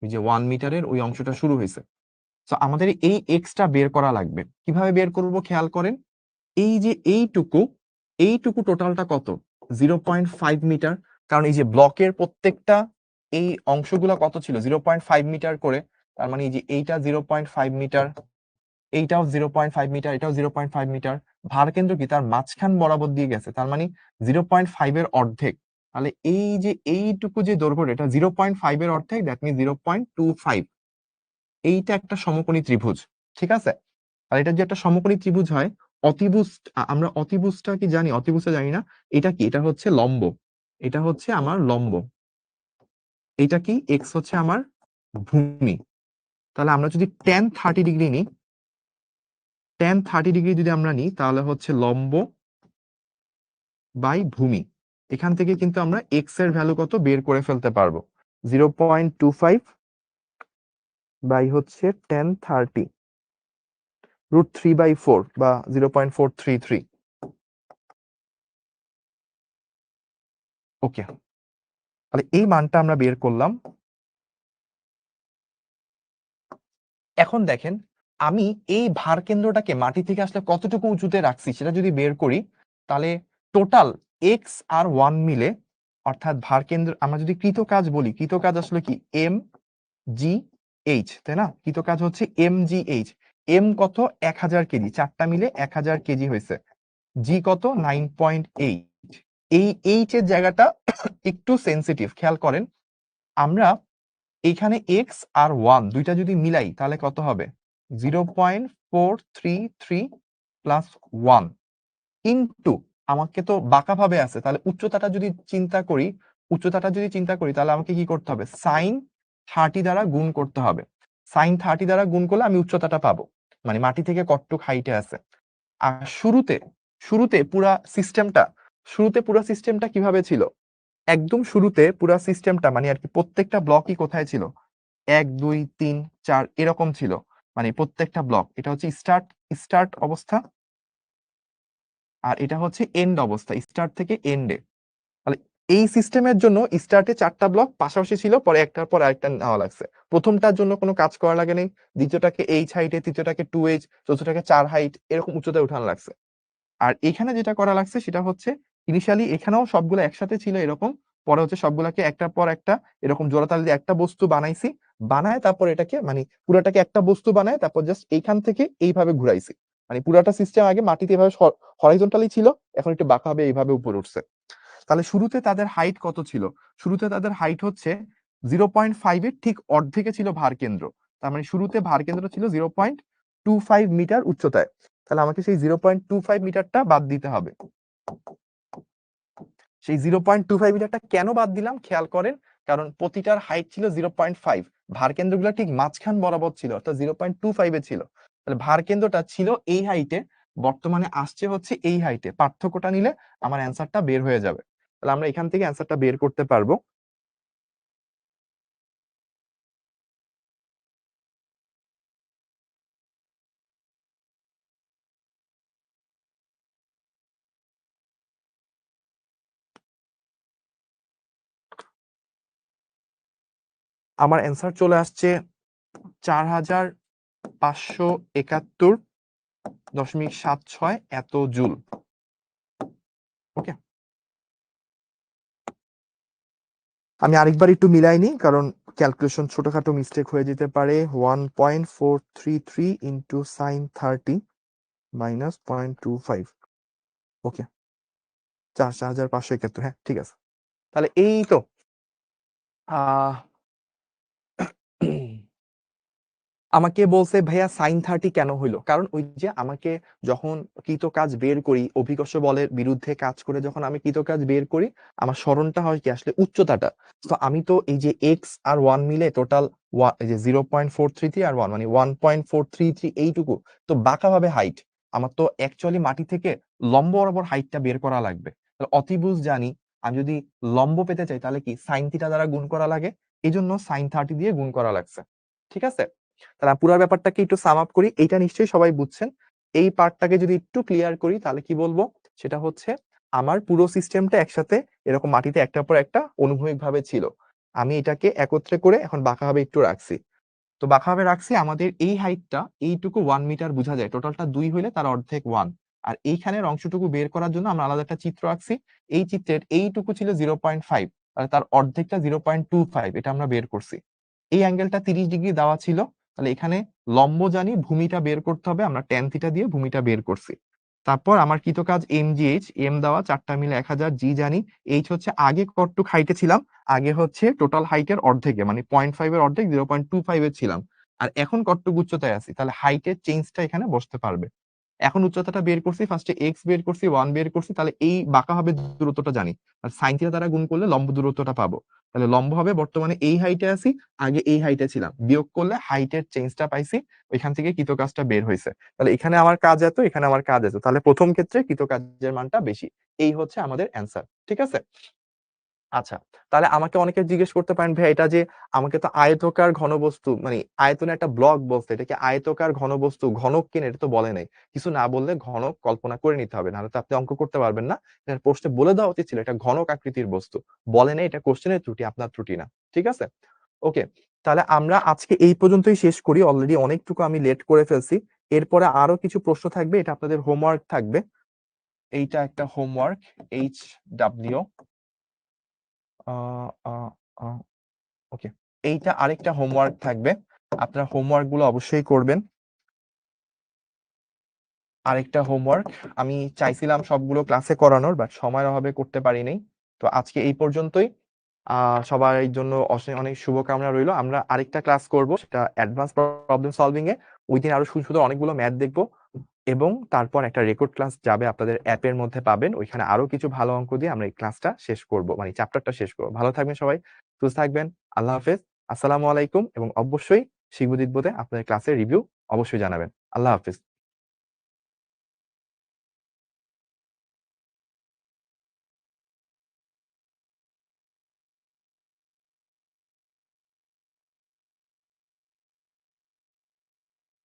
ওই যে ১ মিটারের ওই অংশটা শুরু হইছে। তো আমাদের এই এক্সটা বের করা লাগবে। কিভাবে বের করব খেয়াল করেন, এই যে এইটুকু টোটালটা কত, 0.5 মিটার। কারণ এই যে ব্লকের প্রত্যেকটা এই অংশগুলো কত ছিল, 0.5 মিটার করে। তার মানে এই যে এইটা 0.5 মিটার, এইটাও 0.5 মিটার, এটাও 0.5 মিটার। ভার কেন্দ্র কি তার মাঝখান বরাবর দিয়ে গেছে, তার মানে 0.5 এর অর্ধেক। তাহলে এই যে এইটুকু যে দৈর্ঘ্য, এটা 0.5 এর অর্ধেক, দ্যাট মিন 0.25। এইটা একটা সমকোণী ত্রিভুজ, ঠিক আছে। আর এটা যে একটা সমকোণী ত্রিভুজ হয়, অতিভুজ, আমরা অতিভুজটা কি জানি, অতিভুজটা জানি না। এটা কি, এটা হচ্ছে লম্ব, এটা হচ্ছে আমার লম্ব, এটা কি এক্স হচ্ছে আমার ভূমি। তাহলে আমরা যদি tan 30 ডিগ্রি নিই, tan 30 ডিগ্রি যদি আমরা নিই, তাহলে হচ্ছে লম্ব বাই ভূমি। এখান থেকে কিন্তু আমরা এক্স এর ভ্যালু কত বের করে ফেলতে পারবো, 0.25 বাই হচ্ছে tan 30 √3/4 বা 0.433। ওকে, তাহলে এই মানটা আমরা বের করলাম। এখন দেখেন, আমি এই ভার কেন্দ্রটাকে মাটি থেকে আসলে কতটুকু উঁচুতে রাখছি সেটা যদি বের করি, তাহলে টোটাল এক্স আর ওয়ান মিলে, অর্থাৎ ভার কেন্দ্র, আমরা যদি কৃত কাজ বলি, কৃত কাজ আসলে কি এম জি এইচ, তাই না? কৃত কাজ হচ্ছে এম জি এইচ। এম কত, 1000 কেজি, চারটা মিলে 1000 কেজি হয়েছে। জি কত, 9.8। এই এইচ এর জায়গাটা একটু সেন্সিটিভ, খেয়াল করেন। আমরা এইখানে এক্স আর ওয়ান দুইটা যদি মিলাই, তাহলে কত হবে, 0.433 প্লাস 1 ইন্টু, আমাকে তো বাঁকা ভাবে আছে, তাহলে উচ্চতাটা যদি চিন্তা করি, তাহলে আমাকে কি করতে হবে, সাইন 30 দ্বারা গুণ করতে হবে। সাইন 30 দ্বারা গুণ করলে আমি উচ্চতাটা পাবো, মানে মাটি থেকে কতটুক হাইটে আছে। আর শুরুতে পুরা সিস্টেমটা কিভাবে ছিল, একদম শুরুতে পুরা সিস্টেমটা মানে আর কি, প্রত্যেকটা ব্লকই কোথায় ছিল, 1 2 3 4 এরকম ছিল। মানে প্রত্যেকটা ব্লক, এটা হচ্ছে স্টার্ট অবস্থা, আর এটা হচ্ছে এন্ড অবস্থা, স্টার্ট থেকে এন্ডে। তাহলে এই সিস্টেমের জন্য স্টার্টে 4টা ব্লক পাশাপাশি ছিল, পরে একটার পর আরেকটা নেওয়া লাগছে। প্রথমটার জন্য কোনো কাজ করা লাগে নেই, দ্বিতীয়টাকে এইচ হাইটে, তৃতীয়টাকে 2H, চতুর্থটাকে 4 হাইট, এরকম উচ্চতায় উঠানো লাগছে। আর এখানে যেটা করা লাগছে সেটা হচ্ছে, ইনিশিয়ালি এখানেও সবগুলো একসাথে ছিল এরকম, পরে হচ্ছে সবগুলাকে একটার পর একটা এরকম জোড়াতালি দিয়ে একটা বস্তু বানাইছি, বানায় তারপর এটাকে মানে পুরাটাকে একটা বস্তু বানায়, তারপর জাস্ট এইখান থেকে এইভাবে ঘুরাইছি। মানে পুরাটা সিস্টেম আগে মাটিতে এভাবে হরাইজন্টালি ছিল, এখন একটু বাঁকা হবে, এইভাবে উপরে উঠছে। তাহলে শুরুতে তাদের হাইট কত ছিল, শুরুতে তাদের হাইট হচ্ছে 0.5 এর ঠিক অর্ধেকে ছিল ভার কেন্দ্র। তার মানে শুরুতে ভার কেন্দ্র ছিল 0.25 মিটার উচ্চতায়। তাহলে আমাকে সেই 0.25 মিটারটা বাদ দিতে হবে। সেই 0.25 মিটারটা কেন বাদ দিলাম খেয়াল করেন, কারণ প্রতিটার হাইট ছিল 0.5, ভার কেন্দ্রগুলো ঠিক মাঝখান বরাবর ছিল, অর্থাৎ 0.25 এ ছিল। তাহলে ভার কেন্দ্রটা ছিল এই হাইটে, বর্তমানে আসছে হচ্ছে এই হাইটে, পার্থক্যটা নিলে আমার অ্যান্সারটা বের হয়ে যাবে। তাহলে আমরা এখান থেকে অ্যান্সারটা বের করতে পারবো। আমার অ্যান্সার চলে আসছে 4571.76 এত জুল। ওকে, আমি আরেকবার একটু মিলাইনি, কারণ ক্যালকুলেশন ছোটখাটো মিস্টেক হয়ে যেতে পারে। 1.433 ইন্টু সাইন 30 মাইনাস 0.25। ওকে, 4571, হ্যাঁ ঠিক আছে। তাহলে এই তো আহ আমাকে বলছে ভাইয়া সাইন 30 কেন হইলো, কারণ ওই যে আমাকে যখন কৃত কাজ বের করি, অভিকর্ষ বলের বিরুদ্ধে কাজ করে যখন আমি কৃত কাজ বের করি, আমার স্মরণটা হয় কি আসলে উচ্চতাটা। তো আমি তো এই যে এক্স আর ওয়ান মিলে টোটাল এই যে 0.433 আর ওয়ান মানে 1.433, এইটুকু তো বাঁকা ভাবে হাইট। আমার তো অ্যাকচুয়ালি মাটি থেকে লম্ব বরাবর হাইটটা বের করা লাগবে। তাহলে অতিভুজ জানি, আমি যদি লম্ব পেতে চাই তাহলে কি সাইন থিটা দ্বারা গুণ করা লাগে, এই জন্য সাইন 30 দিয়ে গুণ করা লাগছে। ঠিক আছে, তাহলে পুরো ব্যাপারটাকে একটু সাম আপ করি, এইটা নিশ্চয়ই সবাই বুঝছেন। এই পার্টটাকে যদি একটু ক্লিয়ার করি, তাহলে কি বলবো, সেটা হচ্ছে আমার পুরো সিস্টেমটা একসাথে এরকম মাটিতে একটার পর একটা অনুভূমিক ভাবে ছিল, আমি এটাকে একত্রে করে এখন বাঁকাভাবে একটু রাখছি। তো বাঁকাভাবে রাখছি আমাদের এই হাইটটা এইটুকু 1 মিটার বুঝা যায়। টোটালটা 2 হইলে তার অর্ধেক 1। আর এইখানের অংশটুকু বের করার জন্য আমরা আলাদা একটা চিত্র আঁকছি। এই চিত্রের এইটুকু ছিল 0.5 আর তার অর্ধেকটা 0.25 এটা আমরা বের করছি। এই অ্যাঙ্গেলটা 30 ডিগ্রি দেওয়া ছিল। তাহলে এখানে লম্ব জানি, ভূমিটা বের করতে হবে। আমরা tan থিটা দিয়ে ভূমিটা বের করছি। তারপর আমার কৃতকাজ MGH, M দেওয়া 4 টা মিলে 1000, G জানি। H হচ্ছে আগে কতটুক হাইটে ছিলাম? আগে হচ্ছে টোটাল হাইটের অর্ধেকে মানে 0.5 এর অর্ধেক 0.25 এ ছিলাম। আর এখন কতটুক উচ্চতায় আছি? তাহলে হাইটের চেঞ্জটা এখানে বসতে পারবে। এখন উচ্চতাটা বের করছি, ফার্স্টে x বের করছি, 1 বের করছি, তাহলে এই বাঁকাভাবে দূরত্বটা জানি। আর sin থিটা দ্বারা গুণ করলে লম্ব দূরত্বটা পাবো। তাহলে লম্ব হবে বর্তমানে এই হাইটে আছি, আগে এই হাইটে ছিলাম। বিয়োগ করলে হাইটের চেঞ্জটা পাইছি, ওইখান থেকে কৃতকাজটা বের হইছে। তাহলে এখানে আমার কাজ এত, এখানে আমার কাজ এত। তাহলে প্রথম ক্ষেত্রে কৃতকাজের মানটা বেশি। এই হচ্ছে আমাদের অ্যান্সার। ঠিক আছে? আচ্ছা। তাহলে আমাকে অনেকে জিজ্ঞেস করতে পারেন, ভাইয়া এটা যে আমাকে তো আয়তকার ঘনবস্তু মানে আয়তনের একটা ব্লক বলছে, এটা কি আয়তকার ঘনবস্তু ঘনক কিনা এটা তো বলে নাই। কিছু না বললে ঘনক কল্পনা করে নিতে হবে, নাহলে তো আপনি অঙ্ক করতে পারবেন না। এটা প্রশ্নে বলে দেওয়া উচিত ছিল এটা ঘনক আকৃতির বস্তু। বলে নাই, এটা কোশ্চেনের ত্রুটি, আপনার ত্রুটি না। ঠিক আছে? ওকে। তাহলে আমরা আজকে এই পর্যন্তই শেষ করি। অলরেডি অনেকটুকু আমি লেট করে ফেলছি। এরপরে আরো কিছু প্রশ্ন থাকবে, এটা আপনাদের হোমওয়ার্ক থাকবে। এইটা একটা হোমওয়ার্ক, HW আ আ আ ওকে। এইটা আরেকটা হোমওয়ার্ক থাকবে। আপনারা হোমওয়ার্ক গুলো অবশ্যই করবেন। আরেকটা হোমওয়ার্ক আমি চাইছিলাম সবগুলো ক্লাসে করানোর, বাট সময়ের অভাবে করতে পারি নাই। তো আজকে এই পর্যন্তই। সবার জন্য অনেক শুভকামনা রইলো। আমরা আরেকটা ক্লাস করব, সেটা অ্যাডভান্স প্রবলেম সলভিং এ। ওইদিন আরো সুন্দর অনেকগুলো ম্যাথ দেখবো এবং তারপর একটা রেকর্ড ক্লাস যাবে, আপনাদের অ্যাপের মধ্যে পাবেন। ওইখানে আরো কিছু ভালো অঙ্ক দিয়ে আমরা এই ক্লাসটা শেষ করব, মানে চ্যাপ্টারটা শেষ করব। ভালো থাকবেন সবাই, সুস্থ থাকবেন। আল্লাহ হাফেজ। আসসালামু আলাইকুম এবং অবশ্যই শিখবো জিতবোতে আপনাদের ক্লাসের রিভিউ অবশ্যই জানাবেন। আল্লাহ হাফেজ।